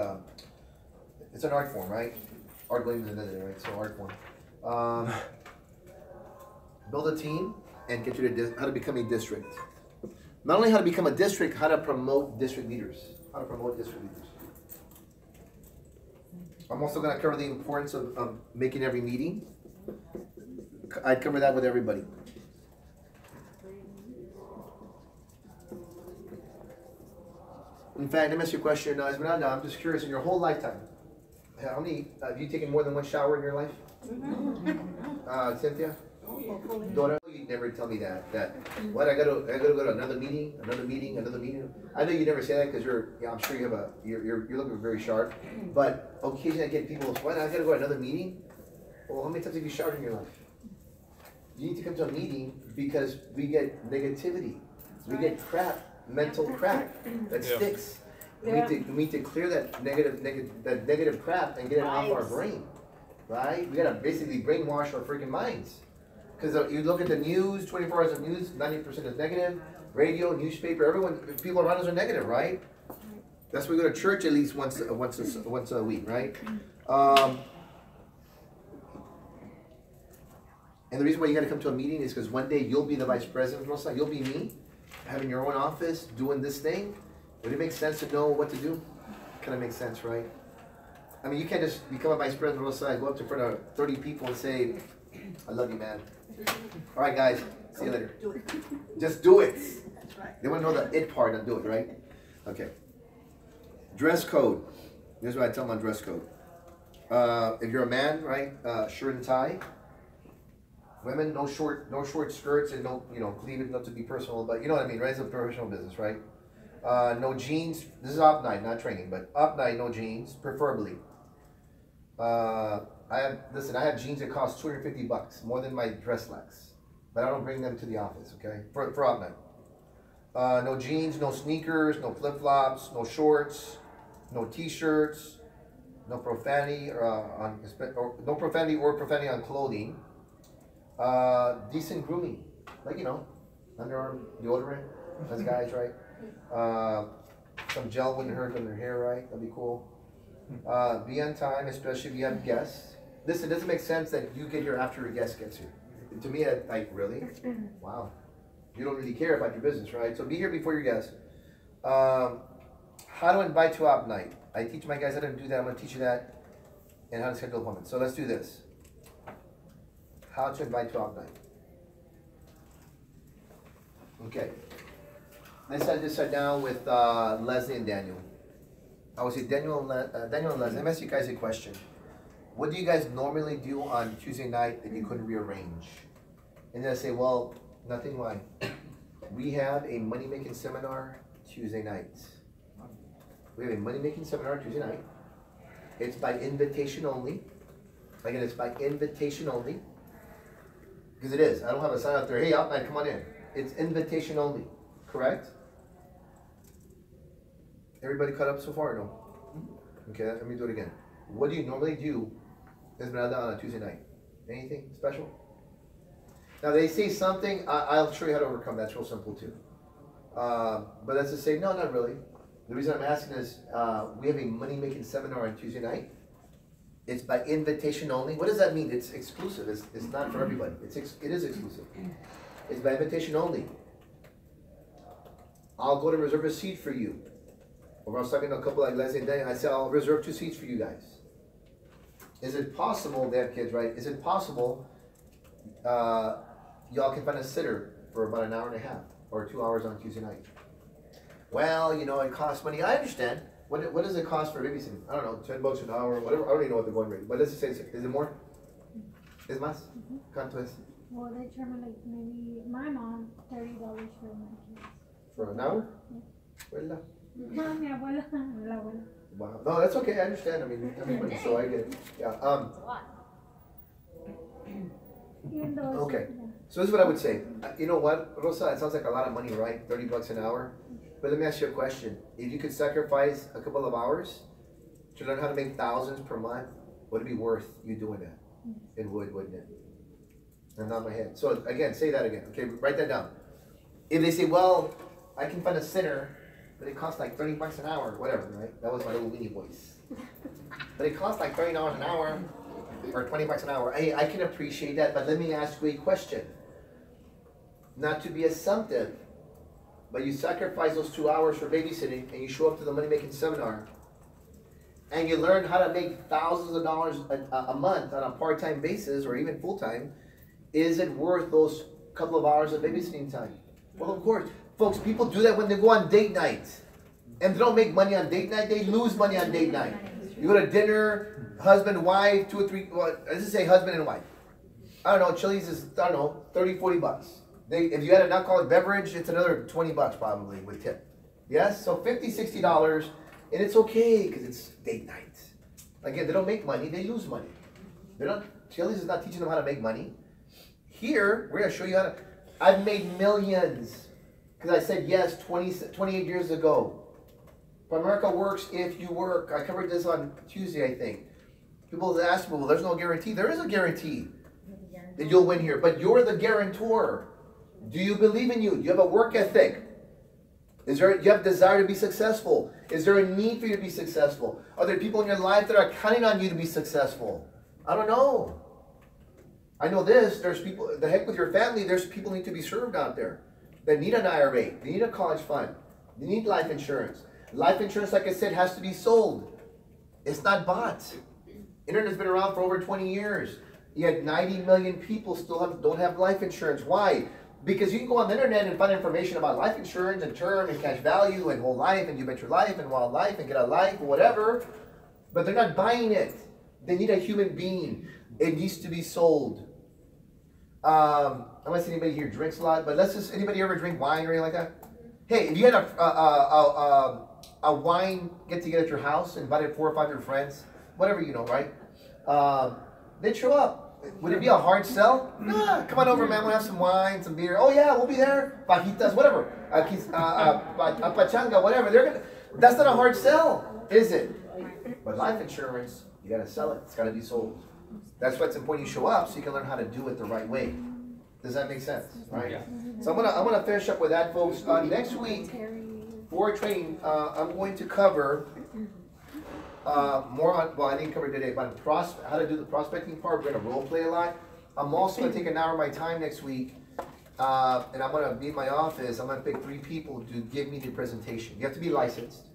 it's an art form, right? Art Williams invented it, right? So art form. Build a team and get you to how to become a district. Not only how to become a district, how to promote district leaders. How to promote district leaders. I'm also going to cover the importance of making every meeting. I'd cover that with everybody. In fact, let me ask you a question, Esmeralda. I'm just curious, in your whole lifetime, how many, have you taken more than one shower in your life? Cynthia? Dora, you never tell me that. What, I gotta go to another meeting. I know you never say that because I'm sure you have you're looking very sharp. But occasionally I get people, what, I gotta go to another meeting? Well, how many times have you showered in your life? You need to come to a meetive because we get negativity. We get crap. Mental crap that sticks. We need to clear that negative crap and get it off our brain, right? We gotta basically brainwash our freaking minds. Because you look at the news, 24 hours of news, 90% is negative. Radio, newspaper, people around us are negative, right? That's why we go to church at least once a week, right? And the reason why you gotta come to a meeting is because one day you'll be the vice president, you'll be me. Having your own office, doing this thing, would it make sense to know what to do? Kind of makes sense, right? I mean, you can't just become a vice president and go up to front of 30 people and say, I love you, man. All right, guys, see you later. Just do it. That's right. They want to know the it part and do it, right? Okay. Dress code. Here's what I tell them on dress code. If you're a man, right, shirt and tie. Women, no short skirts and no, leave it not to be personal, but you know what I mean, right? It's a professional business, right? No jeans. This is op night, not training, but op night, no jeans, preferably. I have jeans that cost $250, more than my dress slacks, but I don't bring them to the office, okay? For op night. No jeans, no sneakers, no flip flops, no shorts, no t-shirts, no profanity, no profanity or profanity on clothing. Decent grooming, like underarm deodorant, as guys, right? Some gel wouldn't hurt on their hair, right? That'd be cool. Be on time, especially if you have guests. Listen, it doesn't make sense that you get here after your guest gets here. To me, like, really? Wow. You don't really care about your business, right? So be here before your guests. How to invite to op night. I teach my guys how to do that. I'm going to teach you that and how to schedule appointments. So let's do this. How to invite to op night. Okay. Let's just sit down with Leslie and Daniel. I would say Daniel and Leslie. Let me ask you guys a question. What do you guys normally do on Tuesday night that you couldn't rearrange? And then I say, well, nothing. Why? We have a money-making seminar Tuesday night. We have a money-making seminar Tuesday night. It's by invitation only. Again, it's by invitation only. Because it is. I don't have a sign out there, hey, op night, come on in. It's invitation only. Correct? Everybody caught up so far or no? Okay, let me do it again. What do you normally do Esmeralda on a Tuesday night? Anything special? Now they say something, I'll show you how to overcome. That's real simple too. But let's just say, no, not really. The reason I'm asking is, we have a money-making seminar on Tuesday night. It's by invitation only. What does that mean? It's exclusive. It's not for everybody. It is exclusive. It's by invitation only. I'll go to reserve a seat for you. Or I was talking to a couple like Leslie and Daniel. I said, I'll reserve 2 seats for you guys. Is it possible, they have kids, right? Is it possible y'all can find a sitter for about an hour and a half or 2 hours on Tuesday night? Well, you know, it costs money. I understand. What does it cost for babysitting? I don't know, $10 an hour, whatever. I don't even know what the going rate. But let's just say, is it more? ¿Es más? ¿Cuánto es? Well, they charge me like maybe my mom $30 for my kids. For an hour? Yeah. Well, No, mi abuela, la abuela. wow. No, that's okay. I understand. I mean, everybody, so I get it. Yeah. Okay. So this is what I would say. You know what, Rosa? It sounds like a lot of money, right? $30 an hour. But let me ask you a question. If you could sacrifice a couple of hours to learn how to make thousands per month, would it be worth you doing that? It would, wouldn't it? And not my head. So again, say that again. Okay, write that down. If they say, well, I can find a sitter, but it costs like $30 an hour, whatever, right? That was my little weenie voice. But it costs like $30 an hour or $20 an hour. Hey, I can appreciate that, but let me ask you a question. Not to be assumptive, but you sacrifice those 2 hours for babysitting and you show up to the money-making seminar and you learn how to make thousands of dollars a month on a part-time basis or even full-time. Is it worth those couple of hours of babysitting time? Well, of course. Folks, people do that when they go on date night. And they don't make money on date night, they lose money on date night. You go to dinner, husband, wife, 2 or 3, well, let's just say husband and wife. I don't know, Chili's is, I don't know, 30, 40 bucks. If you had an alcoholic beverage, it's another 20 bucks probably with tip. Yes? So $50, $60, and it's okay because it's date night. Again, they don't make money, they lose money. Chili's is not teaching them how to make money. Here, we're going to show you how to. I've made millions because I said yes 28 years ago. Primerica works if you work. I covered this on Tuesday, I think. People ask me, well, there's no guarantee. There is a guarantee that you'll win here, but you're the guarantor. Do you believe in you? Do you have a work ethic? Do you have desire to be successful? Is there a need for you to be successful? Are there people in your life that are counting on you to be successful? I don't know. I know this, there's people, the heck with your family, there's people need to be served out there that need an IRA, they need a college fund, they need life insurance. Life insurance, like I said, has to be sold. It's not bought. Internet's been around for over 20 years. Yet 90 million people still don't have life insurance. Why? Because you can go on the internet and find information about life insurance and term and cash value and whole life and you bet your life and wildlife and get a life or whatever, but they're not buying it. They need a human being. It needs to be sold. I don't see anybody here drinks a lot, but let's just, anybody ever drink wine or anything like that? Hey, if you had a wine get-together at your house, invited 4 or 5 of your friends, whatever you know, right? They'd show up. Would it be a hard sell? Nah, come on over, man, we'll have some wine, some beer. Oh yeah, we'll be there. Fajitas, whatever. A pachanga, whatever. That's not a hard sell, is it? But life insurance, you gotta sell it. It's gotta be sold. That's why it's important you show up so you can learn how to do it the right way. Does that make sense? Right? Yeah. So I'm gonna finish up with that, folks. Next week for training, I'm going to cover more on, well, I didn't cover it today, but how to do the prospecting part, we're gonna role play a lot. I'm also gonna take an hour of my time next week, and I'm gonna be in my office, I'm gonna pick 3 people to give me the presentation. You have to be licensed,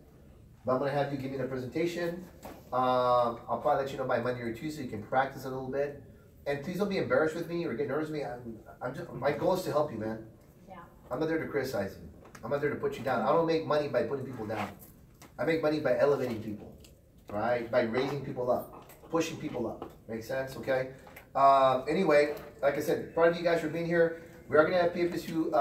but I'm gonna have you give me the presentation. I'll probably let you know by Monday or Tuesday, you can practice a little bit. And please don't be embarrassed with me or get nervous with me. I'm just, my goal is to help you, man. Yeah. I'm not there to criticize you. I'm not there to put you down. I don't make money by putting people down. I make money by elevating people, right? By raising people up, pushing people up. Make sense, okay? Anyway, like I said, proud of you guys for being here. We are gonna have PFSU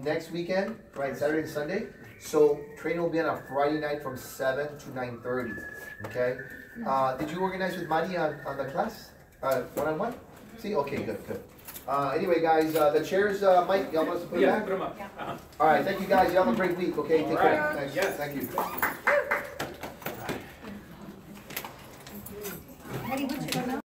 next weekend, right? Saturday and Sunday. So training will be on a Friday night from 7 to 9:30, okay? Did you organize with Mari on the class? One-on-one? See, okay, good. Anyway, guys, the chairs, Mike, y'all want us to put it back? Put them up. Yeah. All right, thank you guys. You have a great week, okay? Take care. Right. Thanks. Yes. Thank you. Eddie, what's your